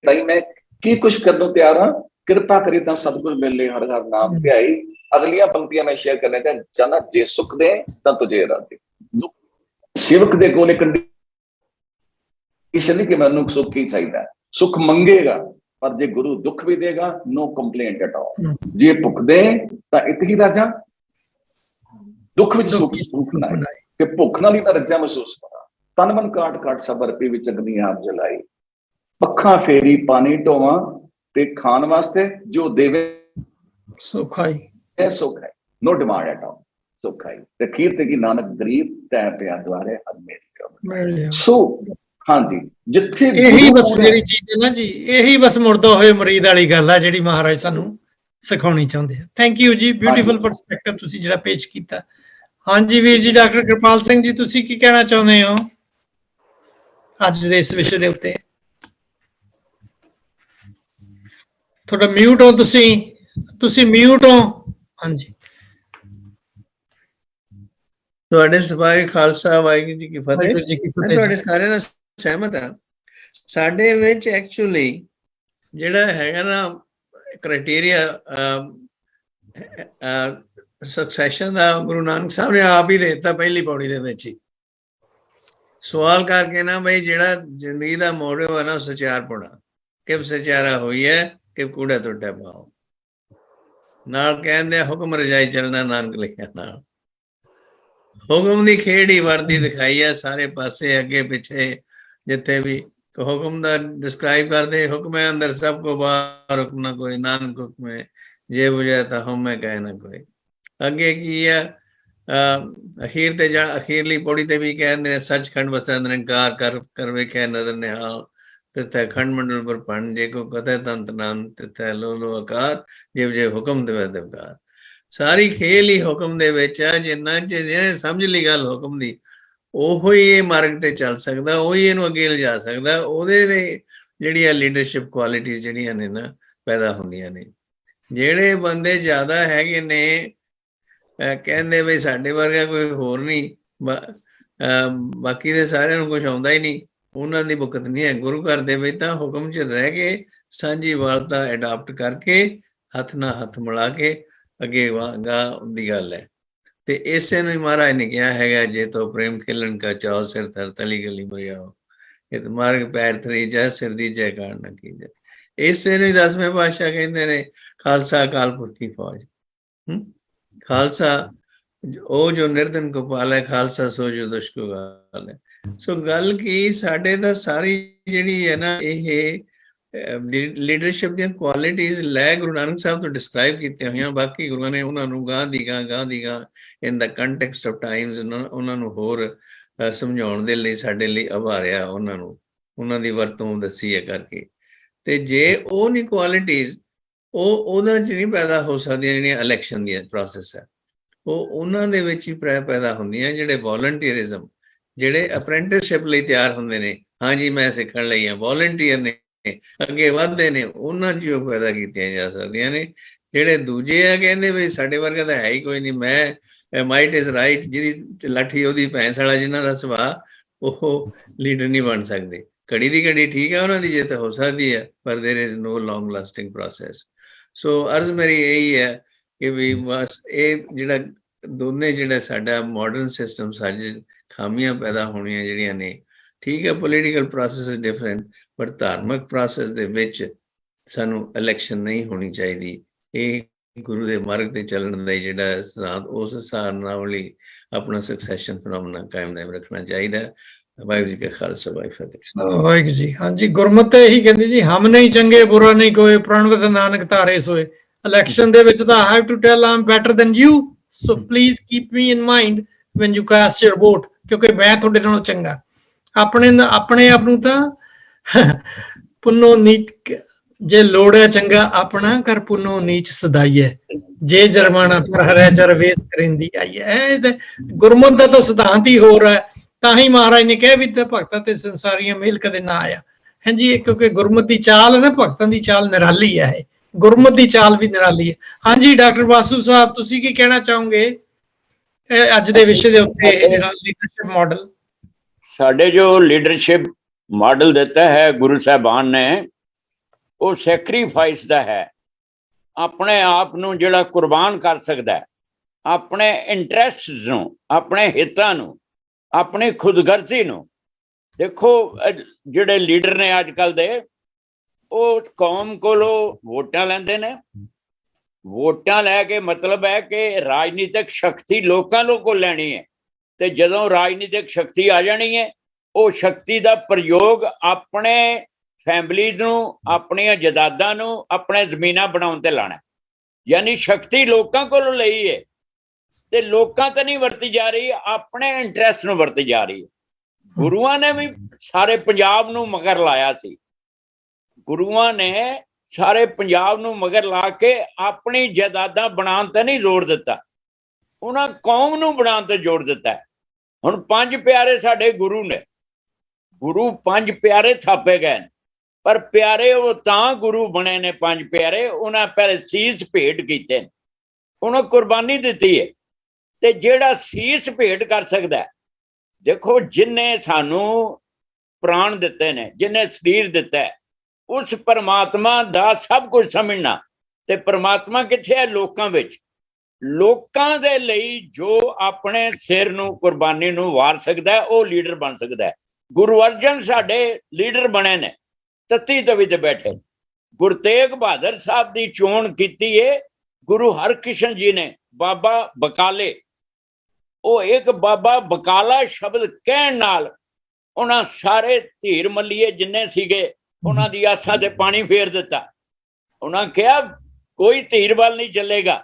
ਤਾਈ ਮੈਂ ਕੀ ਕੁਛ ਕਰਨ ਨੂੰ ਤਿਆਰ ਹਾਂ, ਕਿਰਪਾ ਕਰੀ ਤਾਂ ਸਤਿਗੁਰ ਮਿਲੇ ਹਰ ਹਰ ਨਾਮ ਧਿਆਈ। ਅਗਲੀਆਂ ਪੰਕਤੀਆਂ ਮੈਂ ਸ਼ੇਅਰ ਕਰਨੇ ਚਾਹੁੰਦਾ। ਜੇ ਸੁਖ ਦੇ ਤਾਂ ਤੁਝੇ ਰਾਧੇ। ਸੇਵਕ ਦੇ ਕੋਲ ਇੱਕ ਕੰਡੀਸ਼ਨ ਨਹੀਂ ਕਿ ਮੈਨੂੰ ਸੁੱਖ ਹੀ ਚਾਹੀਦਾ, ਸੁੱਖ ਮੰਗੇਗਾ ਪਰ ਜੇ ਗੁਰੂ ਦੁੱਖ ਵੀ ਦੇਗਾ, ਨੋ ਕੰਪਲੇਂਟ ਐਟ ਆਲ। ਜੇ ਭੁੱਖ ਦੇ ਤਾਂ ਇਤਹੀ ਰਾਜਾ, ਦੁੱਖ ਵਿੱਚ ਸੁੱਖ ਨਾ ਕਿ ਭੁੱਖ ਨਾਲ ਹੀ ਤਾਂ ਰੱਜਾ ਮਹਿਸੂਸ ਕਰਾਂ। ਤਨ ਮਨ ਕਾਟ ਕਾਟ ਸਬਰ ਪੀ ਵਿੱਚ ਅਗਨੀ ਆਪ ਜਲਾਈ। ਅੱਖਾਂ ਫੇਰੀ ਪਾਣੀ ਢੋਵਾਂ ਤੇ ਖਾਣ ਵਾਸਤੇ ਜੋ ਦੇਵੇ ਸੁਖਾਈ ਸੁਖ ਹੈ, ਨੋ ਡਿਮਾਂਡ ਐਟ ਆਲ। ਸੁਖ ਹੈ ਤੇ ਖੀਰ ਤੇ ਕੀ ਨਾਨਕ ਗਰੀਬ ਤੈ ਪਿਆ ਦੁਆਰੇ ਹਰ ਮੇਰੀ। ਸੋ ਹਾਂਜੀ, ਜਿੱਥੇ ਇਹੀ ਬਸ ਜਿਹੜੀ ਚੀਜ਼ ਹੈ ਨਾ ਜੀ, ਇਹੀ ਬਸ ਮੁਰਦਾ ਹੋਏ ਮਰੀਦ ਵਾਲੀ ਗੱਲ ਆ ਜਿਹੜੀ ਮਹਾਰਾਜ ਸਾਨੂੰ ਸਿਖਾਉਣੀ ਚਾਹੁੰਦੇ ਆ। ਥੈਂਕ ਯੂ ਜੀ, ਬਿਊਟੀਫੁਲ ਪਰਸਪੈਕਟਿਵ ਤੁਸੀਂ ਜਿਹੜਾ ਪੇਸ਼ ਕੀਤਾ। ਹਾਂਜੀ ਵੀਰ ਜੀ, ਡਾਕਟਰ ਕਿਰਪਾਲ ਸਿੰਘ ਜੀ, ਤੁਸੀਂ ਕੀ ਕਹਿਣਾ ਚਾਹੁੰਦੇ ਹੋ ਅੱਜ ਦੇ ਇਸ ਵਿਸ਼ੇ ਦੇ ਉੱਤੇ? ਤੁਹਾਡਾ ਮਿਊਟ ਹੋ, ਤੁਸੀਂ ਮਿਊਟ ਹੋ। ਹਾਂਜੀ, ਤੁਹਾਡੇ ਸਵਾਰੇ ਖਾਲਸਾ ਵਾਹਿਗੁਰੂ ਜੀ ਕੀ ਫਤਿਹ। ਵਾਹਿਗੁਰੂ ਜੀ ਕੀ ਮੈਂ ਫਤਿਹ। ਤੁਹਾਡੇ ਸਾਰਿਆਂ ਨਾਲ ਸਹਿਮਤ ਹਾਂ। ਸਾਡੇ ਵਿੱਚ ਐਕਚੁਅਲੀ ਜਿਹੜਾ ਹੈਗਾ ਨਾ ਕ੍ਰਾਈਟੇਰੀਆ ਸਕਸੈਸ਼ਨ ਦਾ, ਗੁਰੂ ਨਾਨਕ ਸਾਹਿਬ ਨੇ ਆਪ ਹੀ ਦੇ ਦਿੱਤਾ ਪਹਿਲੀ ਪੌੜੀ ਦੇ ਵਿੱਚ ਹੀ। ਸਵਾਲ ਕਰਕੇ ਨਾ ਬਈ ਜਿਹੜਾ ਜ਼ਿੰਦਗੀ ਦਾ ਮੋਟਿਵ ਹੈ ਨਾ, ਸਚਿਆਰ ਪੁਣਾ ਕਿ ਸਚਿਆਰਾ ਹੋਈ ਹੈ ਕਿ ਕੂੜਾ ਟੁੱਟਿਆ ਪਾਓ। ਨਾਲ ਕਹਿੰਦੇ ਹੁਕਮ ਰਜਾਈ ਚੱਲਣਾ, ਨਾਨਕ ਲਿਖਿਆ ਨਾਲ। ਹੁਕਮ ਦੀ ਖੇਡ ਹੀ ਵਰਦੀ ਦਿਖਾਈ ਹੈ ਸਾਰੇ ਪਾਸੇ, ਅੱਗੇ ਪਿੱਛੇ ਜਿੱਥੇ ਵੀ ਹੁਕਮ ਦਾ ਡਿਸਕ੍ਰਾਈਬ ਕਰਦੇ। ਹੁਕਮ ਹੈ ਅੰਦਰ ਸਭ ਕੋ ਬਾਹਰ, ਹੁਕਮ ਨਾ ਕੋਈ, ਨਾਨਕ ਹੁਕਮ ਹੈ ਜੇ ਬੁਝੇ ਤਾਂ ਹਉਮੈ ਕਹੇ ਨਾ ਕੋਈ। ਅੱਗੇ ਕੀ ਆ ਅਖੀਰ ਤੇ ਅਖੀਰਲੀ ਪੌੜੀ ਤੇ ਵੀ ਕਹਿੰਦੇ ਨੇ, ਸੱਚਖੰਡ ਵਸੈ ਨਿਰੰਕਾਰ ਕਰ ਵੇਖਿਆ ਨਦਰ ਨਿਹਾਲ। ਤਿੱਥੈ ਖੰਡ ਮੰਡਲ ਪਰ ਭੰਡ, ਜੇ ਕੋ ਕਥੈ ਤੰਤ ਨਾਮ ਤਿੱਥੈ ਲੋ ਲੋ ਆਕਾਰ, ਜੇ ਜੇ ਹੁਕਮ ਦੇਵੈ ਦਿਵਕਾਰ। ਸਾਰੀ ਖੇਲ ਹੀ ਹੁਕਮ ਦੇ ਵਿੱਚ ਆ। ਜਿੰਨਾ ਜਿਹਨੇ ਸਮਝ ਲਈ ਗੱਲ ਹੁਕਮ ਦੀ, ਉਹੋ ਹੀ ਇਹ ਮਾਰਗ ਤੇ ਚੱਲ ਸਕਦਾ, ਉਹੀ ਇਹਨੂੰ ਅੱਗੇ ਲਿਜਾ ਸਕਦਾ। ਉਹਦੇ ਦੇ ਜਿਹੜੀਆਂ ਲੀਡਰਸ਼ਿਪ ਕੁਆਲਿਟੀਜ਼ ਜਿਹੜੀਆਂ ਨੇ ਨਾ ਪੈਦਾ ਹੁੰਦੀਆਂ ਨੇ। ਜਿਹੜੇ ਬੰਦੇ ਜ਼ਿਆਦਾ ਹੈਗੇ ਨੇ ਕਹਿੰਦੇ ਬਈ ਸਾਡੇ ਵਰਗਾ ਕੋਈ ਹੋਰ ਨਹੀਂ, ਬਾਕੀ ਦੇ ਸਾਰਿਆਂ ਨੂੰ ਕੁਝ ਆਉਂਦਾ ਹੀ ਨਹੀਂ, ਉਹਨਾਂ ਦੀ ਬੁਕਤ ਨਹੀਂ ਹੈ। ਗੁਰੂ ਘਰ ਦੇ ਵਿੱਚ ਤਾਂ ਹੁਕਮ 'ਚ ਰਹਿ ਕੇ ਸਾਂਝੀ ਵਾਲਤਾ ਅਡਾਪਟ ਕਰਕੇ ਹੱਥ ਨਾਲ ਹੱਥ ਮਿਲਾ ਕੇ ਅੱਗੇ ਗਾ ਦੀ ਗੱਲ ਹੈ। ਤੇ ਇਸੇ ਨੂੰ ਹੀ ਮਹਾਰਾਜ ਨੇ ਕਿਹਾ ਹੈਗਾ, ਜੇ ਤੋ ਪ੍ਰੇਮ ਖਿਲਣ ਕਾ ਚਾਓ ਸਿਰ ਧਰ ਤਲੀ ਗਲੀ ਮਰਿਆਓ, ਇਹ ਮਾਰਗ ਪੈਰ ਤਰੀਜੈ ਸਿਰ ਦੀ ਜੈ ਕਾਰ ਨਾ ਕੀਜੈ। ਇਸੇ ਨੂੰ ਹੀ 10ਵੇਂ ਪਾਤਸ਼ਾਹ ਕਹਿੰਦੇ ਨੇ, ਖਾਲਸਾ ਅਕਾਲ ਪੁਰਖ ਕੀ ਫੌਜ। ਖਾਲਸਾ ਉਹ ਜੋ ਨਿਰਧਨ ਕੋ ਪਾਲੈ, ਖਾਲਸਾ ਸੋ ਜੋ ਦੁਸ਼ ਕੋ ਗਾਲ ਹੈ। ਸੋ ਗੱਲ ਕੀ, ਸਾਡੇ ਤਾਂ ਸਾਰੀ ਜਿਹੜੀ ਹੈ ਨਾ ਇਹ ਲੀਡਰਸ਼ਿਪ ਦੀਆਂ ਕੁਆਲਿਟੀਜ਼ ਲੈ ਗੁਰੂ ਨਾਨਕ ਸਾਹਿਬ ਤੋਂ ਡਿਸਕ੍ਰਾਈਬ ਕੀਤੀਆਂ ਹੋਈਆਂ। ਬਾਕੀ ਗੁਰੂਆਂ ਨੇ ਉਹਨਾਂ ਨੂੰ ਗਾਂ ਦੀ ਗਾਂ ਇਨ ਦਾ ਕੰਟੈਕਸਟ ਆਫ ਟਾਈਮਸ ਉਹਨਾਂ ਨੂੰ ਹੋਰ ਸਮਝਾਉਣ ਦੇ ਲਈ ਸਾਡੇ ਲਈ ਉਭਾਰਿਆ, ਉਹਨਾਂ ਨੂੰ ਉਹਨਾਂ ਦੀ ਵਰਤੋਂ ਦੱਸੀ ਹੈ ਕਰਕੇ। ਤੇ ਜੇ ਉਹ ਨਹੀਂ ਕੁਆਲਿਟੀਜ਼, ਉਹ ਉਹਨਾਂ 'ਚ ਨਹੀਂ ਪੈਦਾ ਹੋ ਸਕਦੀਆਂ ਜਿਹੜੀਆਂ ਇਲੈਕਸ਼ਨ ਦੀਆਂ ਪ੍ਰੋਸੈਸ ਹੈ, ਉਹ ਉਹਨਾਂ ਦੇ ਵਿੱਚ ਹੀ ਪੈਦਾ ਹੁੰਦੀਆਂ। ਜਿਹੜੇ ਵੋਲੰਟੀਅਰਿਜ਼ਮ, ਜਿਹੜੇ ਅਪ੍ਰੈਂਟਿਸਸ਼ਿਪ ਲਈ ਤਿਆਰ ਹੁੰਦੇ ਨੇ, ਹਾਂਜੀ ਮੈਂ ਸਿੱਖਣ ਲਈ ਹਾਂ, ਵੋਲੰਟੀਅਰ ਨੇ, ਅੱਗੇ ਵੱਧਦੇ ਨੇ, ਉਹਨਾਂ 'ਚ ਉਹ ਪੈਦਾ ਕੀਤੀਆਂ ਜਾ ਸਕਦੀਆਂ ਨੇ। ਜਿਹੜੇ ਦੂਜੇ ਆ ਕਹਿੰਦੇ ਵੀ ਸਾਡੇ ਵਰਗਾ ਤਾਂ ਹੈ ਹੀ ਕੋਈ ਨਹੀਂ, ਮੈਂ ਮਾਈਟ ਇਜ਼ ਰਾਈਟ, ਜਿਹਦੀ ਲਾਠੀ ਉਹਦੀ ਭੈਂਸ ਵਾਲਾ ਜਿਹਨਾਂ ਦਾ ਸੁਭਾਅ, ਉਹ ਲੀਡਰ ਨਹੀਂ ਬਣ ਸਕਦੇ। ਘੜੀ ਦੀ ਘੜੀ ਠੀਕ ਹੈ ਉਹਨਾਂ ਦੀ ਜੇ ਤਾਂ ਹੋ ਸਕਦੀ ਹੈ, ਪਰ there is no long lasting process. So ਅਰਜ਼ ਮੇਰੀ ਇਹੀ ਹੈ ਕਿ ਵੀ ਬਸ ਇਹ ਜਿਹੜਾ ਦੋਨੇ ਜਿਹੜਾ ਸਾਡਾ ਮਾਡਰਨ ਸਿਸਟਮ, ਸਾਡੇ ਖਾਮੀਆਂ ਪੈਦਾ ਹੋਣੀਆਂ ਜਿਹੜੀਆਂ ਨੇ, ਠੀਕ ਹੈ ਪੋਲੀਟੀਕਲ ਪ੍ਰੋਸੈਸ ਇਜ਼ ਡਿਫਰੈਂਟ, ਪਰ ਧਾਰਮਿਕ ਪ੍ਰੋਸੈਸ ਦੇ ਵਿੱਚ ਸਾਨੂੰ ਇਲੈਕਸ਼ਨ ਨਹੀਂ ਹੋਣੀ ਚਾਹੀਦੀ। ਇਹ ਗੁਰੂ ਦੇ ਮਾਰਗ ਤੇ ਚੱਲਣ ਦਾ ਜਿਹੜਾ ਸਿਧਾਂਤ, ਉਸ ਹਿਸਾਬ ਨਾਲ ਹੀ ਆਪਣਾ ਸਕਸੈਸ਼ਨ ਫਿਨੋਮੀਨਾ ਕਾਇਮ ਰੱਖਣਾ ਚਾਹੀਦਾ। ਵਾਹਿਗੁਰੂ ਜੀ ਕਾ ਖਾਲਸਾ, ਵਾਹਿਗੁਰੂ ਜੀ ਕੀ ਫਤਿਹ। ਵਾਹਿਗੁਰੂ ਜੀ। ਹਾਂਜੀ, ਗੁਰਮਤਿ ਤਾਂ ਇਹੀ ਕਹਿੰਦੀ ਜੀ, ਹਮ ਨਹੀਂ ਚੰਗੇ ਬੁਰਾ ਨਹੀਂ ਕੋਈ, ਪ੍ਰਣਵਤ ਨਾਨਕ ਧਾਰੇ ਸੋਏ। ਇਲੈਕਸ਼ਨ ਦੇ ਵਿੱਚ ਤਾਂ I have to tell I'm better than you, so please keep me in mind when you cast your vote, ਕਿਉਂਕਿ ਮੈਂ ਤੁਹਾਡੇ ਨਾਲੋਂ ਚੰਗਾ। ਆਪਣੇ ਆਪ ਨੂੰ ਤਾਂ ਪੁੰਨੋ ਨੀਚ, ਜੇ ਲੋੜ ਹੈ ਚੰਗਾ ਆਪਣਾ ਕਰ, ਪੁੰਨੋ ਨੀਚ ਸਦਾਈਏ, ਜੇ ਜਰਮਾਨਾ ਪਰ ਹਰਿਆ ਚਰ ਵੇਸ ਕਰਿੰਦੀ ਆਈ ਹੈ। ਇਹ ਤੇ ਗੁਰਮਤਿ ਦਾ ਤਾਂ ਸਿਧਾਂਤ ਹੀ ਹੋਰ ਹੈ। ਤਾਂ ਹੀ ਮਹਾਰਾਜ ਨੇ ਕਿਹਾ ਵੀ ਤੇ ਭਗਤਾਂ ਤੇ ਸੰਸਾਰੀਆਂ ਮੇਲ ਕਦੇ ਨਾ ਆਇਆ। ਹਾਂਜੀ, ਕਿਉਂਕਿ ਗੁਰਮਤਿ ਦੀ ਚਾਲ ਹੈ ਨਾ, ਭਗਤਾਂ ਦੀ ਚਾਲ ਨਿਰਾਲੀ ਹੈ, ਇਹ ਗੁਰਮਤਿ ਦੀ ਚਾਲ ਵੀ ਨਿਰਾਲੀ ਹੈ। ਹਾਂਜੀ, ਡਾਕਟਰ ਵਾਸੂ ਸਾਹਿਬ, ਤੁਸੀਂ ਕੀ ਕਹਿਣਾ ਚਾਹੋਗੇ ਅੱਜ ਦੇ ਵਿਸ਼ੇ ਦੇ ਉੱਤੇ, ਲੀਡਰਸ਼ਿਪ ਮਾਡਲ? ਸਾਡੇ ਜੋ ਲੀਡਰਸ਼ਿਪ ਮਾਡਲ ਦਿੱਤਾ ਹੈ ਗੁਰੂ ਸਾਹਿਬਾਨ ਨੇ, ਉਹ ਸੈਕਰੀਫਾਈਸ ਦਾ ਹੈ। ਆਪਣੇ ਆਪ ਨੂੰ ਜਿਹੜਾ ਕੁਰਬਾਨ ਕਰ ਸਕਦਾ, ਆਪਣੇ ਇੰਟਰਸਟਸ ਨੂੰ, ਆਪਣੇ ਹਿੱਤਾਂ ਨੂੰ, ਆਪਣੀ ਖੁਦਗਰਜ਼ੀ ਨੂੰ। ਦੇਖੋ ਜਿਹੜੇ ਲੀਡਰ ਨੇ ਅੱਜ ਕੱਲ੍ਹ ਦੇ, ਉਹ ਕੌਮ ਕੋਲੋਂ ਵੋਟਾਂ ਲੈਂਦੇ ਨੇ। ਵੋਟਾਂ ਲੈ ਕੇ ਮਤਲਬ ਹੈ ਕਿ ਰਾਜਨੀਤਿਕ ਸ਼ਕਤੀ ਲੋਕਾਂ ਕੋਲ ਲੈਣੀ ਹੈ, ਤੇ ਜਦੋਂ ਰਾਜਨੀਤਿਕ ਸ਼ਕਤੀ ਆ ਜਾਣੀ ਹੈ, ਉਹ ਸ਼ਕਤੀ ਦਾ ਪ੍ਰਯੋਗ ਆਪਣੇ ਫੈਮਲੀਜ਼ ਨੂੰ, ਆਪਣੀਆਂ ਜਾਇਦਾਦਾਂ ਨੂੰ, ਆਪਣੇ ਜ਼ਮੀਨਾਂ ਬਣਾਉਣ ਤੇ ਲਾਣਾ। ਯਾਨੀ ਸ਼ਕਤੀ ਲੋਕਾਂ ਕੋਲੋਂ ਲਈ ਹੈ, ਤੇ ਲੋਕਾਂ ਤੇ ਨਹੀਂ ਵਰਤੀ ਜਾ ਰਹੀ, ਆਪਣੇ ਇੰਟਰਸਟ ਨੂੰ ਵਰਤੀ ਜਾ ਰਹੀ ਹੈ। ਗੁਰੂਆਂ ਨੇ ਵੀ ਸਾਰੇ ਪੰਜਾਬ ਨੂੰ ਮਗਰ ਲਾਇਆ ਸੀ। ਗੁਰੂਆਂ ਨੇ ਸਾਰੇ ਪੰਜਾਬ ਨੂੰ ਮਗਰ ਲਾ ਕੇ ਆਪਣੀ ਜਾਇਦਾਦਾਂ ਬਣਾਉਣ ਤੇ ਨਹੀਂ ਜ਼ੋਰ ਦਿੱਤਾ, ਉਹਨਾਂ ਕੌਮ ਨੂੰ ਬਣਾਉਣ ਤੇ ਜ਼ੋਰ ਦਿੱਤਾ। ਹੁਣ 5 ਪਿਆਰੇ ਸਾਡੇ ਗੁਰੂ ਨੇ, ਗੁਰੂ 5 ਪਿਆਰੇ ਥਾਪੇ ਗਏ ਨੇ, ਪਰ ਪਿਆਰੇ ਉਹ ਤਾਂ ਗੁਰੂ ਬਣੇ ਨੇ 5 ਪਿਆਰੇ, ਉਹਨਾਂ ਪਹਿਲੇ ਸੀਸ ਭੇਟ ਕੀਤੇ ਨੇ, ਉਹਨਾਂ ਕੁਰਬਾਨੀ ਦਿੱਤੀ ਹੈ। ਤੇ ਜਿਹੜਾ ਸੀਸ ਭੇਟ ਕਰ ਸਕਦਾ, ਦੇਖੋ ਜਿਨਨੇ ਸਾਨੂੰ ਪ੍ਰਾਣ ਦਿੱਤੇ ਨੇ, ਜਿਨਨੇ ਸਰੀਰ ਦਿੱਤਾ, ਉਸ ਪਰਮਾਤਮਾ ਦਾ ਸਭ ਕੁਝ ਸਮਝਣਾ। ਤੇ ਪਰਮਾਤਮਾ ਕਿੱਥੇ ਹੈ? ਲੋਕਾਂ ਵਿੱਚ। ਲੋਕਾਂ ਦੇ ਲਈ ਜੋ ਆਪਣੇ ਸਿਰ ਨੂੰ, ਕੁਰਬਾਨੀ ਨੂੰ ਵਾਰ ਸਕਦਾ, ਉਹ ਲੀਡਰ ਬਣ ਸਕਦਾ। ਗੁਰੂ ਅਰਜਨ ਸਾਡੇ ਲੀਡਰ ਬਣੇ ਨੇ, ਤੱਤੀ ਤਵੀ ਤੇ ਬੈਠੇ। ਗੁਰੂ ਤੇਗ ਬਹਾਦਰ ਸਾਹਿਬ ਦੀ ਚੋਣ ਕੀਤੀ ਹੈ ਗੁਰੂ ਹਰਕ੍ਰਿਸ਼ਨ ਜੀ ਨੇ, ਬਾਬਾ ਬਕਾਲੇ। ਉਹ ਇੱਕ ਬਾਬਾ ਬਕਾਲਾ ਸ਼ਬਦ ਕਹਿਣ ਨਾਲ ਉਹਨਾਂ ਸਾਰੇ ਧੀਰ ਮੱਲੀਏ ਜਿੰਨੇ ਸੀਗੇ, ਉਹਨਾਂ ਦੀ ਆਸਾਂ ਤੇ ਪਾਣੀ ਫੇਰ ਦਿੱਤਾ। ਉਹਨਾਂ ਕਿਹਾ ਕੋਈ ਧੀਰ ਵੱਲ ਨਹੀਂ ਚੱਲੇਗਾ,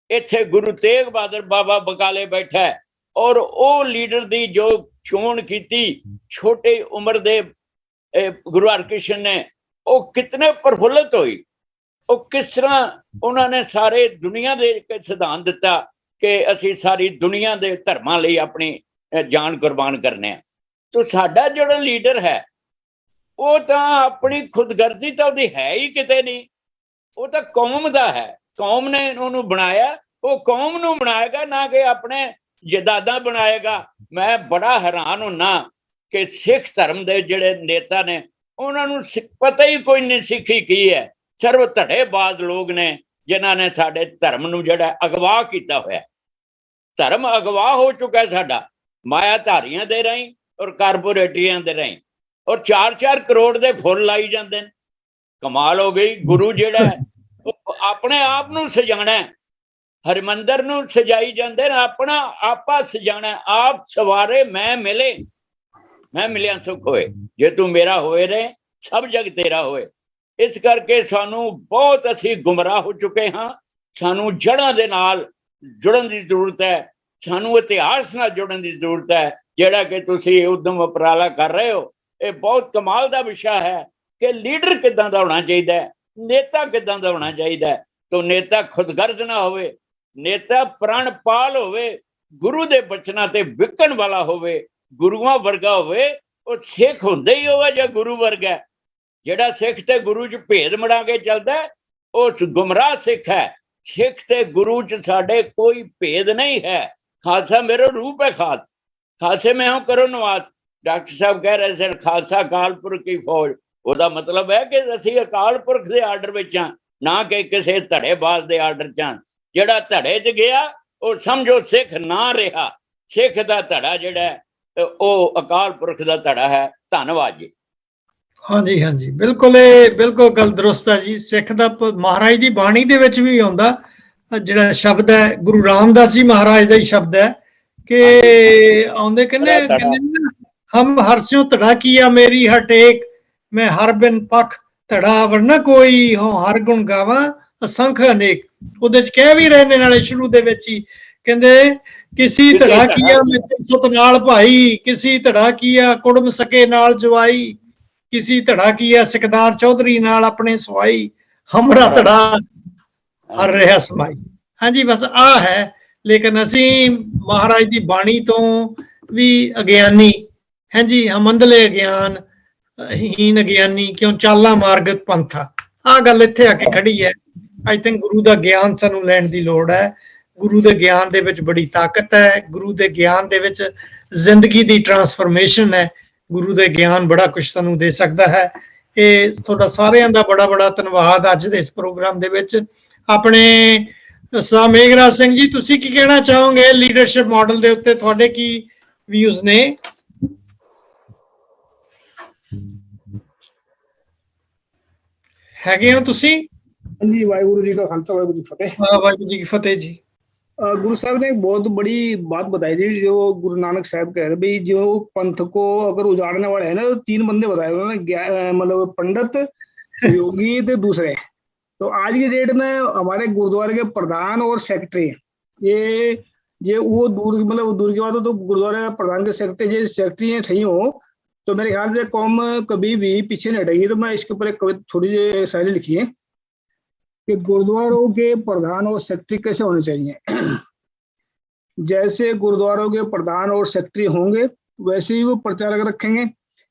ਇੱਥੇ ਗੁਰੂ ਤੇਗ ਬਹਾਦਰ ਬਾਬਾ ਬਕਾਲੇ ਬੈਠਾ ਹੈ। ਔਰ ਉਹ ਲੀਡਰ ਦੀ ਜੋ ਚੋਣ ਕੀਤੀ ਛੋਟੀ ਉਮਰ ਦੇ ਗੁਰੂ ਹਰਕ੍ਰਿਸ਼ਨ ਨੇ, ਉਹ ਕਿਤਨੇ ਪ੍ਰਫੁੱਲਤ ਹੋਈ। ਉਹ ਕਿਸ ਤਰ੍ਹਾਂ ਉਹਨਾਂ ਨੇ ਸਾਰੇ ਦੁਨੀਆ ਦੇ ਇੱਕ ਸਿਧਾਂਤ ਦਿੱਤਾ ਕਿ ਅਸੀਂ ਸਾਰੀ ਦੁਨੀਆ ਦੇ ਧਰਮਾਂ ਲਈ ਆਪਣੀ ਜਾਨ ਕੁਰਬਾਨ ਕਰਨੇ ਆ। ਤਾਂ ਸਾਡਾ ਜਿਹੜਾ ਲੀਡਰ ਹੈ, ਉਹ ਤਾਂ ਆਪਣੀ ਖੁਦਗਰਜ਼ੀ ਤਾਂ ਉਹਦੀ ਹੈ ਹੀ ਕਿਤੇ ਨਹੀਂ, ਉਹ ਤਾਂ ਕੌਮ ਦਾ ਹੈ। ਕੌਮ ਨੇ ਉਹਨੂੰ ਬਣਾਇਆ, ਉਹ ਕੌਮ ਨੂੰ ਬਣਾਏਗਾ, ਨਾ ਕਿ ਆਪਣੇ ਜਾਇਦਾਦਾਂ ਬਣਾਏਗਾ। ਮੈਂ ਬੜਾ ਹੈਰਾਨ ਹੁੰਨਾ ਕਿ ਸਿੱਖ ਧਰਮ ਦੇ ਜਿਹੜੇ ਨੇਤਾ ਨੇ, ਉਹਨਾਂ ਨੂੰ ਪਤਾ ਹੀ ਕੋਈ ਨਹੀਂ ਸਿੱਖੀ ਕੀ ਹੈ। ਸਰਵ ਧੜੇਬਾਜ਼ ਲੋਕ ਨੇ ਜਿਨ੍ਹਾਂ ਨੇ ਸਾਡੇ ਧਰਮ ਨੂੰ ਜਿਹੜਾ ਅਗਵਾ ਕੀਤਾ ਹੋਇਆ। ਧਰਮ ਅਗਵਾ ਹੋ ਚੁੱਕਾ ਸਾਡਾ, ਮਾਇਆ ਧਾਰੀਆਂ ਦੇ ਰਾਹੀਂ ਔਰ ਕਾਰਪੋਰੇਟਰੀਆਂ ਦੇ ਰਾਹੀਂ, ਔਰ 4-4 ਕਰੋੜ ਦੇ ਫੁੱਲ ਲਾਈ ਜਾਂਦੇ ਨੇ। ਕਮਾਲ ਹੋ ਗਈ। ਗੁਰੂ ਜਿਹੜਾ ਉਹ ਆਪਣੇ ਆਪ ਨੂੰ ਸਜਾਣਾ, ਹਰਿਮੰਦਰ ਨੂੰ ਸਜਾਈ ਜਾਂਦੇ ਨੇ, ਆਪਣਾ ਆਪਾ ਸਜਾਣਾ। ਆਪ ਸਵਾਰੇ ਮੈਂ ਮਿਲੇ, ਮੈਂ ਮਿਲਿਆ ਸੁਖ ਹੋਏ, ਜੇ ਤੂੰ ਮੇਰਾ ਹੋਏ ਰਹੇ ਸਭ ਜਗ ਤੇਰਾ ਹੋਏ। ਇਸ ਕਰਕੇ ਸਾਨੂੰ ਬਹੁਤ ਅਸੀਂ ਗੁੰਮਰਾਹ ਹੋ ਚੁੱਕੇ ਹਾਂ। ਸਾਨੂੰ ਜੜ੍ਹਾਂ ਦੇ ਨਾਲ ਜੁੜਨ ਦੀ ਜ਼ਰੂਰਤ ਹੈ, ਸਾਨੂੰ ਇਤਿਹਾਸ ਨਾਲ ਜੁੜਨ ਦੀ ਜ਼ਰੂਰਤ ਹੈ, ਜਿਹੜਾ ਕਿ ਤੁਸੀਂ ਉਦਮ ਉਪਰਾਲਾ ਕਰ ਰਹੇ ਹੋ। ਇਹ ਬਹੁਤ ਕਮਾਲ ਦਾ ਵਿਸ਼ਾ ਹੈ ਕਿ ਲੀਡਰ ਕਿੱਦਾਂ ਦਾ ਹੋਣਾ ਚਾਹੀਦਾ ਹੈ, ਨੇਤਾ ਕਿੱਦਾਂ ਦਾ ਹੋਣਾ ਚਾਹੀਦਾ ਹੈ। ਤਾਂ ਨੇਤਾ ਖੁਦਗਰਜ਼ ਨਾ ਹੋਵੇ, ਨੇਤਾ ਪ੍ਰਣਪਾਲ ਹੋਵੇ, ਗੁਰੂ ਦੇ ਬਚਨਾਂ ਤੇ ਵਿਕਣ ਵਾਲਾ ਹੋਵੇ, ਗੁਰੂਆਂ ਵਰਗਾ ਹੋਵੇ। ਉਹ ਸਿੱਖ ਹੁੰਦਾ ਹੀ ਹੋਵੇ ਜਾਂ ਗੁਰੂ ਵਰਗਾ। ਜਿਹੜਾ ਸਿੱਖ ਤੇ ਗੁਰੂ 'ਚ ਭੇਦ ਮੜਾ ਕੇ ਚੱਲਦਾ, ਉਹ ਗੁੰਮਰਾਹ ਸਿੱਖ ਹੈ। ਸਿੱਖ ਤੇ ਗੁਰੂ 'ਚ ਸਾਡੇ ਕੋਈ ਭੇਦ ਨਹੀਂ ਹੈ। ਖਾਲਸਾ ਮੇਰਾ ਰੂਪ ਹੈ, ਖਾਲਸੇ ਮੈਂ ਹਾਂ ਕਰੋ ਨਵਾਜ਼। ਡਾਕਟਰ ਸਾਹਿਬ ਕਹਿ ਰਹੇ ਸਨ ਖਾਲਸਾ ਅਕਾਲ ਪੁਰਖ ਦੀ ਫੌਜ। ਉਹਦਾ ਮਤਲਬ ਹੈ ਕਿ ਅਸੀਂ ਅਕਾਲ ਪੁਰਖ ਦੇ ਆਰਡਰ ਵਿੱਚ ਹਾਂ, ਨਾ ਕਿ ਕਿਸੇ ਧੜੇਬਾਜ਼ ਦੇ ਆਰਡਰ 'ਚ ਹਾਂ। ਜਿਹੜਾ ਧੜੇ 'ਚ ਗਿਆ ਉਹ ਸਮਝੋ ਸਿੱਖ ਨਾ ਰਿਹਾ। ਸਿੱਖ ਦਾ ਧੜਾ ਜਿਹੜਾ ਉਹ ਅਕਾਲ ਪੁਰਖ ਦਾ ਧੜਾ ਹੈ। ਧੰਨਵਾਦ ਜੀ। ਹਾਂਜੀ ਹਾਂਜੀ, ਬਿਲਕੁਲ, ਇਹ ਬਿਲਕੁਲ ਗੱਲ ਦਰੁਸਤ ਹੈ ਜੀ। ਸਿੱਖ ਦਾ ਮਹਾਰਾਜ ਦੀ ਬਾਣੀ ਦੇ ਵਿੱਚ ਵੀ ਆਉਂਦਾ, ਜਿਹੜਾ ਸ਼ਬਦ ਹੈ ਗੁਰੂ ਰਾਮਦਾਸ ਜੀ ਮਹਾਰਾਜ ਦਾ ਹੀ ਸ਼ਬਦ ਹੈ ਕਿ ਆਉਂਦੇ ਕਹਿੰਦੇ ਨਾ, ਹਮ ਹਰਸਿਓ ਧੜਾ ਕੀਆ ਮੇਰੀ ਹਰ ਟੇਕ, ਮੈਂ ਹਰ ਬਿਨ ਪਖ ਧੜਾ ਅਵਰ ਨਾ ਕੋਈ, ਹੋ ਹਰ ਗੁਣ ਗਾਵਾਂ ਅਸੰਖ ਅਨੇਕ। ਉਹਦੇ ਚ ਕਹਿ ਵੀ ਰਹੇ ਨੇ ਨਾਲੇ ਸ਼ੁਰੂ ਦੇ ਵਿੱਚ ਹੀ, ਕਹਿੰਦੇ ਕਿਸੀ ਧੜਾ ਕੀਆ ਮੇਰੇ ਸੁਤ ਨਾਲ ਭਾਈ, ਕਿਸੀ ਧੜਾ ਕੀਆ ਕੁੜਮ ਸਕੇ ਨਾਲ ਜਵਾਈ, ਕਿਸੀ ਧੜਾ ਕੀਆ ਸਿਕਦਾਰ ਚੌਧਰੀ ਨਾਲ ਆਪਣੇ ਸਵਾਈ, ਹਮਰਾ ਧੜਾ ਹਰ ਰਿਹਾ ਸਮਾਈ। ਹਾਂਜੀ, ਬਸ ਆ ਹੈ। ਲੇਕਿਨ ਅਸੀਂ ਮਹਾਰਾਜ ਦੀ ਬਾਣੀ ਤੋਂ ਵੀ ਅਗਿਆਨੀ, ਹਾਂਜੀ, ਹਮੰਦਲੇ ਅਗਿਆਨ ਹੀਨ ਅਗਿਆਨੀ ਕਿਉਂ ਚਾਲਾ ਮਾਰਗ ਪੰਥਾ, ਆਹ ਗੱਲ ਇੱਥੇ ਆ ਕੇ ਖੜੀ ਹੈ। ਆਈ ਥਿੰਕ ਗੁਰੂ ਦਾ ਗਿਆਨ ਸਾਨੂੰ ਲੈਣ ਦੀ ਲੋੜ ਹੈ। ਗੁਰੂ ਦੇ ਗਿਆਨ ਦੇ ਵਿੱਚ ਬੜੀ ਤਾਕਤ ਹੈ, ਗੁਰੂ ਦੇ ਗਿਆਨ ਦੇ ਵਿੱਚ ਜ਼ਿੰਦਗੀ ਦੀ ਟਰਾਂਸਫਰਮੇਸ਼ਨ ਹੈ, ਗੁਰੂ ਦੇ ਗਿਆਨ ਬੜਾ ਕੁਝ ਸਾਨੂੰ ਦੇ ਸਕਦਾ ਹੈ। ਇਹ ਤੁਹਾਡਾ ਸਾਰਿਆਂ ਦਾ ਬੜਾ ਬੜਾ ਧੰਨਵਾਦ ਅੱਜ ਦੇ ਇਸ ਪ੍ਰੋਗਰਾਮ ਦੇ ਵਿੱਚ। ਆਪਣੇ ਸਰਦਾਰ ਮੇਘਰਾਜ ਸਿੰਘ ਜੀ, ਤੁਸੀਂ ਕੀ ਕਹਿਣਾ ਚਾਹੋਗੇ ਲੀਡਰਸ਼ਿਪ ਮਾਡਲ ਦੇ ਉੱਤੇ? ਤੁਹਾਡੇ ਕੀ ਵਿਊਜ਼ ਨੇ? ਹੈਗੇ ਹੋ ਤੁਸੀਂ? ਹਾਂਜੀ, ਵਾਹਿਗुरु जी का खालसा, वाहिगुरु जी की फतेह। वाहिगुरु जी की फतेह जी। गुरु साहब ने एक बहुत बड़ी बात बताई थी, जो गुरु नानक साहब कह रहे भाई, जो पंथ को अगर उजाड़ने वाले है ना, तो 3 बंदे बताए उन्होंने, मतलब पंडित, योगी तो दूसरे। तो आज की डेट में हमारे गुरुद्वारे के प्रधान और सेक्रेटरी, ये वो दूर, मतलब दूर की बात हो तो गुरुद्वारे के प्रधान के सेक्रेटरी, सेक्रेटरी सही हो तो मेरे ख्याल से कौम कभी भी पीछे नहीं हटेगी। तो मैं इसके ऊपर एक छोटी सी शायरी लिखी है कि गुरुद्वारों के प्रधान और सेक्रेटरी कैसे होने चाहिए। जैसे गुरुद्वारों के प्रधान और सेक्रेटरी होंगे वैसे ही वो प्रचारक रखेंगे,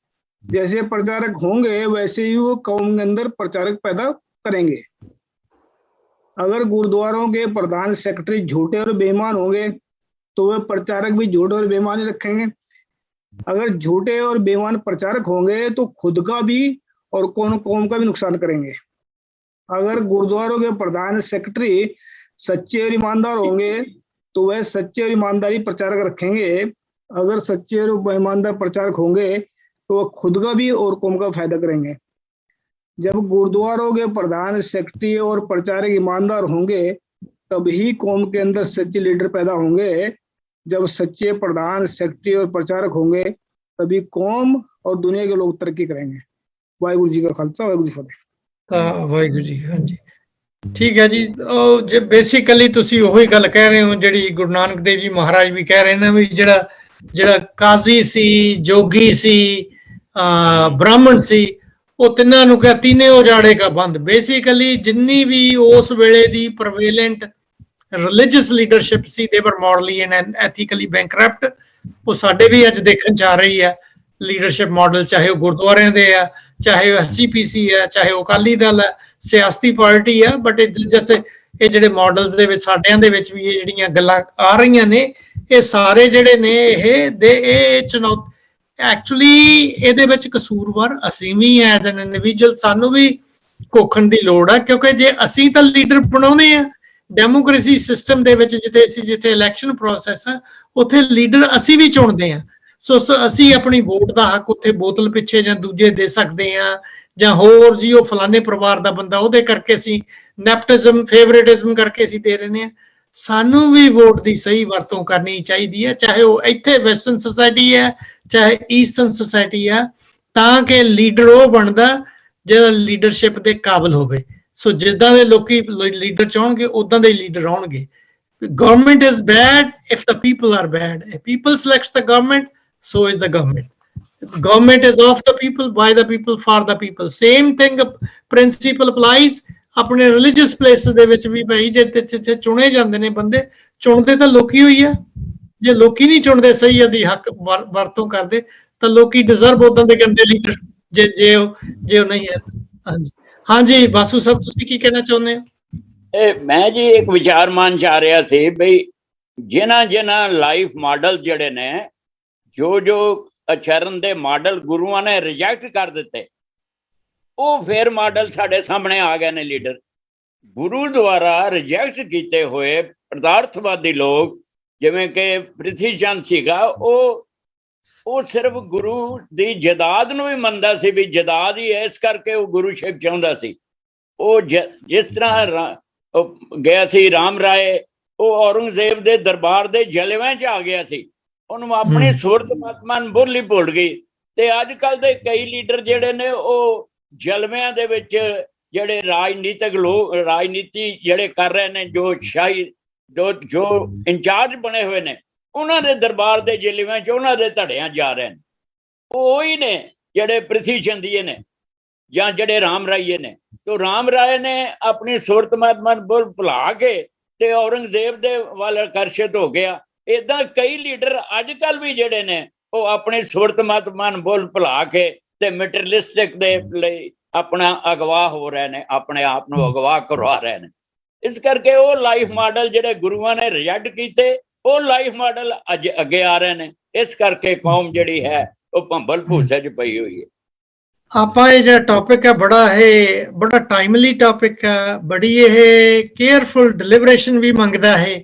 जैसे प्रचारक होंगे वैसे ही वो कौम के अंदर प्रचारक पैदा करेंगे। अगर गुरुद्वारों के प्रधान सेक्रेटरी झूठे और बेईमान होंगे तो वे प्रचारक भी झूठे और बेईमान ही रखेंगे। अगर झूठे और बेईमान प्रचारक होंगे तो खुद का भी और कौम का भी नुकसान करेंगे। अगर गुरुद्वारों के प्रधान सेक्रेटरी सच्चे और ईमानदार होंगे तो वह सच्चे और ईमानदारी प्रचारक रखेंगे। अगर सच्चे और ईमानदार प्रचारक होंगे तो वह खुद का भी और कौम का फायदा करेंगे। जब गुरुद्वारों के प्रधान सेक्रेटरी और प्रचारक ईमानदार होंगे तभी कौम के अंदर सच्चे लीडर पैदा होंगे। जब सच्चे प्रधान सेक्रेटरी और प्रचारक होंगे तभी कौम और दुनिया के लोग तरक्की करेंगे। वाहिगुरु जी का खालसा, वाहिगुरु जी की फतेह। ਵਾਹਿਗੁਰੂ ਜੀ। ਹਾਂਜੀ, ਠੀਕ ਹੈ ਜੀ। ਉਹ ਜੇ ਬੇਸਿਕਲੀ ਤੁਸੀਂ ਉਹੀ ਗੱਲ ਕਹਿ ਰਹੇ ਹੋ ਜਿਹੜੀ ਗੁਰੂ ਨਾਨਕ ਦੇਵ ਜੀ ਮਹਾਰਾਜ ਵੀ ਕਹਿ ਰਹੇ ਨੇ, ਵੀ ਜਿਹੜਾ ਕਾਜ਼ੀ ਸੀ, ਜੋਗੀ ਸੀ, ਬ੍ਰਾਹਮਣ ਸੀ, ਉਹ ਤਿੰਨਾਂ ਨੂੰ ਕਿਹਾ ਤੀਨੇ ਉਜਾੜੇ ਕਾ ਬੰਦ। ਬੇਸਿਕਲੀ ਜਿੰਨੀ ਵੀ ਉਸ ਵੇਲੇ ਦੀ ਪ੍ਰਵੇਲੈਂਟ ਰਿਲੀਜੀਅਸ ਲੀਡਰਸ਼ਿਪ ਸੀ, ਦੇ ਵਰ ਮੋਰਲੀ ਐਂਡ ਐਥੀਕਲੀ ਬੈਂਕਰਪਟ। ਉਹ ਸਾਡੇ ਵੀ ਅੱਜ ਦੇਖਣ ਚ ਆ ਰਹੀ ਹੈ ਲੀਡਰਸ਼ਿਪ ਮਾਡਲ, ਚਾਹੇ ਉਹ ਗੁਰਦੁਆਰਿਆਂ ਦੇ ਆ, ਚਾਹੇ ਉਹ SGPC ਹੈ, ਚਾਹੇ ਉਹ ਅਕਾਲੀ ਦਲ ਹੈ, ਸਿਆਸਤੀ ਪਾਰਟੀ ਆ। ਬਟ ਇਹ ਜਿਹੜੇ ਮਾਡਲਸ ਦੇ ਵਿੱਚ ਸਾਡਿਆਂ ਦੇ ਵਿੱਚ ਵੀ ਇਹ ਜਿਹੜੀਆਂ ਗੱਲਾਂ ਆ ਰਹੀਆਂ ਨੇ, ਇਹ ਸਾਰੇ ਜਿਹੜੇ ਨੇ ਇਹ ਚੁਣੌਤੀ ਐਕਚੁਅਲੀ ਇਹਦੇ ਵਿੱਚ ਕਸੂਰਵਾਰ ਅਸੀਂ ਵੀ ਐਜ਼ ਐਨ ਇੰਡੀਵਿਜੂਅਲ, ਸਾਨੂੰ ਵੀ ਕੋਖਣ ਦੀ ਲੋੜ ਆ। ਕਿਉਂਕਿ ਜੇ ਅਸੀਂ ਤਾਂ ਲੀਡਰ ਬਣਾਉਂਦੇ ਆ ਡੈਮੋਕ੍ਰੇਸੀ ਸਿਸਟਮ ਦੇ ਵਿੱਚ, ਜਿੱਥੇ ਇਲੈਕਸ਼ਨ ਪ੍ਰੋਸੈਸ ਆ ਉੱਥੇ ਲੀਡਰ ਅਸੀਂ ਵੀ ਚੁਣਦੇ ਆ। ਸੋ ਅਸੀਂ ਆਪਣੀ ਵੋਟ ਦਾ ਹੱਕ ਉੱਥੇ ਬੋਤਲ ਪਿੱਛੇ ਜਾਂ ਦੂਜੇ ਦੇ ਸਕਦੇ ਆ, ਜਾਂ ਹੋਰ ਜੀ ਉਹ ਫਲਾਣੇ ਪਰਿਵਾਰ ਦਾ ਬੰਦਾ ਉਹਦੇ ਕਰਕੇ ਅਸੀਂ ਨੈਪਟਿਜ਼ਮ, ਫੇਵਰੇਟਿਜ਼ਮ ਕਰਕੇ ਅਸੀਂ ਦੇ ਰਹੇ ਆ। ਸਾਨੂੰ ਵੀ ਵੋਟ ਦੀ ਸਹੀ ਵਰਤੋਂ ਕਰਨੀ ਚਾਹੀਦੀ ਹੈ, ਚਾਹੇ ਉਹ ਇੱਥੇ ਵੈਸਟਰਨ ਸੋਸਾਇਟੀ ਹੈ, ਚਾਹੇ ਈਸਟਰਨ ਸੋਸਾਇਟੀ ਆ, ਤਾਂ ਕਿ ਲੀਡਰ ਉਹ ਬਣਦਾ ਜਿਹੜਾ ਲੀਡਰਸ਼ਿਪ ਦੇ ਕਾਬਿਲ ਹੋਵੇ। ਸੋ ਜਿੱਦਾਂ ਦੇ ਲੋਕੀ ਲੀਡਰ ਚਾਹਣਗੇ ਉਦਾਂ ਦੇ ਲੀਡਰ ਆਉਣਗੇ। Government is bad if the people are bad. If people select the government, so is the government. Government is of the people, by the people, for the people. Same thing principle applies ਆਪਣੇ religious places ਦੇ ਵਿੱਚ ਵੀ। ਭਾਈ ਜੇ ਚੁਣੇ ਜਾਂਦੇ ਨੇ ਬੰਦੇ, ਚੁਣਦੇ ਤਾਂ ਲੋਕੀ ਹੋਈ ਆ। ਜੇ ਲੋਕੀ ਨਹੀਂ ਚੁਣਦੇ, ਸਹੀ ਦੀ ਹੱਕ ਵਰਤੋਂ ਕਰਦੇ, ਤਾਂ ਲੋਕੀ ਡਿਜ਼ਰਵ ਉਦਾਂ ਦੇ ਗੰਦੇ ਲੀਡਰ ਜੇ ਉਹ ਨਹੀਂ ਹੈ। ਹਾਂਜੀ ਹਾਂਜੀ, ਬਾਸੂ ਸਾਹਿਬ ਤੁਸੀਂ ਕੀ ਕਹਿਣਾ ਚਾਹੁੰਦੇ ਹੋ? ਮੈਂ ਜੀ ਇੱਕ ਵਿਚਾਰ ਮਨ ਚ ਆ ਰਿਹਾ ਸੀ ਬਈ ਜਿਨ੍ਹਾਂ ਲਾਈਫ ਮਾਡਲ ਜਿਹੜੇ ਨੇ, ਜੋ ਆਚਰਨ ਦੇ ਮਾਡਲ ਗੁਰੂਆਂ ਨੇ ਰਿਜੈਕਟ ਕਰ ਦਿੱਤੇ, ਉਹ ਫਿਰ ਮਾਡਲ ਸਾਡੇ ਸਾਹਮਣੇ ਆ ਗਏ ਨੇ ਲੀਡਰ। ਗੁਰੂ ਦੁਆਰਾ ਰਿਜੈਕਟ ਕੀਤੇ ਹੋਏ ਪਦਾਰਥਵਾਦੀ ਲੋਕ, ਜਿਵੇਂ ਕਿ ਪ੍ਰਿਥੀ ਚੰਦ ਸੀਗਾ, ਉਹ ਸਿਰਫ ਗੁਰੂ ਦੀ ਜਦਾਦ ਨੂੰ ਵੀ ਮੰਨਦਾ ਸੀ ਵੀ ਜਦਾਦ ਹੀ ਹੈ, ਇਸ ਕਰਕੇ ਉਹ ਗੁਰੂਸ਼ਿਪ ਚਾਹੁੰਦਾ ਸੀ। ਉਹ ਜਿਸ ਤਰ੍ਹਾਂ ਗਿਆ ਸੀ ਰਾਮ ਰਾਏ, ਉਹ ਔਰੰਗਜ਼ੇਬ ਦੇ ਦਰਬਾਰ ਦੇ ਜਲਵਿਆਂ 'ਚ ਆ ਗਿਆ ਸੀ, ਉਹਨੂੰ ਆਪਣੀ ਸੁਰਤ ਮਨ ਬੋਲੀ ਭੁੱਲ ਗਈ। ਤੇ ਅੱਜ ਕੱਲ ਦੇ ਕਈ ਲੀਡਰ ਜਿਹੜੇ ਨੇ ਉਹ ਜਲਵਿਆਂ ਦੇ ਵਿੱਚ ਜਿਹੜੇ ਰਾਜਨੀਤਿਕ ਲੋਕ ਰਾਜਨੀਤੀ ਜਿਹੜੇ ਕਰ ਰਹੇ ਨੇ, ਜੋ ਸ਼ਾਹੀ ਜੋ ਇੰਚਾਰਜ ਬਣੇ ਹੋਏ ਨੇ, ਉਹਨਾਂ ਦੇ ਦਰਬਾਰ ਦੇ ਜਲਵਿਆਂ 'ਚ ਉਹਨਾਂ ਦੇ ਧੜਿਆਂ ਜਾ ਰਹੇ ਨੇ। ਉਹ ਹੀ ਨੇ ਜਿਹੜੇ ਪ੍ਰਿਥੀ ਚੰਦੀਏ ਨੇ ਜਾਂ ਜਿਹੜੇ ਰਾਮ ਰਾਈਏ ਨੇ। ਤੋ ਰਾਮ ਰਾਏ ਨੇ ਆਪਣੀ ਸੁਰਤ ਮਨ ਬੋਲ ਭੁਲਾ ਕੇ ਤੇ ਔਰੰਗਜ਼ੇਬ ਦੇ ਵੱਲ ਆਕਰਸ਼ਿਤ ਹੋ ਗਿਆ। ਏਦਾਂ ਕਈ ਲੀਡਰ ਅੱਜ ਕੱਲ ਵੀ ਜਿਹੜੇ ਨੇ ਉਹ ਆਪਣੀ ਸੁਰਤ ਮਨ ਬੋਲ ਭੁਲਾ ਕੇ ਤੇ ਮਟੀਰੀਅਲਿਸਟਿਕ ਦੇ ਲਈ ਆਪਣਾ ਅਗਵਾ ਹੋ ਰਹੇ ਨੇ, ਆਪਣੇ ਆਪ ਨੂੰ ਅਗਵਾ ਕਰਵਾ ਰਹੇ ਨੇ। ਇਸ ਕਰਕੇ ਉਹ ਲਾਈਫ ਮਾਡਲ ਜਿਹੜੇ ਗੁਰੂਆਂ ਨੇ ਰਿਜੈਕਟ ਕੀਤੇ, ਉਹ ਲਾਈਫ ਮਾਡਲ ਅੱਜ ਅੱਗੇ ਆ ਰਹੇ ਨੇ। ਇਸ ਕਰਕੇ ਕੌਮ ਜਿਹੜੀ ਹੈ ਉਹ ਭੰਬਲ ਭੂਸੇ 'ਚ ਪਈ ਹੋਈ ਹੈ। ਆਪਾਂ ਇਹ ਜਿਹੜਾ ਟੌਪਿਕ ਹੈ ਬੜਾ ਟਾਈਮਲੀ ਟੌਪਿਕ ਹੈ, ਬੜੀ ਇਹ ਕੇਅਰਫੁਲ ਡਿਲੀਬਰੇਸ਼ਨ ਵੀ ਮੰਗਦਾ ਹੈ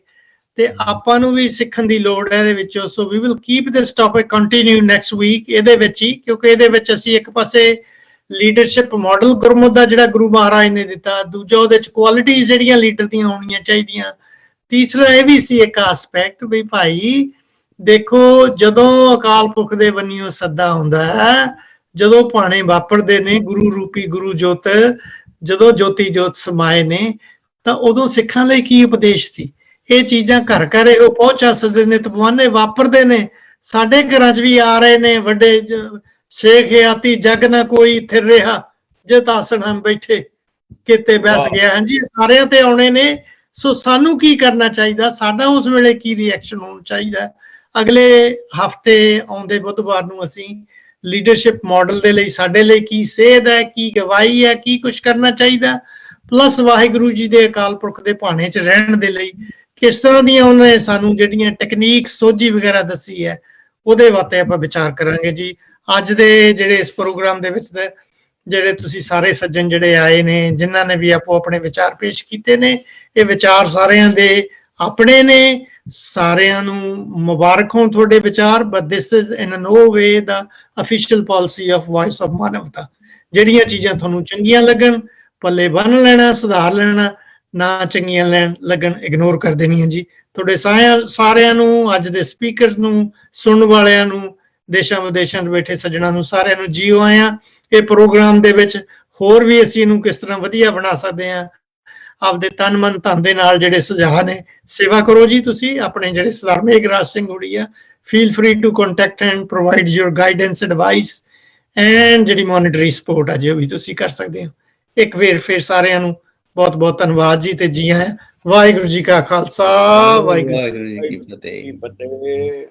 ਤੇ ਆਪਾਂ ਨੂੰ ਵੀ ਸਿੱਖਣ ਦੀ ਲੋੜ ਹੈ ਇਹਦੇ ਵਿੱਚੋਂ। So we will keep this topic continue next week ਇਹਦੇ ਵਿੱਚ ਹੀ, ਕਿਉਂਕਿ ਇਹਦੇ ਵਿੱਚ ਅਸੀਂ ਇੱਕ ਪਾਸੇ ਲੀਡਰਸ਼ਿਪ ਮਾਡਲ ਗੁਰਮੁਖ ਦਾ ਜਿਹੜਾ ਗੁਰੂ ਮਹਾਰਾਜ ਨੇ ਦਿੱਤਾ, ਦੂਜਾ ਉਹਦੇ ਚ ਕੁਆਲਿਟੀਜ਼ ਜਿਹੜੀਆਂ ਲੀਡਰ ਦੀਆਂ ਹੋਣੀਆਂ ਚਾਹੀਦੀਆਂ, ਤੀਸਰਾ ਇਹ ਵੀ ਸੀ ਇੱਕ ਐਸਪੈਕਟ ਵੀ ਭਾਈ ਦੇਖੋ ਜਦੋਂ ਅਕਾਲ ਪੁਰਖ ਦੇ ਬੰਨਿਓ ਸੱਦਾ ਹੁੰਦਾ ਹੈ, ਜਦੋਂ ਭਾਣੇ ਵਾਪਰਦੇ ਨੇ ਗੁਰੂ ਰੂਪੀ ਗੁਰੂ ਜੋਤ, ਜਦੋਂ ਜੋਤੀ ਜੋਤ ਸਮਾਏ ਨੇ, ਤਾਂ ਉਦੋਂ ਸਿੱਖਾਂ ਲਈ ਕੀ ਉਪਦੇਸ਼ ਸੀ। ਇਹ ਚੀਜ਼ਾਂ ਘਰ ਘਰ ਇਹੋ ਪਹੁੰਚਾ ਸਕਦੇ ਨੇ, ਤਪਵਾਨੇ ਵਾਪਰਦੇ ਨੇ, ਸਾਡੇ ਘਰਾਂ 'ਚ ਵੀ ਆ ਰਹੇ ਨੇ। ਵੱਡੇ ਸ਼ੇਖ ਆਤੀ ਜਗ ਨਾ ਕੋਈ ਥਿਰ ਰਿਹਾ, ਜਿਤ ਆਸਣ ਹਮ ਬੈਠੇ ਕਿਤੇ ਬੈਸ ਗਿਆ। ਹਾਂਜੀ, ਸਾਰਿਆਂ ਤੇ ਆਉਣੇ ਨੇ। ਸੋ ਸਾਨੂੰ ਕੀ ਕਰਨਾ ਚਾਹੀਦਾ, ਸਾਡਾ ਉਸ ਵੇਲੇ ਕੀ ਰਿਐਕਸ਼ਨ ਹੋਣਾ ਚਾਹੀਦਾ। ਅਗਲੇ ਹਫਤੇ ਆਉਂਦੇ ਬੁੱਧਵਾਰ ਨੂੰ ਅਸੀਂ ਲੀਡਰਸ਼ਿਪ ਮਾਡਲ ਦੇ ਲਈ ਸਾਡੇ ਲਈ ਕੀ ਸੇਧ ਹੈ, ਕੀ ਗਵਾਹੀ ਹੈ, ਕੀ ਕੁਝ ਕਰਨਾ ਚਾਹੀਦਾ, ਪਲੱਸ ਵਾਹਿਗੁਰੂ ਜੀ ਦੇ ਅਕਾਲ ਪੁਰਖ ਦੇ ਭਾਣੇ 'ਚ ਰਹਿਣ ਦੇ ਲਈ ਕਿਸ ਤਰ੍ਹਾਂ ਦੀਆਂ ਉਹਨੇ ਸਾਨੂੰ ਜਿਹੜੀਆਂ ਟੈਕਨੀਕ ਸੋਝੀ ਵਗੈਰਾ ਦੱਸੀ ਹੈ, ਉਹਦੇ ਵਾਸਤੇ ਆਪਾਂ ਵਿਚਾਰ ਕਰਾਂਗੇ ਜੀ। ਅੱਜ ਦੇ ਜਿਹੜੇ ਇਸ ਪ੍ਰੋਗਰਾਮ ਦੇ ਵਿੱਚ ਜਿਹੜੇ ਤੁਸੀਂ ਸਾਰੇ ਸੱਜਣ ਜਿਹੜੇ ਆਏ ਨੇ, ਜਿਨ੍ਹਾਂ ਨੇ ਵੀ ਆਪੋ ਆਪਣੇ ਵਿਚਾਰ ਪੇਸ਼ ਕੀਤੇ ਨੇ, ਇਹ ਵਿਚਾਰ ਸਾਰਿਆਂ ਦੇ ਆਪਣੇ ਨੇ। ਸਾਰਿਆਂ ਨੂੰ ਮੁਬਾਰਕ ਹੋਣ ਤੁਹਾਡੇ ਵਿਚਾਰ, but this is in no way the official policy of voice of Manavta. ਜਿਹੜੀਆਂ ਚੀਜ਼ਾਂ ਤੁਹਾਨੂੰ ਚੰਗੀਆਂ ਲੱਗਣ ਪੱਲੇ ਬੰਨ ਲੈਣਾ, ਸੁਧਾਰ ਲੈਣਾ, ਨਾ ਚੰਗੀਆਂ ਲੱਗਣ ਇਗਨੋਰ ਕਰ ਦੇਣੀਆਂ ਜੀ। ਤੁਹਾਡੇ ਸਾਰਿਆਂ ਨੂੰ, ਅੱਜ ਦੇ ਸਪੀਕਰ ਨੂੰ, ਸੁਣਨ ਵਾਲਿਆਂ ਨੂੰ, ਦੇਸ਼ਾਂ ਵਿਦੇਸ਼ਾਂ 'ਚ ਬੈਠੇ ਸੱਜਣਾਂ ਨੂੰ, ਸਾਰਿਆਂ ਨੂੰ ਜੀਓ ਆਇਆਂ। ਇਹ ਪ੍ਰੋਗਰਾਮ ਦੇ ਵਿੱਚ ਹੋਰ ਵੀ ਅਸੀਂ ਇਹਨੂੰ ਕਿਸ ਤਰ੍ਹਾਂ ਵਧੀਆ ਬਣਾ ਸਕਦੇ ਹਾਂ, ਆਪਦੇ ਤਨ ਮਨ ਧਨ ਦੇ ਨਾਲ ਜਿਹੜੇ ਸੁਝਾਅ ਨੇ ਸੇਵਾ ਕਰੋ ਜੀ। ਤੁਸੀਂ ਆਪਣੇ ਜਿਹੜੇ Sardar Meghraj Singh Huria, feel free to contact and provide your guidance, advice and ਜਿਹੜੀ ਮੋਨੀਟਰੀ ਸਪੋਰਟ ਆ ਜੀ ਉਹ ਵੀ ਤੁਸੀਂ ਕਰ ਸਕਦੇ ਹੋ। ਇੱਕ ਵਾਰ ਫਿਰ ਸਾਰਿਆਂ ਨੂੰ ਬਹੁਤ ਬਹੁਤ ਧੰਨਵਾਦ ਜੀ ਤੇ ਜੀ ਆਇਆਂ। ਵਾਹਿਗੁਰੂ ਜੀ ਕਾ ਖਾਲਸਾ, ਵਾਹਿਗੁਰੂ ਜੀ ਕੀ ਫਤਿਹ।